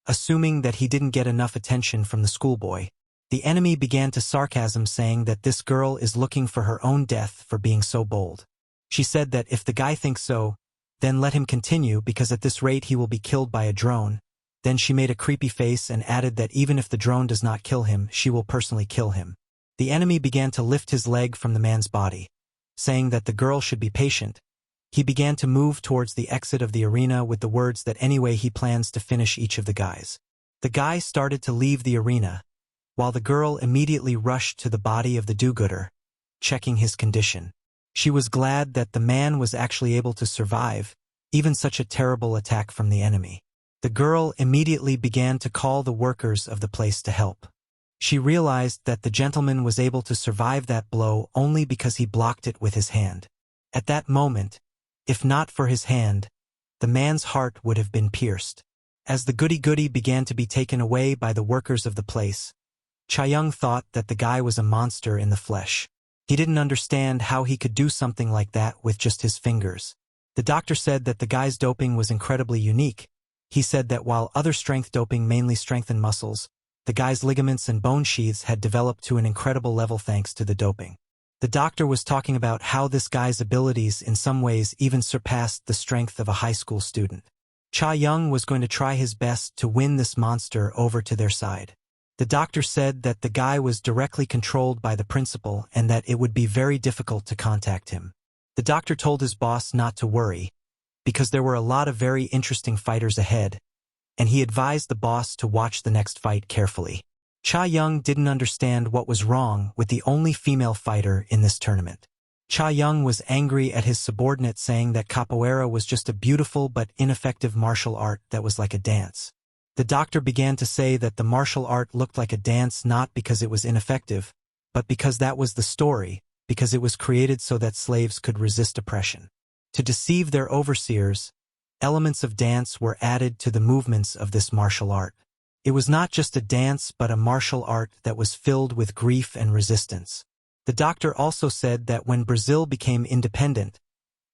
assuming that he didn't get enough attention from the schoolboy. The enemy began to sarcasm, saying that this girl is looking for her own death for being so bold. She said that if the guy thinks so, then let him continue, because at this rate he will be killed by a drone. Then she made a creepy face and added that even if the drone does not kill him, she will personally kill him. The enemy began to lift his leg from the man's body, saying that the girl should be patient. He began to move towards the exit of the arena with the words that anyway he plans to finish each of the guys. The guy started to leave the arena, while the girl immediately rushed to the body of the do-gooder, checking his condition. She was glad that the man was actually able to survive even such a terrible attack from the enemy. The girl immediately began to call the workers of the place to help. She realized that the gentleman was able to survive that blow only because he blocked it with his hand. At that moment, if not for his hand, the man's heart would have been pierced. As the goody-goody began to be taken away by the workers of the place, Cha-young thought that the guy was a monster in the flesh. He didn't understand how he could do something like that with just his fingers. The doctor said that the guy's doping was incredibly unique. He said that while other strength doping mainly strengthened muscles, the guy's ligaments and bone sheaths had developed to an incredible level thanks to the doping. The doctor was talking about how this guy's abilities in some ways even surpassed the strength of a high school student. Cha-young was going to try his best to win this monster over to their side. The doctor said that the guy was directly controlled by the principal and that it would be very difficult to contact him. The doctor told his boss not to worry, because there were a lot of very interesting fighters ahead, and he advised the boss to watch the next fight carefully. Cha-young didn't understand what was wrong with the only female fighter in this tournament. Cha-young was angry at his subordinate, saying that capoeira was just a beautiful but ineffective martial art that was like a dance. The doctor began to say that the martial art looked like a dance not because it was ineffective, but because that was the story, because it was created so that slaves could resist oppression. To deceive their overseers, elements of dance were added to the movements of this martial art. It was not just a dance but a martial art that was filled with grief and resistance. The doctor also said that when Brazil became independent,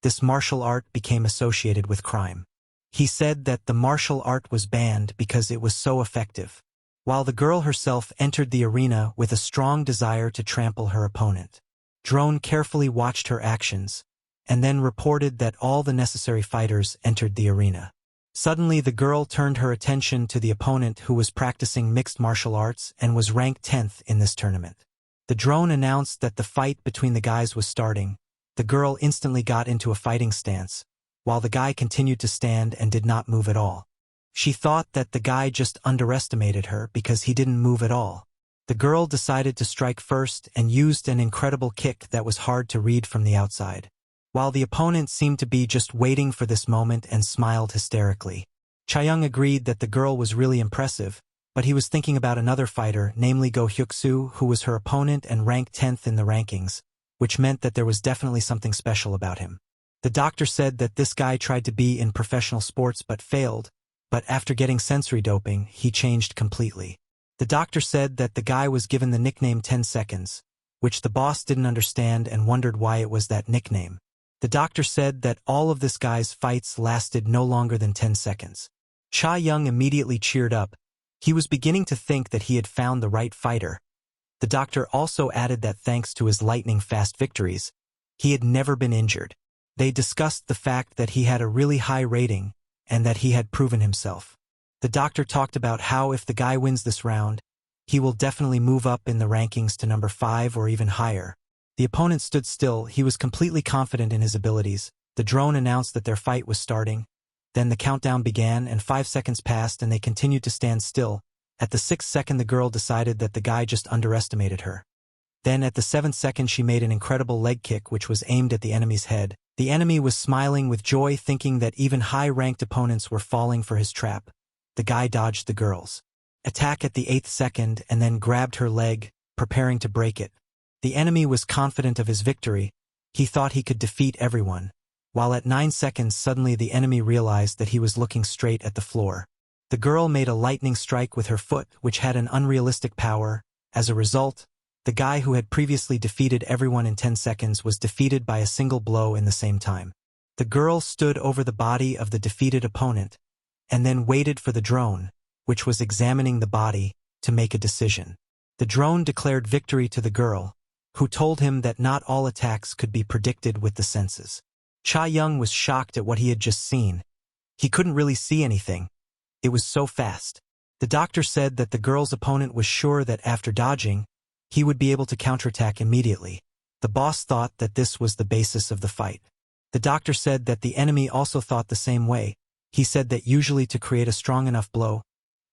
this martial art became associated with crime. He said that the martial art was banned because it was so effective, while the girl herself entered the arena with a strong desire to trample her opponent. Drone carefully watched her actions, and then reported that all the necessary fighters entered the arena. Suddenly the girl turned her attention to the opponent, who was practicing mixed martial arts and was ranked 10th in this tournament. The drone announced that the fight between the guys was starting. The girl instantly got into a fighting stance, while the guy continued to stand and did not move at all. She thought that the guy just underestimated her because he didn't move at all. The girl decided to strike first and used an incredible kick that was hard to read from the outside. while the opponent seemed to be just waiting for this moment and smiled hysterically. Chae-young agreed that the girl was really impressive, but he was thinking about another fighter, namely Go Hyuk-soo, who was her opponent and ranked 10th in the rankings, which meant that there was definitely something special about him. The doctor said that this guy tried to be in professional sports but failed, but after getting sensory doping, he changed completely. The doctor said that the guy was given the nickname 10 Seconds, which the boss didn't understand and wondered why it was that nickname. The doctor said that all of this guy's fights lasted no longer than 10 seconds. Chae-young immediately cheered up. He was beginning to think that he had found the right fighter. The doctor also added that thanks to his lightning-fast victories, he had never been injured. They discussed the fact that he had a really high rating and that he had proven himself. The doctor talked about how if the guy wins this round, he will definitely move up in the rankings to number 5 or even higher. The opponent stood still. He was completely confident in his abilities. The drone announced that their fight was starting. Then the countdown began and 5 seconds passed and they continued to stand still. At the 6th second the girl decided that the guy just underestimated her. Then at the 7th second she made an incredible leg kick which was aimed at the enemy's head. The enemy was smiling with joy, thinking that even high-ranked opponents were falling for his trap. The guy dodged the girl's attack at the 8th second and then grabbed her leg, preparing to break it. The enemy was confident of his victory. He thought he could defeat everyone. While at 9 seconds suddenly the enemy realized that he was looking straight at the floor. The girl made a lightning strike with her foot, which had an unrealistic power. As a result, the guy who had previously defeated everyone in 10 seconds was defeated by a single blow in the same time. The girl stood over the body of the defeated opponent, and then waited for the drone, which was examining the body, to make a decision. The drone declared victory to the girl, who told him that not all attacks could be predicted with the senses. Chae-young was shocked at what he had just seen. He couldn't really see anything. It was so fast. The doctor said that the girl's opponent was sure that after dodging, he would be able to counterattack immediately. The boss thought that this was the basis of the fight. The doctor said that the enemy also thought the same way. He said that usually to create a strong enough blow,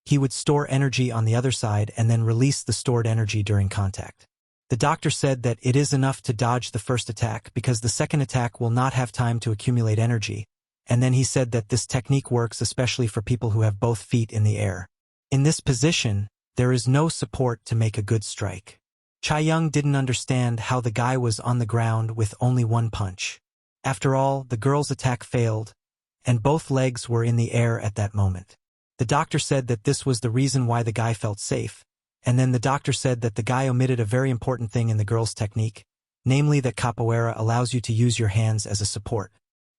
he would store energy on the other side and then release the stored energy during contact. The doctor said that it is enough to dodge the first attack because the second attack will not have time to accumulate energy, and then he said that this technique works especially for people who have both feet in the air. In this position, there is no support to make a good strike. Chae-young didn't understand how the guy was on the ground with only one punch. After all, the girl's attack failed, and both legs were in the air at that moment. The doctor said that this was the reason why the guy felt safe, and then the doctor said that the guy omitted a very important thing in the girl's technique, namely that capoeira allows you to use your hands as a support.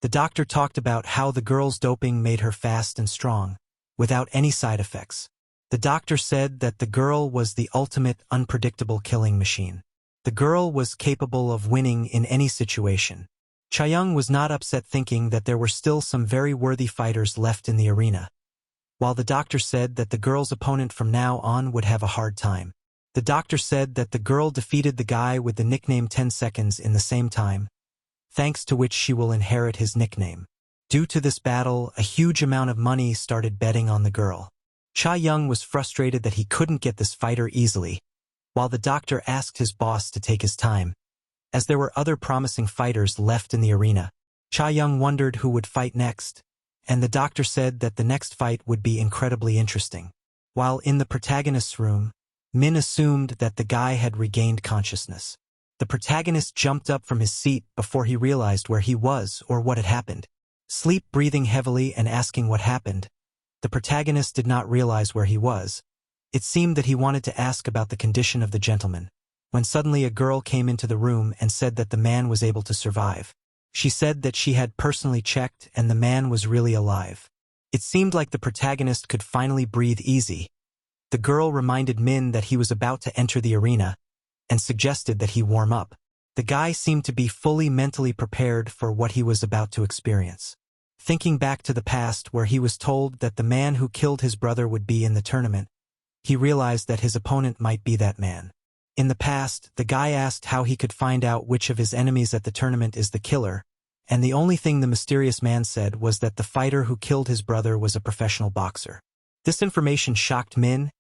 The doctor talked about how the girl's doping made her fast and strong, without any side effects. The doctor said that the girl was the ultimate unpredictable killing machine. The girl was capable of winning in any situation. Chae-young was not upset, thinking that there were still some very worthy fighters left in the arena. While the doctor said that the girl's opponent from now on would have a hard time. The doctor said that the girl defeated the guy with the nickname 10 Seconds in the same time, thanks to which she will inherit his nickname. Due to this battle, a huge amount of money started betting on the girl. Chae-young was frustrated that he couldn't get this fighter easily, while the doctor asked his boss to take his time. As there were other promising fighters left in the arena, Chae-young wondered who would fight next, and the doctor said that the next fight would be incredibly interesting. While in the protagonist's room, Min assumed that the guy had regained consciousness. The protagonist jumped up from his seat before he realized where he was or what had happened. Sleep, breathing heavily and asking what happened. The protagonist did not realize where he was. It seemed that he wanted to ask about the condition of the gentleman, when suddenly a girl came into the room and said that the man was able to survive. She said that she had personally checked and the man was really alive. It seemed like the protagonist could finally breathe easy. The girl reminded Min that he was about to enter the arena and suggested that he warm up. The guy seemed to be fully mentally prepared for what he was about to experience. Thinking back to the past where he was told that the man who killed his brother would be in the tournament, he realized that his opponent might be that man. In the past, the guy asked how he could find out which of his enemies at the tournament is the killer, and the only thing the mysterious man said was that the fighter who killed his brother was a professional boxer. This information shocked Min,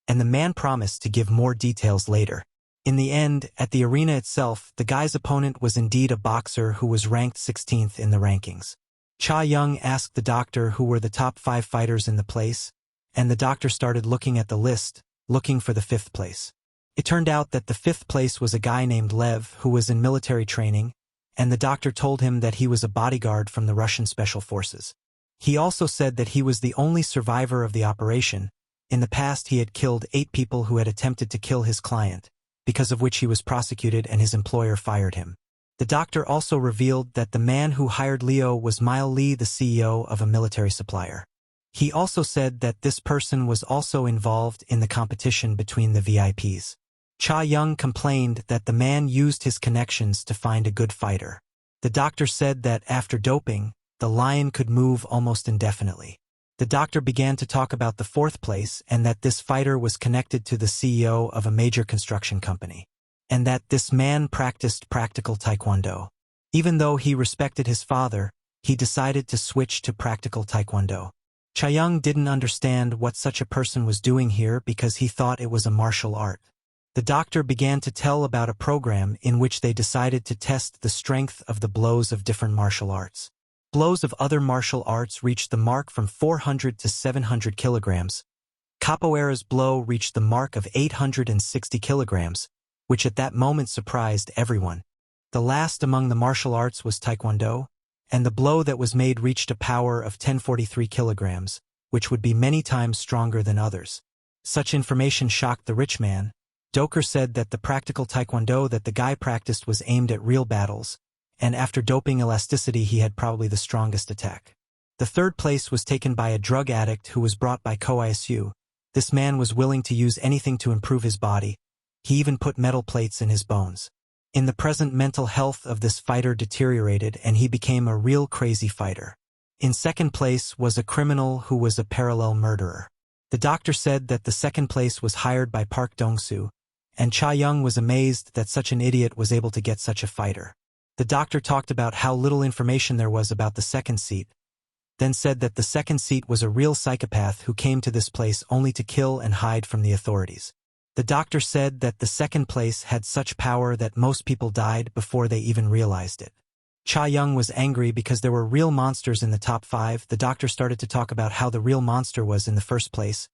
and the man promised to give more details later. In the end, at the arena itself, the guy's opponent was indeed a boxer who was ranked 16th in the rankings. Cha Young asked the doctor who were the top 5 fighters in the place, and the doctor started looking at the list, looking for the 5th place. It turned out that the 5th place was a guy named Lev who was in military training, and the doctor told him that he was a bodyguard from the Russian Special Forces. He also said that he was the only survivor of the operation. In the past he had killed 8 people who had attempted to kill his client, because of which he was prosecuted and his employer fired him. The doctor also revealed that the man who hired Leo was Mile Lee, the CEO of a military supplier. He also said that this person was also involved in the competition between the VIPs. Cha Young complained that the man used his connections to find a good fighter. The doctor said that after doping, the lion could move almost indefinitely. The doctor began to talk about the 4th place and that this fighter was connected to the CEO of a major construction company, and that this man practiced practical taekwondo. Even though he respected his father, he decided to switch to practical taekwondo. Cha Young didn't understand what such a person was doing here because he thought it was a martial art. The doctor began to tell about a program in which they decided to test the strength of the blows of different martial arts. Blows of other martial arts reached the mark from 400 to 700 kilograms. Capoeira's blow reached the mark of 860 kilograms, which at that moment surprised everyone. The last among the martial arts was taekwondo, and the blow that was made reached a power of 1043 kilograms, which would be many times stronger than others. Such information shocked the rich man. Doker said that the practical taekwondo that the guy practiced was aimed at real battles, and after doping elasticity he had probably the strongest attack. The 3rd place was taken by a drug addict who was brought by Koisu. This man was willing to use anything to improve his body. He even put metal plates in his bones. In the present, mental health of this fighter deteriorated and he became a real crazy fighter. In 2nd place was a criminal who was a parallel murderer. The doctor said that the 2nd place was hired by Park Dong-soo, and Cha Young was amazed that such an idiot was able to get such a fighter. The doctor talked about how little information there was about the 2nd seat, then said that the 2nd seat was a real psychopath who came to this place only to kill and hide from the authorities. The doctor said that the 2nd place had such power that most people died before they even realized it. Cha Young was angry because there were real monsters in the top 5. The doctor started to talk about how the real monster was in the 1st place.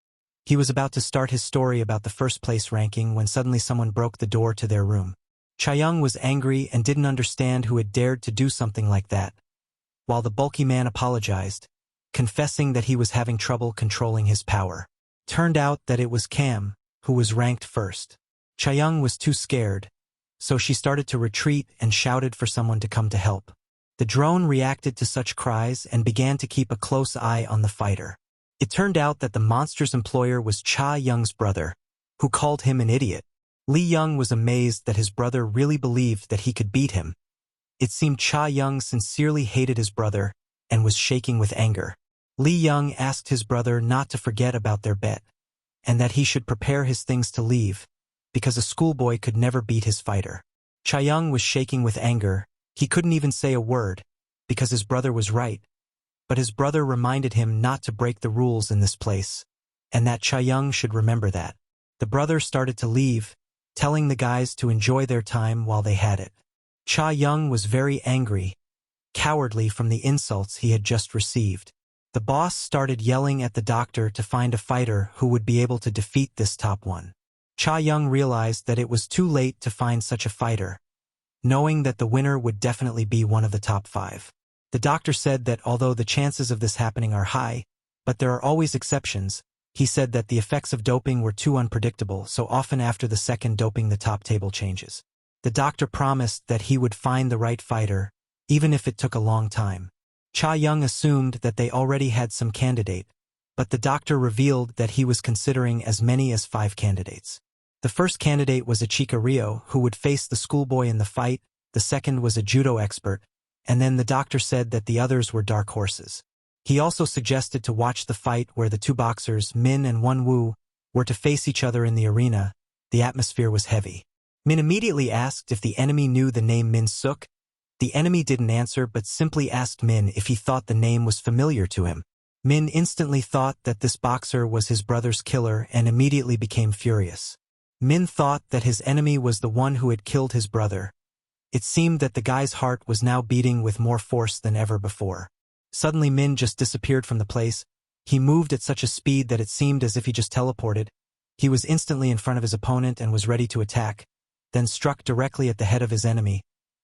He was about to start his story about the 1st place ranking when suddenly someone broke the door to their room. Cha Young was angry and didn't understand who had dared to do something like that, while the bulky man apologized, confessing that he was having trouble controlling his power. Turned out that it was Cam, who was ranked 1st. Cha Young was too scared, so she started to retreat and shouted for someone to come to help. The drone reacted to such cries and began to keep a close eye on the fighter. It turned out that the monster's employer was Cha Young's brother, who called him an idiot. Lee Young was amazed that his brother really believed that he could beat him. It seemed Cha Young sincerely hated his brother and was shaking with anger. Lee Young asked his brother not to forget about their bet, and that he should prepare his things to leave, because a schoolboy could never beat his fighter. Cha Young was shaking with anger. He couldn't even say a word, because his brother was right. But his brother reminded him not to break the rules in this place, and that Cha Young should remember that. The brother started to leave, telling the guys to enjoy their time while they had it. Cha Young was very angry, cowardly from the insults he had just received. The boss started yelling at the doctor to find a fighter who would be able to defeat this top 1. Cha Young realized that it was too late to find such a fighter, knowing that the winner would definitely be one of the top 5. The doctor said that although the chances of this happening are high, but there are always exceptions. He said that the effects of doping were too unpredictable, so often after the 2nd doping the top table changes. The doctor promised that he would find the right fighter, even if it took a long time. Cha Young assumed that they already had some candidate, but the doctor revealed that he was considering as many as 5 candidates. The first candidate was Ichika Rio, who would face the schoolboy in the fight. The second was a judo expert, and then the doctor said that the others were dark horses. He also suggested to watch the fight where the 2 boxers, Min and Won-woo, were to face each other in the arena. The atmosphere was heavy. Min immediately asked if the enemy knew the name Min Suk. The enemy didn't answer but simply asked Min if he thought the name was familiar to him. Min instantly thought that this boxer was his brother's killer and immediately became furious. Min thought that his enemy was the one who had killed his brother. It seemed that the guy's heart was now beating with more force than ever before. Suddenly Min just disappeared from the place. He moved at such a speed that it seemed as if he just teleported. He was instantly in front of his opponent and was ready to attack, then struck directly at the head of his enemy,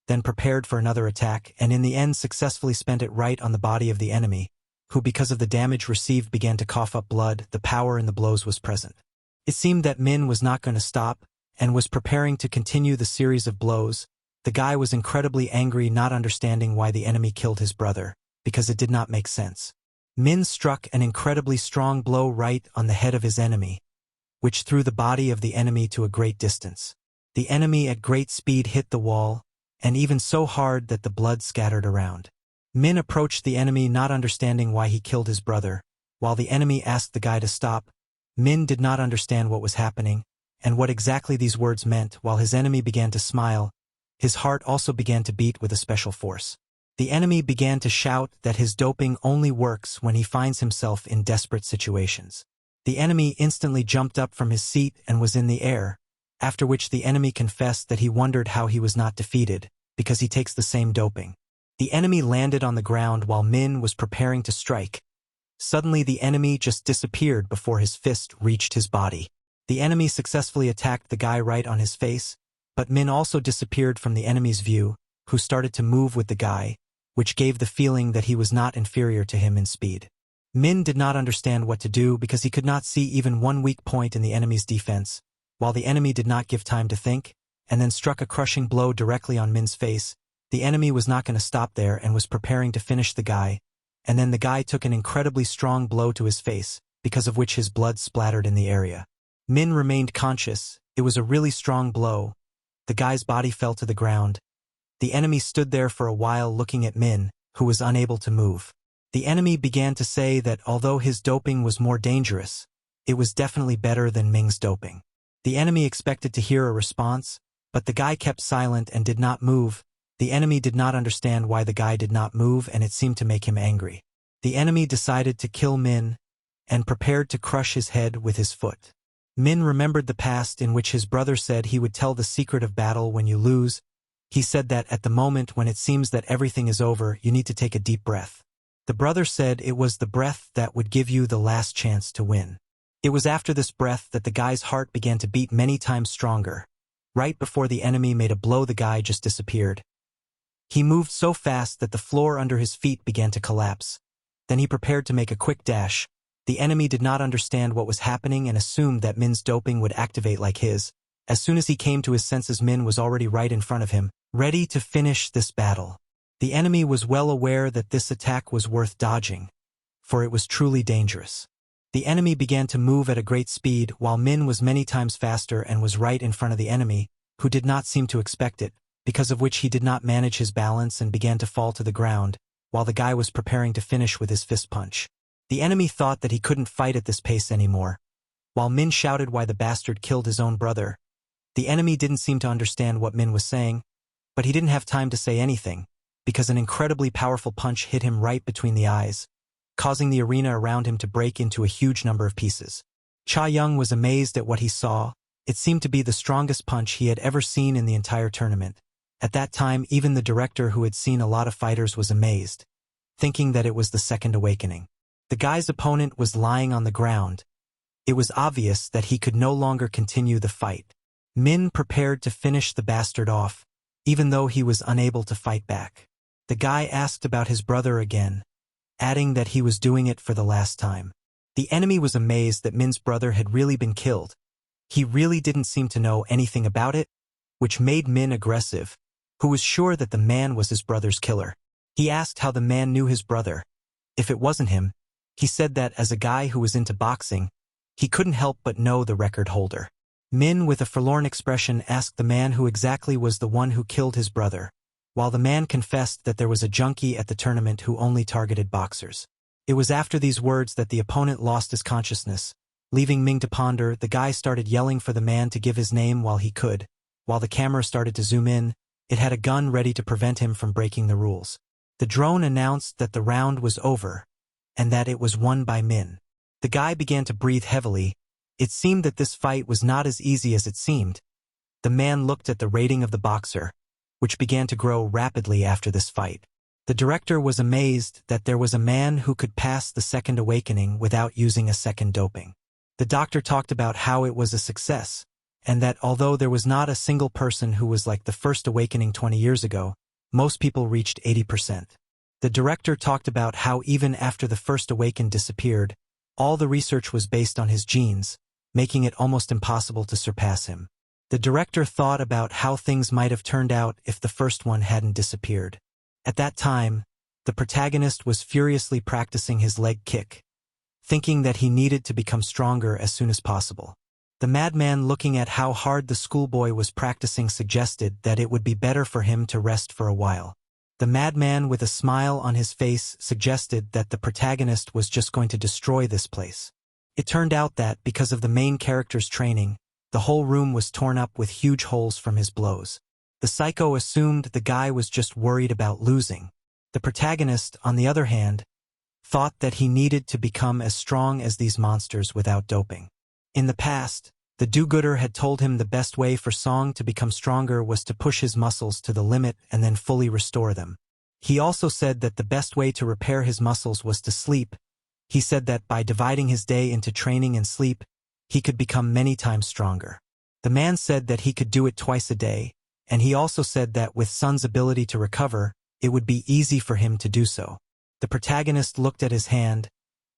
then prepared for another attack and in the end successfully spent it right on the body of the enemy, who because of the damage received began to cough up blood. The power in the blows was present. It seemed that Min was not going to stop and was preparing to continue the series of blows. The guy was incredibly angry, not understanding why the enemy killed his brother, because it did not make sense. Min struck an incredibly strong blow right on the head of his enemy, which threw the body of the enemy to a great distance. The enemy at great speed hit the wall, and even so hard that the blood scattered around. Min approached the enemy, not understanding why he killed his brother. While the enemy asked the guy to stop, Min did not understand what was happening, and what exactly these words meant. While his enemy began to smile, his heart also began to beat with a special force. The enemy began to shout that his doping only works when he finds himself in desperate situations. The enemy instantly jumped up from his seat and was in the air, after which the enemy confessed that he wondered how he was not defeated, because he takes the same doping. The enemy landed on the ground while Min was preparing to strike. Suddenly the enemy just disappeared before his fist reached his body. The enemy successfully attacked the guy right on his face, but Min also disappeared from the enemy's view, who started to move with the guy, which gave the feeling that he was not inferior to him in speed. Min did not understand what to do because he could not see even one weak point in the enemy's defense, while the enemy did not give time to think, and then struck a crushing blow directly on Min's face. The enemy was not going to stop there and was preparing to finish the guy, and then the guy took an incredibly strong blow to his face, because of which his blood splattered in the area. Min remained conscious. It was a really strong blow. The guy's body fell to the ground. The enemy stood there for a while looking at Min, who was unable to move. The enemy began to say that although his doping was more dangerous, it was definitely better than Ming's doping. The enemy expected to hear a response, but the guy kept silent and did not move. The enemy did not understand why the guy did not move, and it seemed to make him angry. The enemy decided to kill Min and prepared to crush his head with his foot. Min remembered the past in which his brother said he would tell the secret of battle when you lose. He said that at the moment when it seems that everything is over, you need to take a deep breath. The brother said it was the breath that would give you the last chance to win. It was after this breath that the guy's heart began to beat many times stronger. Right before the enemy made a blow, the guy just disappeared. He moved so fast that the floor under his feet began to collapse. Then he prepared to make a quick dash. The enemy did not understand what was happening and assumed that Min's doping would activate like his. As soon as he came to his senses, Min was already right in front of him, ready to finish this battle. The enemy was well aware that this attack was worth dodging, for it was truly dangerous. The enemy began to move at a great speed while Min was many times faster and was right in front of the enemy, who did not seem to expect it, because of which he did not manage his balance and began to fall to the ground, while the guy was preparing to finish with his fist punch. The enemy thought that he couldn't fight at this pace anymore. While Min shouted why the bastard killed his own brother, the enemy didn't seem to understand what Min was saying, but he didn't have time to say anything, because an incredibly powerful punch hit him right between the eyes, causing the arena around him to break into a huge number of pieces. Cha Young was amazed at what he saw. It seemed to be the strongest punch he had ever seen in the entire tournament. At that time, even the director, who had seen a lot of fighters, was amazed, thinking that it was the second awakening. The guy's opponent was lying on the ground. It was obvious that he could no longer continue the fight. Min prepared to finish the bastard off, even though he was unable to fight back. The guy asked about his brother again, adding that he was doing it for the last time. The enemy was amazed that Min's brother had really been killed. He really didn't seem to know anything about it, which made Min aggressive, who was sure that the man was his brother's killer. He asked how the man knew his brother. If it wasn't him, he said that as a guy who was into boxing, he couldn't help but know the record holder. Min, with a forlorn expression, asked the man who exactly was the one who killed his brother, while the man confessed that there was a junkie at the tournament who only targeted boxers. It was after these words that the opponent lost his consciousness. Leaving Ming to ponder, the guy started yelling for the man to give his name while he could. While the camera started to zoom in, it had a gun ready to prevent him from breaking the rules. The drone announced that the round was over, and that it was won by Min. The guy began to breathe heavily. It seemed that this fight was not as easy as it seemed. The man looked at the rating of the boxer, which began to grow rapidly after this fight. The director was amazed that there was a man who could pass the second awakening without using a second doping. The doctor talked about how it was a success, and that although there was not a single person who was like the first awakening 20 years ago, most people reached 80%. The director talked about how even after the first awakened disappeared, all the research was based on his genes, making it almost impossible to surpass him. The director thought about how things might have turned out if the first one hadn't disappeared. At that time, the protagonist was furiously practicing his leg kick, thinking that he needed to become stronger as soon as possible. The madman, looking at how hard the schoolboy was practicing, suggested that it would be better for him to rest for a while. The madman, with a smile on his face, suggested that the protagonist was just going to destroy this place. It turned out that, because of the main character's training, the whole room was torn up with huge holes from his blows. The psycho assumed the guy was just worried about losing. The protagonist, on the other hand, thought that he needed to become as strong as these monsters without doping. In the past, the do-gooder had told him the best way for Song to become stronger was to push his muscles to the limit and then fully restore them. He also said that the best way to repair his muscles was to sleep. He said that by dividing his day into training and sleep, he could become many times stronger. The man said that he could do it twice a day, and he also said that with Sun's ability to recover, it would be easy for him to do so. The protagonist looked at his hand,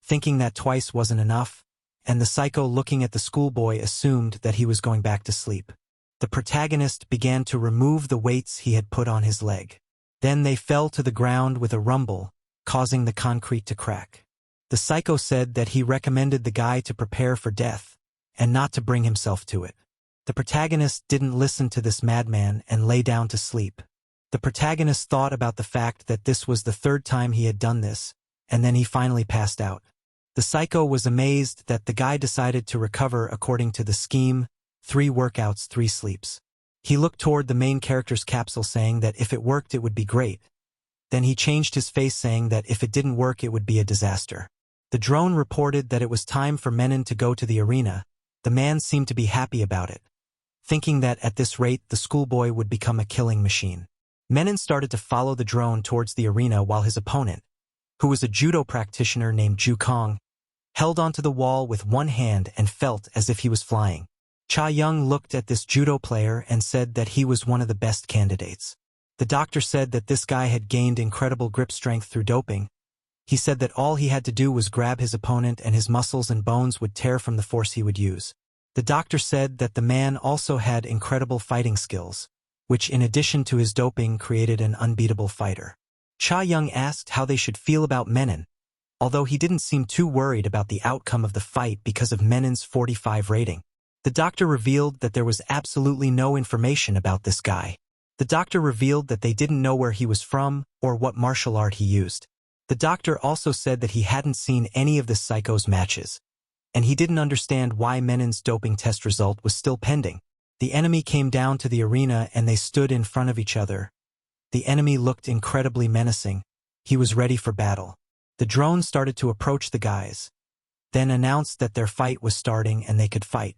thinking that twice wasn't enough, and the psycho, looking at the schoolboy, assumed that he was going back to sleep. The protagonist began to remove the weights he had put on his leg. Then they fell to the ground with a rumble, causing the concrete to crack. The psycho said that he recommended the guy to prepare for death, and not to bring himself to it. The protagonist didn't listen to this madman and lay down to sleep. The protagonist thought about the fact that this was the third time he had done this, and then he finally passed out. The psycho was amazed that the guy decided to recover according to the scheme: 3 workouts, 3 sleeps. He looked toward the main character's capsule, saying that if it worked it would be great. Then he changed his face, saying that if it didn't work it would be a disaster. The drone reported that it was time for Menon to go to the arena. The man seemed to be happy about it, thinking that at this rate the schoolboy would become a killing machine. Menon started to follow the drone towards the arena while his opponent, who was a judo practitioner named Ju Kong, held onto the wall with one hand and felt as if he was flying. Cha Young looked at this judo player and said that he was one of the best candidates. The doctor said that this guy had gained incredible grip strength through doping. He said that all he had to do was grab his opponent and his muscles and bones would tear from the force he would use. The doctor said that the man also had incredible fighting skills, which in addition to his doping created an unbeatable fighter. Cha Young asked how they should feel about Menon, although he didn't seem too worried about the outcome of the fight because of Menon's 45 rating. The doctor revealed that there was absolutely no information about this guy. The doctor revealed that they didn't know where he was from or what martial art he used. The doctor also said that he hadn't seen any of the psycho's matches, and he didn't understand why Menon's doping test result was still pending. The enemy came down to the arena and they stood in front of each other. The enemy looked incredibly menacing. He was ready for battle. The drone started to approach the guys, then announced that their fight was starting and they could fight.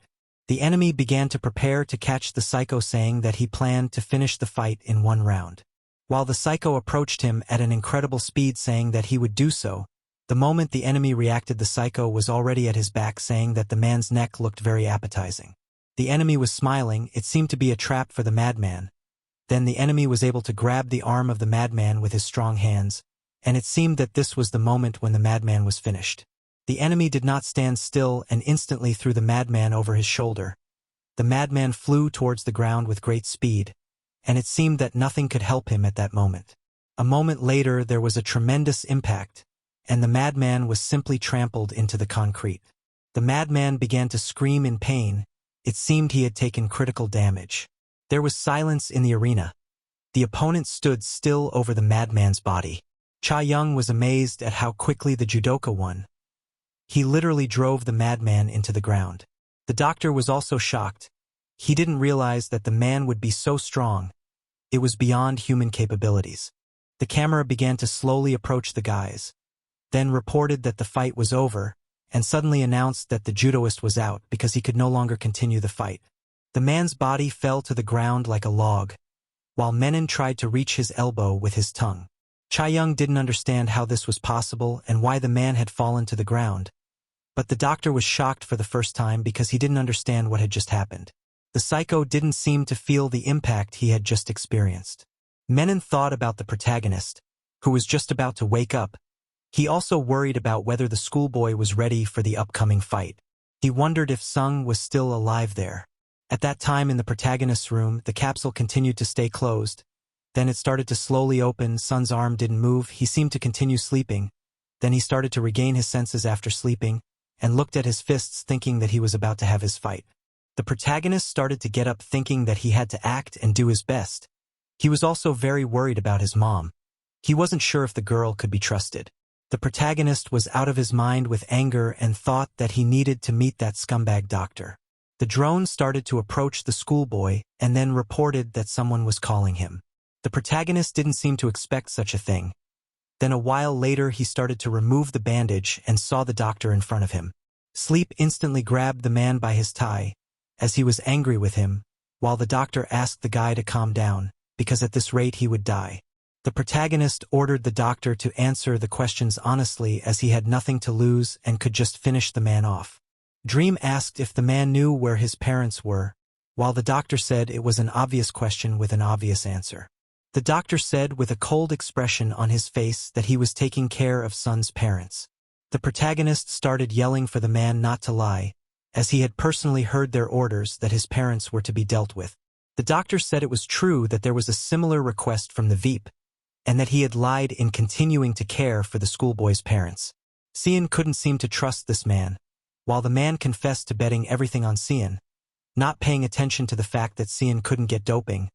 The enemy began to prepare to catch the psycho, saying that he planned to finish the fight in 1 round. While the psycho approached him at an incredible speed, saying that he would do so, the moment the enemy reacted, the psycho was already at his back, saying that the man's neck looked very appetizing. The enemy was smiling. It seemed to be a trap for the madman. Then the enemy was able to grab the arm of the madman with his strong hands, and it seemed that this was the moment when the madman was finished. The enemy did not stand still and instantly threw the madman over his shoulder. The madman flew towards the ground with great speed, and it seemed that nothing could help him at that moment. A moment later there was a tremendous impact, and the madman was simply trampled into the concrete. The madman began to scream in pain. It seemed he had taken critical damage. There was silence in the arena. The opponent stood still over the madman's body. Cha Young was amazed at how quickly the judoka won. He literally drove the madman into the ground. The doctor was also shocked. He didn't realize that the man would be so strong. It was beyond human capabilities. The camera began to slowly approach the guys, then reported that the fight was over, and suddenly announced that the judoist was out because he could no longer continue the fight. The man's body fell to the ground like a log, while Menon tried to reach his elbow with his tongue. Chae-young didn't understand how this was possible and why the man had fallen to the ground, but the doctor was shocked for the first time because he didn't understand what had just happened. The psycho didn't seem to feel the impact he had just experienced. Menon thought about the protagonist, who was just about to wake up. He also worried about whether the schoolboy was ready for the upcoming fight. He wondered if Sung was still alive there. At that time in the protagonist's room, the capsule continued to stay closed. Then it started to slowly open. Sun's arm didn't move. He seemed to continue sleeping. Then he started to regain his senses after sleeping, and looked at his fists thinking that he was about to have his fight. The protagonist started to get up thinking that he had to act and do his best. He was also very worried about his mom. He wasn't sure if the girl could be trusted. The protagonist was out of his mind with anger and thought that he needed to meet that scumbag doctor. The drone started to approach the schoolboy and then reported that someone was calling him. The protagonist didn't seem to expect such a thing. Then a while later he started to remove the bandage and saw the doctor in front of him. Sleep instantly grabbed the man by his tie, as he was angry with him, while the doctor asked the guy to calm down, because at this rate he would die. The protagonist ordered the doctor to answer the questions honestly as he had nothing to lose and could just finish the man off. Dream asked if the man knew where his parents were, while the doctor said it was an obvious question with an obvious answer. The doctor said with a cold expression on his face that he was taking care of Sun's parents. The protagonist started yelling for the man not to lie, as he had personally heard their orders that his parents were to be dealt with. The doctor said it was true that there was a similar request from the Veep, and that he had lied in continuing to care for the schoolboy's parents. Sean couldn't seem to trust this man, while the man confessed to betting everything on Sean, not paying attention to the fact that Sean couldn't get doping.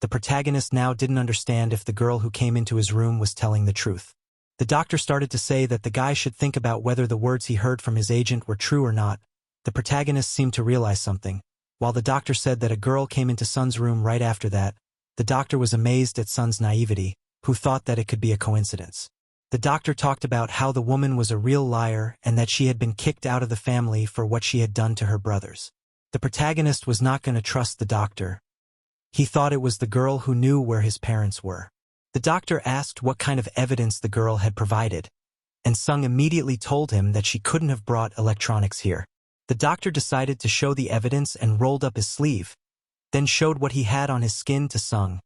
The protagonist now didn't understand if the girl who came into his room was telling the truth. The doctor started to say that the guy should think about whether the words he heard from his agent were true or not. The protagonist seemed to realize something. While the doctor said that a girl came into Sun's room right after that, the doctor was amazed at Sun's naivety, who thought that it could be a coincidence. The doctor talked about how the woman was a real liar and that she had been kicked out of the family for what she had done to her brothers. The protagonist was not going to trust the doctor. He thought it was the girl who knew where his parents were. The doctor asked what kind of evidence the girl had provided, and Sung immediately told him that she couldn't have brought electronics here. The doctor decided to show the evidence and rolled up his sleeve, then showed what he had on his skin to Sung,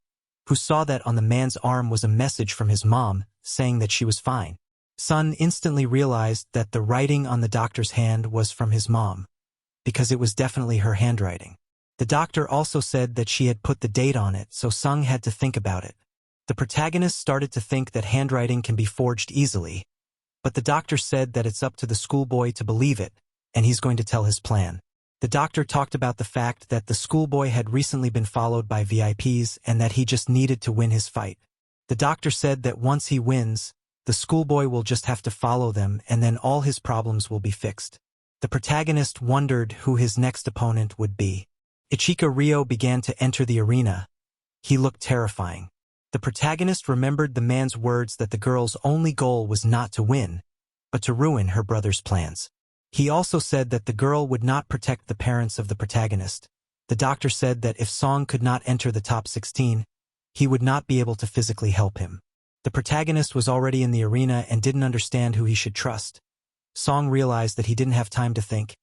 who saw that on the man's arm was a message from his mom, saying that she was fine. Sun instantly realized that the writing on the doctor's hand was from his mom, because it was definitely her handwriting. The doctor also said that she had put the date on it, so Sung had to think about it. The protagonist started to think that handwriting can be forged easily, but the doctor said that it's up to the schoolboy to believe it, and he's going to tell his plan. The doctor talked about the fact that the schoolboy had recently been followed by VIPs and that he just needed to win his fight. The doctor said that once he wins, the schoolboy will just have to follow them and then all his problems will be fixed. The protagonist wondered who his next opponent would be. Ichika Rio began to enter the arena. He looked terrifying. The protagonist remembered the man's words that the girl's only goal was not to win, but to ruin her brother's plans. He also said that the girl would not protect the parents of the protagonist. The doctor said that if Song could not enter the top 16, he would not be able to physically help him. The protagonist was already in the arena and didn't understand who he should trust. Song realized that he didn't have time to think.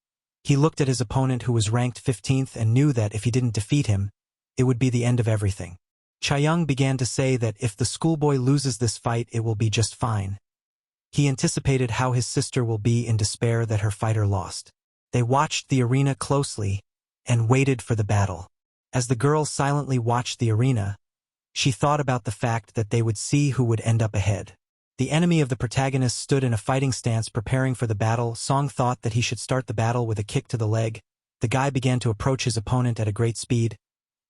He looked at his opponent who was ranked 15th and knew that if he didn't defeat him, it would be the end of everything. Chae-young began to say that if the schoolboy loses this fight it will be just fine. He anticipated how his sister will be in despair that her fighter lost. They watched the arena closely and waited for the battle. As the girl silently watched the arena, she thought about the fact that they would see who would end up ahead. The enemy of the protagonist stood in a fighting stance preparing for the battle. Song thought that he should start the battle with a kick to the leg. The guy began to approach his opponent at a great speed,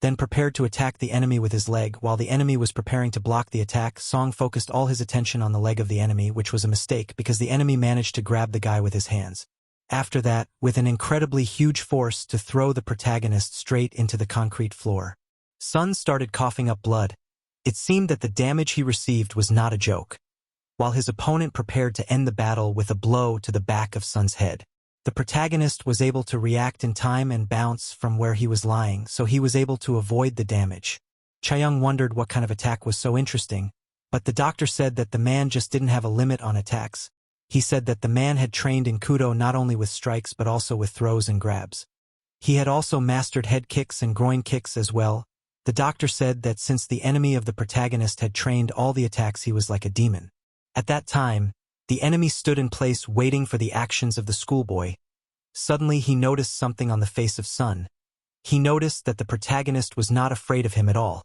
then prepared to attack the enemy with his leg. While the enemy was preparing to block the attack, Song focused all his attention on the leg of the enemy, which was a mistake because the enemy managed to grab the guy with his hands. After that, with an incredibly huge force to throw the protagonist straight into the concrete floor. Sun started coughing up blood. It seemed that the damage he received was not a joke. while his opponent prepared to end the battle with a blow to the back of Sun's head. The protagonist was able to react in time and bounce from where he was lying, so he was able to avoid the damage. Chae-young wondered what kind of attack was so interesting, but the doctor said that the man just didn't have a limit on attacks. He said that the man had trained in Judo not only with strikes but also with throws and grabs. He had also mastered head kicks and groin kicks as well. The doctor said that since the enemy of the protagonist had trained all the attacks, he was like a demon. At that time, the enemy stood in place waiting for the actions of the schoolboy. Suddenly he noticed something on the face of Sun. He noticed that the protagonist was not afraid of him at all.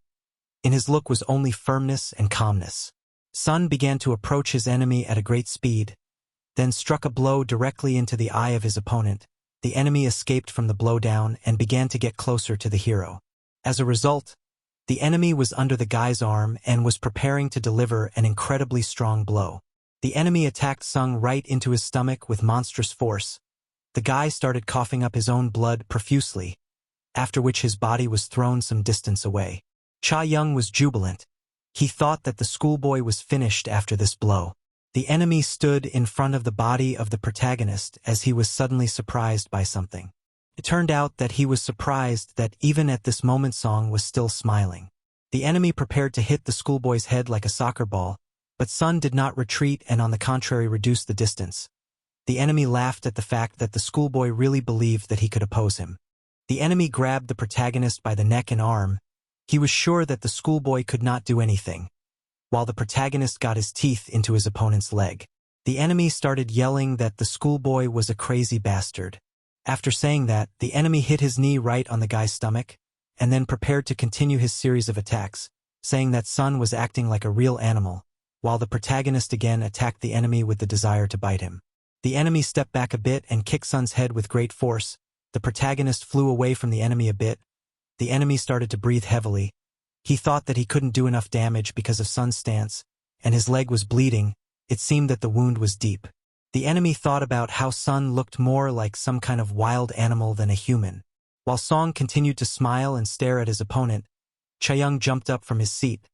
In his look was only firmness and calmness. Sun began to approach his enemy at a great speed, then struck a blow directly into the eye of his opponent. The enemy escaped from the blow down and began to get closer to the hero. As a result, the enemy was under the guy's arm and was preparing to deliver an incredibly strong blow. The enemy attacked Sung right into his stomach with monstrous force. The guy started coughing up his own blood profusely, after which his body was thrown some distance away. Chae-young was jubilant. He thought that the schoolboy was finished after this blow. The enemy stood in front of the body of the protagonist as he was suddenly surprised by something. It turned out that he was surprised that even at this moment Song was still smiling. The enemy prepared to hit the schoolboy's head like a soccer ball, but Sun did not retreat and on the contrary reduced the distance. The enemy laughed at the fact that the schoolboy really believed that he could oppose him. The enemy grabbed the protagonist by the neck and arm. He was sure that the schoolboy could not do anything, while the protagonist got his teeth into his opponent's leg. The enemy started yelling that the schoolboy was a crazy bastard. After saying that, the enemy hit his knee right on the guy's stomach, and then prepared to continue his series of attacks, saying that Sun was acting like a real animal, while the protagonist again attacked the enemy with the desire to bite him. The enemy stepped back a bit and kicked Sun's head with great force. The protagonist flew away from the enemy a bit. The enemy started to breathe heavily. He thought that he couldn't do enough damage because of Sun's stance, and his leg was bleeding. It seemed that the wound was deep. The enemy thought about how Sun looked more like some kind of wild animal than a human. While Song continued to smile and stare at his opponent, Chae-young jumped up from his seat,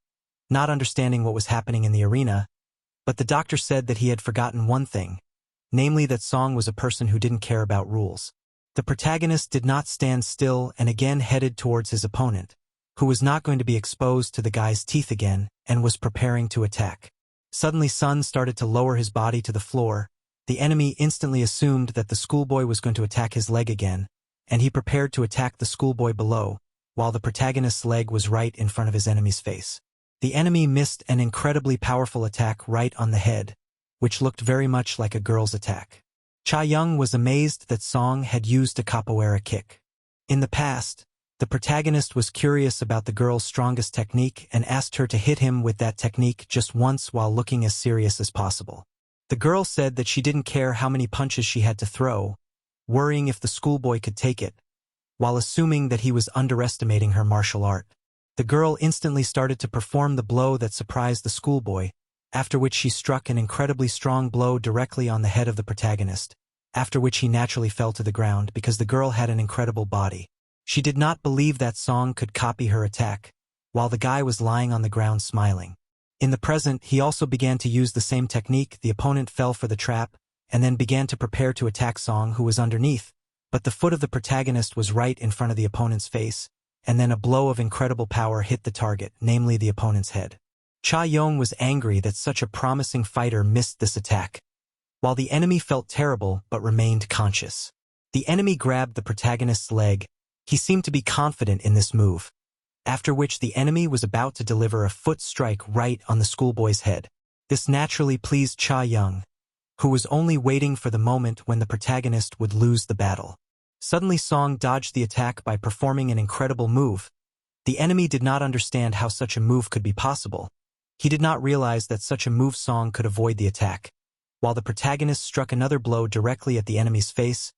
not understanding what was happening in the arena, but the doctor said that he had forgotten one thing, namely that Song was a person who didn't care about rules. The protagonist did not stand still and again headed towards his opponent, who was not going to be exposed to the guy's teeth again and was preparing to attack. Suddenly Sun started to lower his body to the floor. The enemy instantly assumed that the schoolboy was going to attack his leg again, and he prepared to attack the schoolboy below, while the protagonist's leg was right in front of his enemy's face. The enemy missed an incredibly powerful attack right on the head, which looked very much like a girl's attack. Chae-young was amazed that Song had used a capoeira kick. In the past, the protagonist was curious about the girl's strongest technique and asked her to hit him with that technique just once while looking as serious as possible. The girl said that she didn't care how many punches she had to throw, worrying if the schoolboy could take it, while assuming that he was underestimating her martial art. The girl instantly started to perform the blow that surprised the schoolboy, after which she struck an incredibly strong blow directly on the head of the protagonist, after which he naturally fell to the ground because the girl had an incredible body. She did not believe that Song could copy her attack, while the guy was lying on the ground smiling. In the present, he also began to use the same technique. The opponent fell for the trap, and then began to prepare to attack Song, who was underneath, but the foot of the protagonist was right in front of the opponent's face, and then a blow of incredible power hit the target, namely the opponent's head. Chae-young was angry that such a promising fighter missed this attack, while the enemy felt terrible but remained conscious. The enemy grabbed the protagonist's leg. He seemed to be confident in this move, after which the enemy was about to deliver a foot strike right on the schoolboy's head. This naturally pleased Chae-young, who was only waiting for the moment when the protagonist would lose the battle. Suddenly Song dodged the attack by performing an incredible move. The enemy did not understand how such a move could be possible. He did not realize that such a move Song could avoid the attack. While the protagonist struck another blow directly at the enemy's face,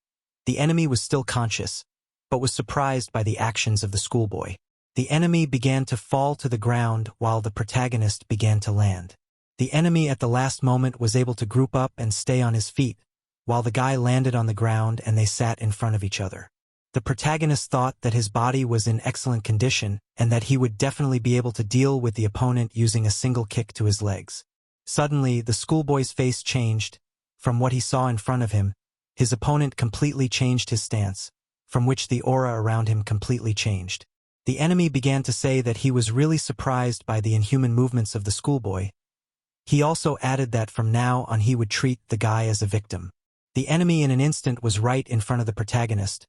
the enemy was still conscious, but was surprised by the actions of the schoolboy. The enemy began to fall to the ground while the protagonist began to land. The enemy at the last moment was able to group up and stay on his feet, while the guy landed on the ground and they sat in front of each other. The protagonist thought that his body was in excellent condition and that he would definitely be able to deal with the opponent using a single kick to his legs. Suddenly, the schoolboy's face changed. From what he saw in front of him, his opponent completely changed his stance, from which the aura around him completely changed. The enemy began to say that he was really surprised by the inhuman movements of the schoolboy. He also added that from now on he would treat the guy as a victim. The enemy in an instant was right in front of the protagonist,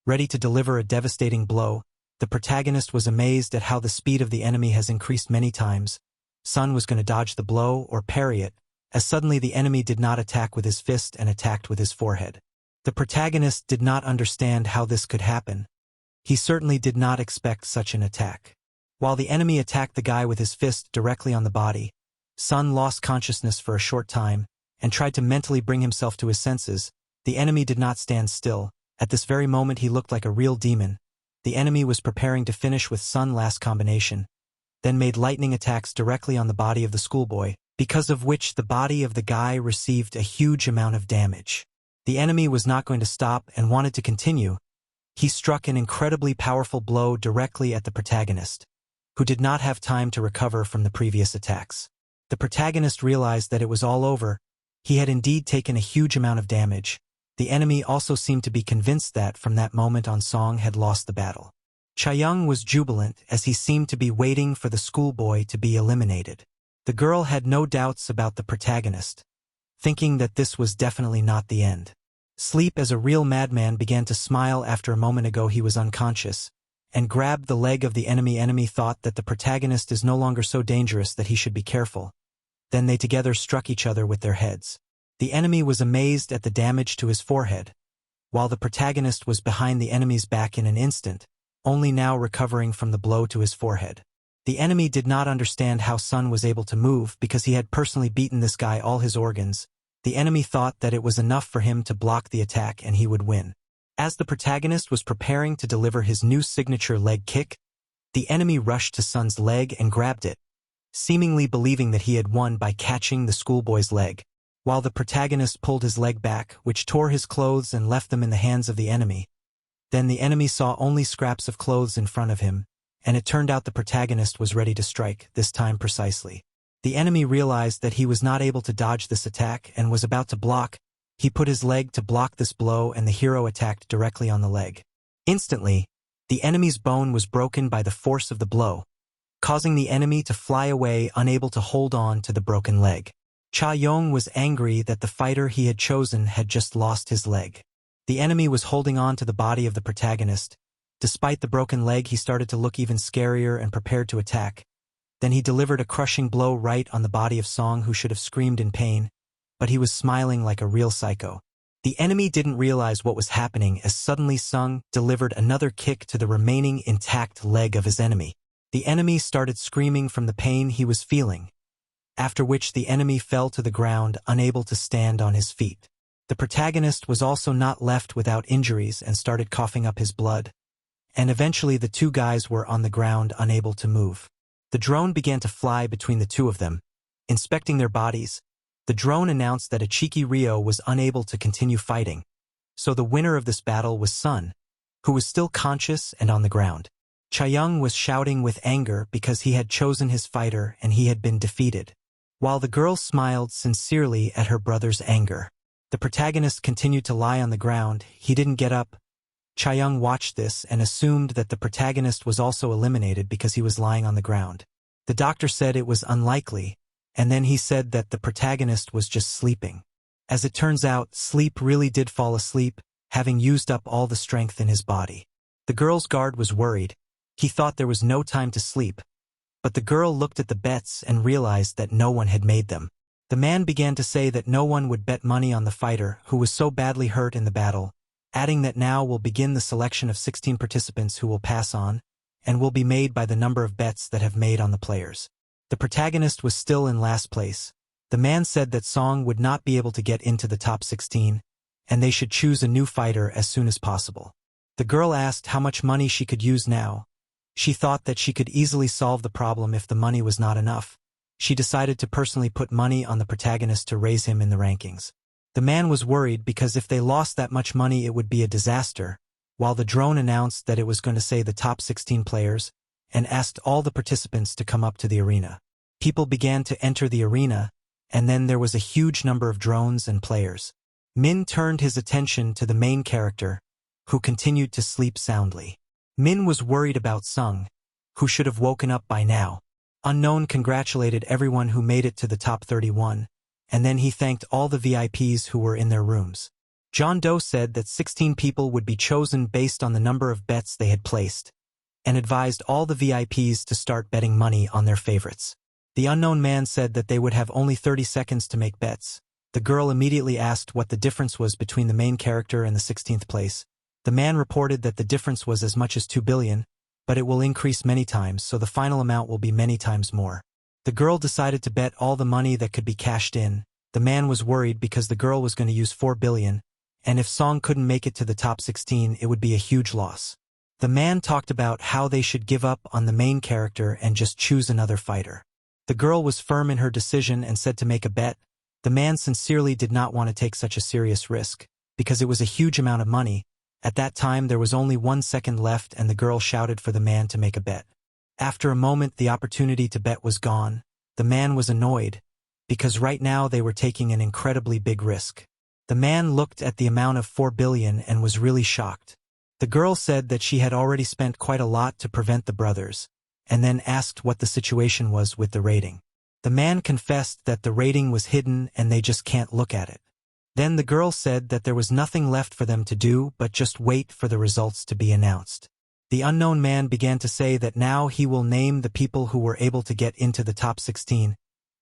ready to deliver a devastating blow. The protagonist was amazed at how the speed of the enemy has increased many times. Sun was going to dodge the blow or parry it, as suddenly the enemy did not attack with his fist and attacked with his forehead. The protagonist did not understand how this could happen. He certainly did not expect such an attack. While the enemy attacked the guy with his fist directly on the body, Sun lost consciousness for a short time and tried to mentally bring himself to his senses. The enemy did not stand still. At this very moment he looked like a real demon. The enemy was preparing to finish with Sun's last combination, then made lightning attacks directly on the body of the schoolboy, because of which the body of the guy received a huge amount of damage. The enemy was not going to stop and wanted to continue. He struck an incredibly powerful blow directly at the protagonist, who did not have time to recover from the previous attacks. The protagonist realized that it was all over. He had indeed taken a huge amount of damage. The enemy also seemed to be convinced that from that moment on Song had lost the battle. Chaeyoung was jubilant as he seemed to be waiting for the schoolboy to be eliminated. The girl had no doubts about the protagonist, thinking that this was definitely not the end. Sleep as a real madman began to smile after a moment ago he was unconscious, and grabbed the leg of the enemy. Enemy thought that the protagonist is no longer so dangerous that he should be careful. Then they together struck each other with their heads. The enemy was amazed at the damage to his forehead, while the protagonist was behind the enemy's back in an instant, only now recovering from the blow to his forehead. The enemy did not understand how Sun was able to move because he had personally beaten this guy all his organs. The enemy thought that it was enough for him to block the attack and he would win. As the protagonist was preparing to deliver his new signature leg kick, the enemy rushed to Sun's leg and grabbed it, seemingly believing that he had won by catching the schoolboy's leg, while the protagonist pulled his leg back, which tore his clothes and left them in the hands of the enemy. Then the enemy saw only scraps of clothes in front of him, and it turned out the protagonist was ready to strike, this time precisely. The enemy realized that he was not able to dodge this attack and was about to block. He put his leg to block this blow and the hero attacked directly on the leg. Instantly, the enemy's bone was broken by the force of the blow, causing the enemy to fly away unable to hold on to the broken leg. Chaeyoung was angry that the fighter he had chosen had just lost his leg. The enemy was holding on to the body of the protagonist. Despite the broken leg, he started to look even scarier and prepared to attack. Then he delivered a crushing blow right on the body of Song, who should have screamed in pain, but he was smiling like a real psycho. The enemy didn't realize what was happening as suddenly Sung delivered another kick to the remaining intact leg of his enemy. The enemy started screaming from the pain he was feeling, after which the enemy fell to the ground unable to stand on his feet. The protagonist was also not left without injuries and started coughing up his blood, and eventually the two guys were on the ground unable to move. The drone began to fly between the two of them. Inspecting their bodies, the drone announced that Ichika Rio was unable to continue fighting, so the winner of this battle was Sun, who was still conscious and on the ground. Chaeyoung was shouting with anger because he had chosen his fighter and he had been defeated, while the girl smiled sincerely at her brother's anger. The protagonist continued to lie on the ground. He didn't get up. Chaeyoung watched this and assumed that the protagonist was also eliminated because he was lying on the ground. The doctor said it was unlikely, and then he said that the protagonist was just sleeping. As it turns out, Sleep really did fall asleep, having used up all the strength in his body. The girl's guard was worried. He thought there was no time to sleep, but the girl looked at the bets and realized that no one had made them. The man began to say that no one would bet money on the fighter who was so badly hurt in the battle, adding that now will begin the selection of 16 participants who will pass on, and will be made by the number of bets that have made on the players. The protagonist was still in last place. The man said that Song would not be able to get into the top 16, and they should choose a new fighter as soon as possible. The girl asked how much money she could use now. She thought that she could easily solve the problem if the money was not enough. She decided to personally put money on the protagonist to raise him in the rankings. The man was worried because if they lost that much money it would be a disaster, while the drone announced that it was going to say the top 16 players, and asked all the participants to come up to the arena. People began to enter the arena, and then there was a huge number of drones and players. Min turned his attention to the main character, who continued to sleep soundly. Min was worried about Sung, who should have woken up by now. Unknown congratulated everyone who made it to the top 31, and then he thanked all the VIPs who were in their rooms. John Doe said that 16 people would be chosen based on the number of bets they had placed, and advised all the VIPs to start betting money on their favorites. The unknown man said that they would have only 30 seconds to make bets. The girl immediately asked what the difference was between the main character and the 16th place. The man reported that the difference was as much as 2 billion, but it will increase many times, so the final amount will be many times more. The girl decided to bet all the money that could be cashed in. The man was worried because the girl was going to use 4 billion, and if Song couldn't make it to the top 16, it would be a huge loss. The man talked about how they should give up on the main character and just choose another fighter. The girl was firm in her decision and said to make a bet. The man sincerely did not want to take such a serious risk, because it was a huge amount of money. At that time there was only 1 second left and the girl shouted for the man to make a bet. After a moment the opportunity to bet was gone. The man was annoyed, because right now they were taking an incredibly big risk. The man looked at the amount of 4 billion and was really shocked. The girl said that she had already spent quite a lot to prevent the brothers, and then asked what the situation was with the rating. The man confessed that the rating was hidden and they just can't look at it. Then the girl said that there was nothing left for them to do but just wait for the results to be announced. The unknown man began to say that now he will name the people who were able to get into the top 16.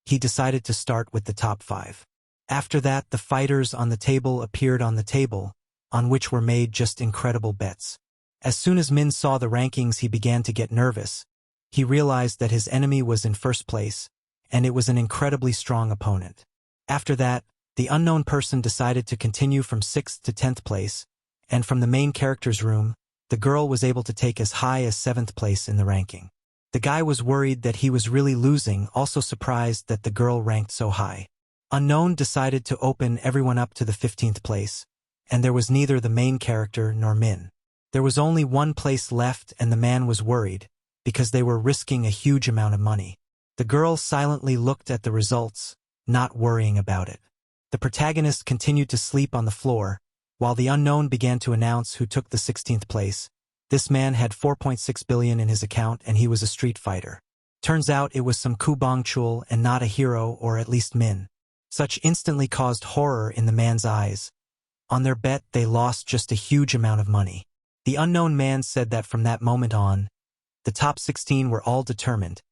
He decided to start with the top 5. After that, the fighters on the table appeared on the table, on which were made just incredible bets. As soon as Min saw the rankings, he began to get nervous. He realized that his enemy was in first place, and it was an incredibly strong opponent. After that, the unknown person decided to continue from 6th to 10th place, and from the main character's room, the girl was able to take as high as 7th place in the ranking. The guy was worried that he was really losing, also surprised that the girl ranked so high. Unknown decided to open everyone up to the 15th place, and there was neither the main character nor Min. There was only 1 place left and the man was worried, because they were risking a huge amount of money. The girl silently looked at the results, not worrying about it. The protagonist continued to sleep on the floor, while the unknown began to announce who took the 16th place. This man had 4.6 billion in his account and he was a street fighter. Turns out it was some Kubong Chul and not a hero, or at least Min. Such instantly caused horror in the man's eyes. On their bet they lost just a huge amount of money. The unknown man said that from that moment on, the top 16 were all determined,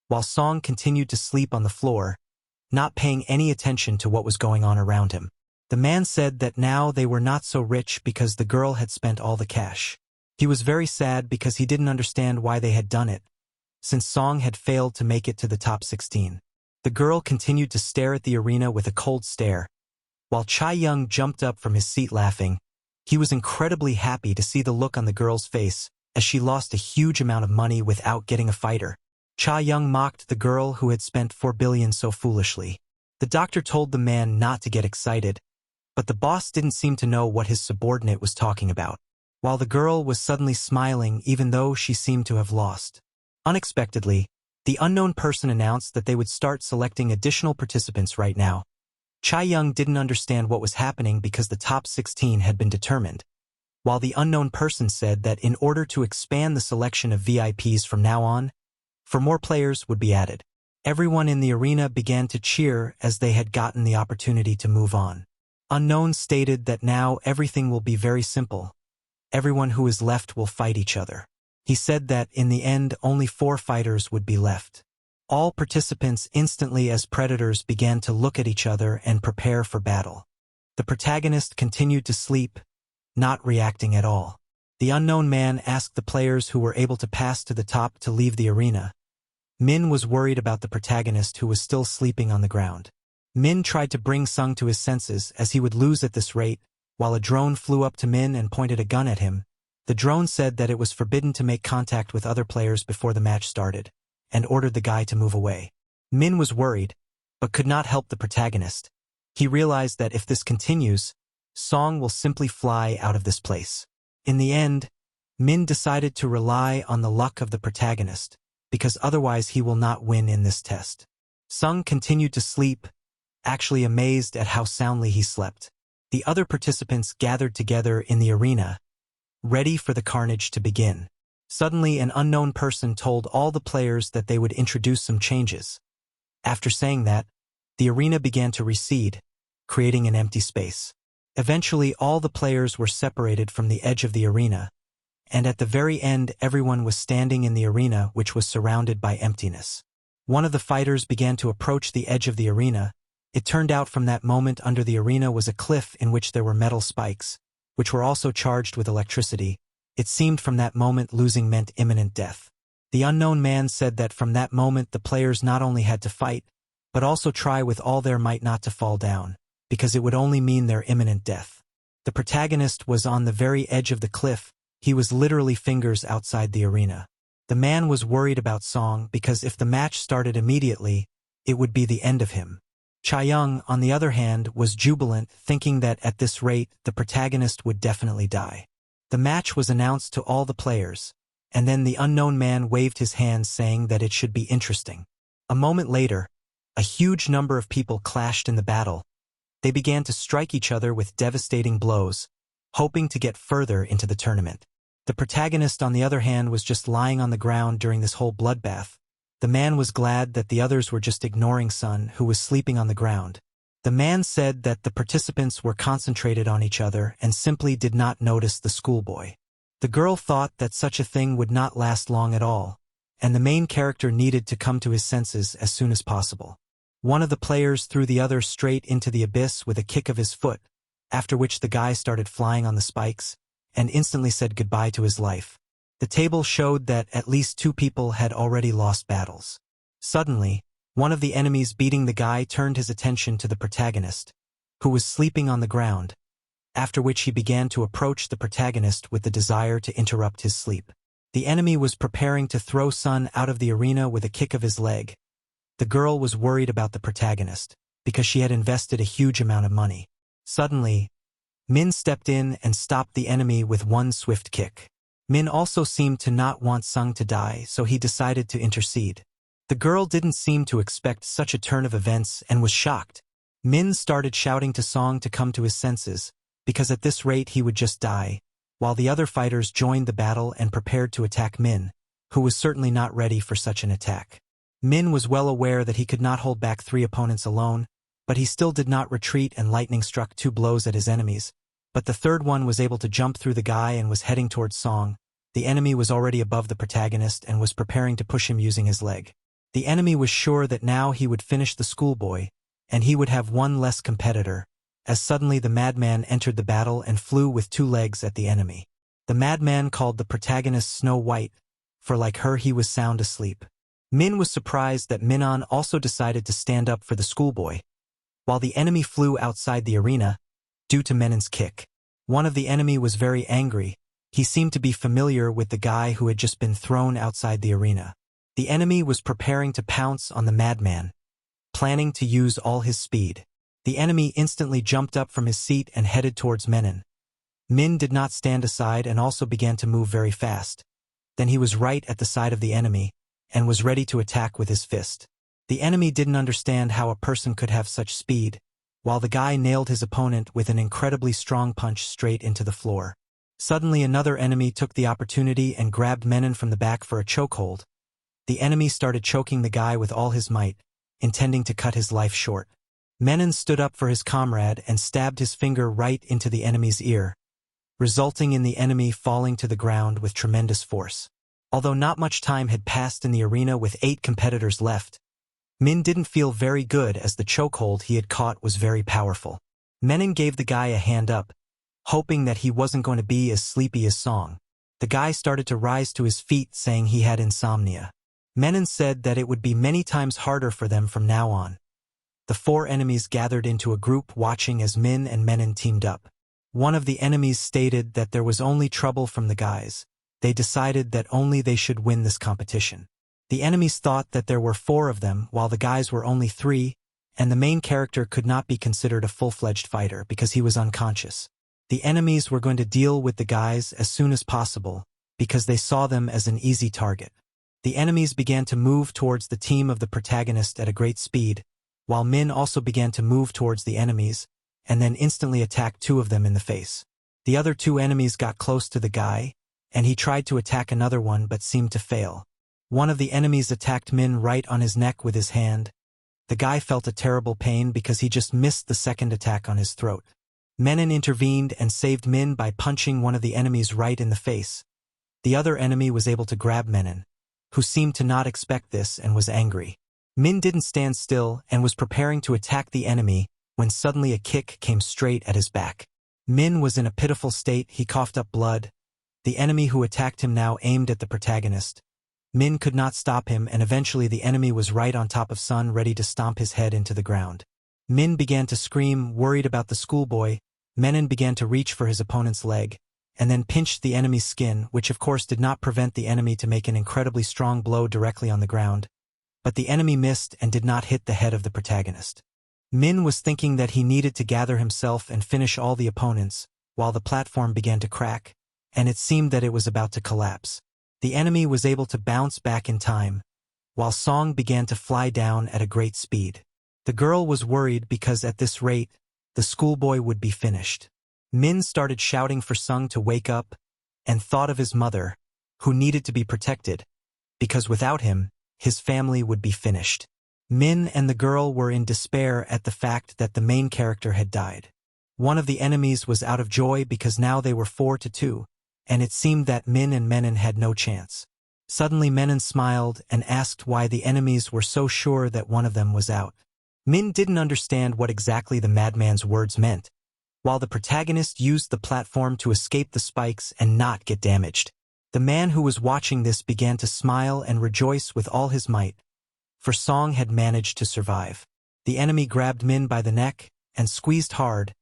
while Song continued to sleep on the floor, not paying any attention to what was going on around him. The man said that now they were not so rich because the girl had spent all the cash. He was very sad because he didn't understand why they had done it, since Song had failed to make it to the top 16. The girl continued to stare at the arena with a cold stare, while Chai Young jumped up from his seat laughing. He was incredibly happy to see the look on the girl's face, as she lost a huge amount of money without getting a fighter. Cha Young mocked the girl who had spent 4 billion so foolishly. The doctor told the man not to get excited, but the boss didn't seem to know what his subordinate was talking about, while the girl was suddenly smiling even though she seemed to have lost. Unexpectedly, the unknown person announced that they would start selecting additional participants right now. Chai Young didn't understand what was happening because the top 16 had been determined, while the unknown person said that in order to expand the selection of VIPs from now on, 4 more players would be added. Everyone in the arena began to cheer as they had gotten the opportunity to move on. Unknown stated that now everything will be very simple. Everyone who is left will fight each other. He said that in the end only 4 fighters would be left. All participants instantly as predators began to look at each other and prepare for battle. The protagonist continued to sleep, not reacting at all. The unknown man asked the players who were able to pass to the top to leave the arena. Min was worried about the protagonist who was still sleeping on the ground. Min tried to bring Sung to his senses as he would lose at this rate, while a drone flew up to Min and pointed a gun at him. The drone said that it was forbidden to make contact with other players before the match started, and ordered the guy to move away. Min was worried, but could not help the protagonist. He realized that if this continues, Song will simply fly out of this place. In the end, Min decided to rely on the luck of the protagonist, because otherwise he will not win in this test. Sung continued to sleep, actually amazed at how soundly he slept. The other participants gathered together in the arena, ready for the carnage to begin. Suddenly, an unknown person told all the players that they would introduce some changes. After saying that, the arena began to recede, creating an empty space. Eventually, all the players were separated from the edge of the arena, and at the very end, everyone was standing in the arena, which was surrounded by emptiness. One of the fighters began to approach the edge of the arena. It turned out from that moment under the arena was a cliff in which there were metal spikes, which were also charged with electricity. It seemed from that moment losing meant imminent death. The unknown man said that from that moment the players not only had to fight, but also try with all their might not to fall down, because it would only mean their imminent death. The protagonist was on the very edge of the cliff. He was literally fingers outside the arena. The man was worried about Song because if the match started immediately, it would be the end of him. Chaeyoung, on the other hand, was jubilant, thinking that at this rate the protagonist would definitely die. The match was announced to all the players, and then the unknown man waved his hand saying that it should be interesting. A moment later, a huge number of people clashed in the battle. They began to strike each other with devastating blows, hoping to get further into the tournament. The protagonist, on the other hand, was just lying on the ground during this whole bloodbath. The man was glad that the others were just ignoring Sun, who was sleeping on the ground. The man said that the participants were concentrated on each other and simply did not notice the schoolboy. The girl thought that such a thing would not last long at all, and the main character needed to come to his senses as soon as possible. One of the players threw the other straight into the abyss with a kick of his foot, after which the guy started flying on the spikes, and instantly said goodbye to his life. The table showed that at least 2 people had already lost battles. Suddenly, one of the enemies beating the guy turned his attention to the protagonist, who was sleeping on the ground, after which he began to approach the protagonist with the desire to interrupt his sleep. The enemy was preparing to throw Sun out of the arena with a kick of his leg. The girl was worried about the protagonist, because she had invested a huge amount of money. Suddenly, Min stepped in and stopped the enemy with one swift kick. Min also seemed to not want Sung to die, so he decided to intercede. The girl didn't seem to expect such a turn of events and was shocked. Min started shouting to Song to come to his senses, because at this rate he would just die, while the other fighters joined the battle and prepared to attack Min, who was certainly not ready for such an attack. Min was well aware that he could not hold back 3 opponents alone, but he still did not retreat, and lightning struck 2 blows at his enemies. But the third one was able to jump through the guy and was heading towards Song. The enemy was already above the protagonist and was preparing to push him using his leg. The enemy was sure that now he would finish the schoolboy, and he would have one less competitor, as suddenly the madman entered the battle and flew with 2 legs at the enemy. The madman called the protagonist Snow White, for like her he was sound asleep. Min was surprised that Minon also decided to stand up for the schoolboy, while the enemy flew outside the arena, due to Menon's kick. One of the enemy was very angry. He seemed to be familiar with the guy who had just been thrown outside the arena. The enemy was preparing to pounce on the madman, planning to use all his speed. The enemy instantly jumped up from his seat and headed towards Menon. Min did not stand aside and also began to move very fast. Then he was right at the side of the enemy, and was ready to attack with his fist. The enemy didn't understand how a person could have such speed, while the guy nailed his opponent with an incredibly strong punch straight into the floor. Suddenly another enemy took the opportunity and grabbed Menon from the back for a chokehold. The enemy started choking the guy with all his might, intending to cut his life short. Menon stood up for his comrade and stabbed his finger right into the enemy's ear, resulting in the enemy falling to the ground with tremendous force. Although not much time had passed in the arena with 8 competitors left, Min didn't feel very good as the chokehold he had caught was very powerful. Menon gave the guy a hand up, hoping that he wasn't going to be as sleepy as Song. The guy started to rise to his feet saying he had insomnia. Menon said that it would be many times harder for them from now on. The 4 enemies gathered into a group watching as Min and Menon teamed up. One of the enemies stated that there was only trouble from the guys. They decided that only they should win this competition. The enemies thought that there were 4 of them, while the guys were only 3, and the main character could not be considered a full-fledged fighter because he was unconscious. The enemies were going to deal with the guys as soon as possible, because they saw them as an easy target. The enemies began to move towards the team of the protagonist at a great speed, while Min also began to move towards the enemies, and then instantly attacked 2 of them in the face. The other 2 enemies got close to the guy, and he tried to attack another one but seemed to fail. One of the enemies attacked Min right on his neck with his hand. The guy felt a terrible pain because he just missed the second attack on his throat. Menon intervened and saved Min by punching one of the enemies right in the face. The other enemy was able to grab Menon, who seemed to not expect this and was angry. Min didn't stand still and was preparing to attack the enemy when suddenly a kick came straight at his back. Min was in a pitiful state, he coughed up blood. The enemy who attacked him now aimed at the protagonist. Min could not stop him, and eventually the enemy was right on top of Sun, ready to stomp his head into the ground. Min began to scream, worried about the schoolboy. Menon began to reach for his opponent's leg, and then pinched the enemy's skin, which of course did not prevent the enemy to make an incredibly strong blow directly on the ground. But the enemy missed and did not hit the head of the protagonist. Min was thinking that he needed to gather himself and finish all the opponents, while the platform began to crack, and it seemed that it was about to collapse. The enemy was able to bounce back in time, while Song began to fly down at a great speed. The girl was worried because at this rate, the schoolboy would be finished. Min started shouting for Sung to wake up, and thought of his mother, who needed to be protected, because without him, his family would be finished. Min and the girl were in despair at the fact that the main character had died. One of the enemies was out of joy because now they were 4-2, and it seemed that Min and Menon had no chance. Suddenly Menon smiled and asked why the enemies were so sure that one of them was out. Min didn't understand what exactly the madman's words meant, while the protagonist used the platform to escape the spikes and not get damaged. The man who was watching this began to smile and rejoice with all his might, for Song had managed to survive. The enemy grabbed Min by the neck and squeezed hard.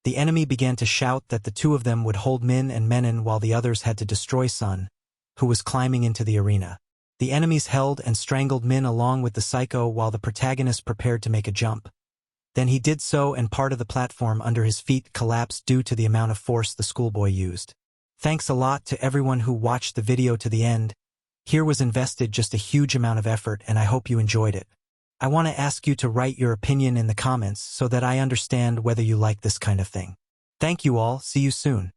The enemy began to shout that the 2 of them would hold Min and Menon while the others had to destroy Sun, who was climbing into the arena. The enemies held and strangled Min along with the psycho while the protagonist prepared to make a jump. Then he did so, and part of the platform under his feet collapsed due to the amount of force the schoolboy used. Thanks a lot to everyone who watched the video to the end. Here was invested just a huge amount of effort, and I hope you enjoyed it. I want to ask you to write your opinion in the comments so that I understand whether you like this kind of thing. Thank you all, see you soon.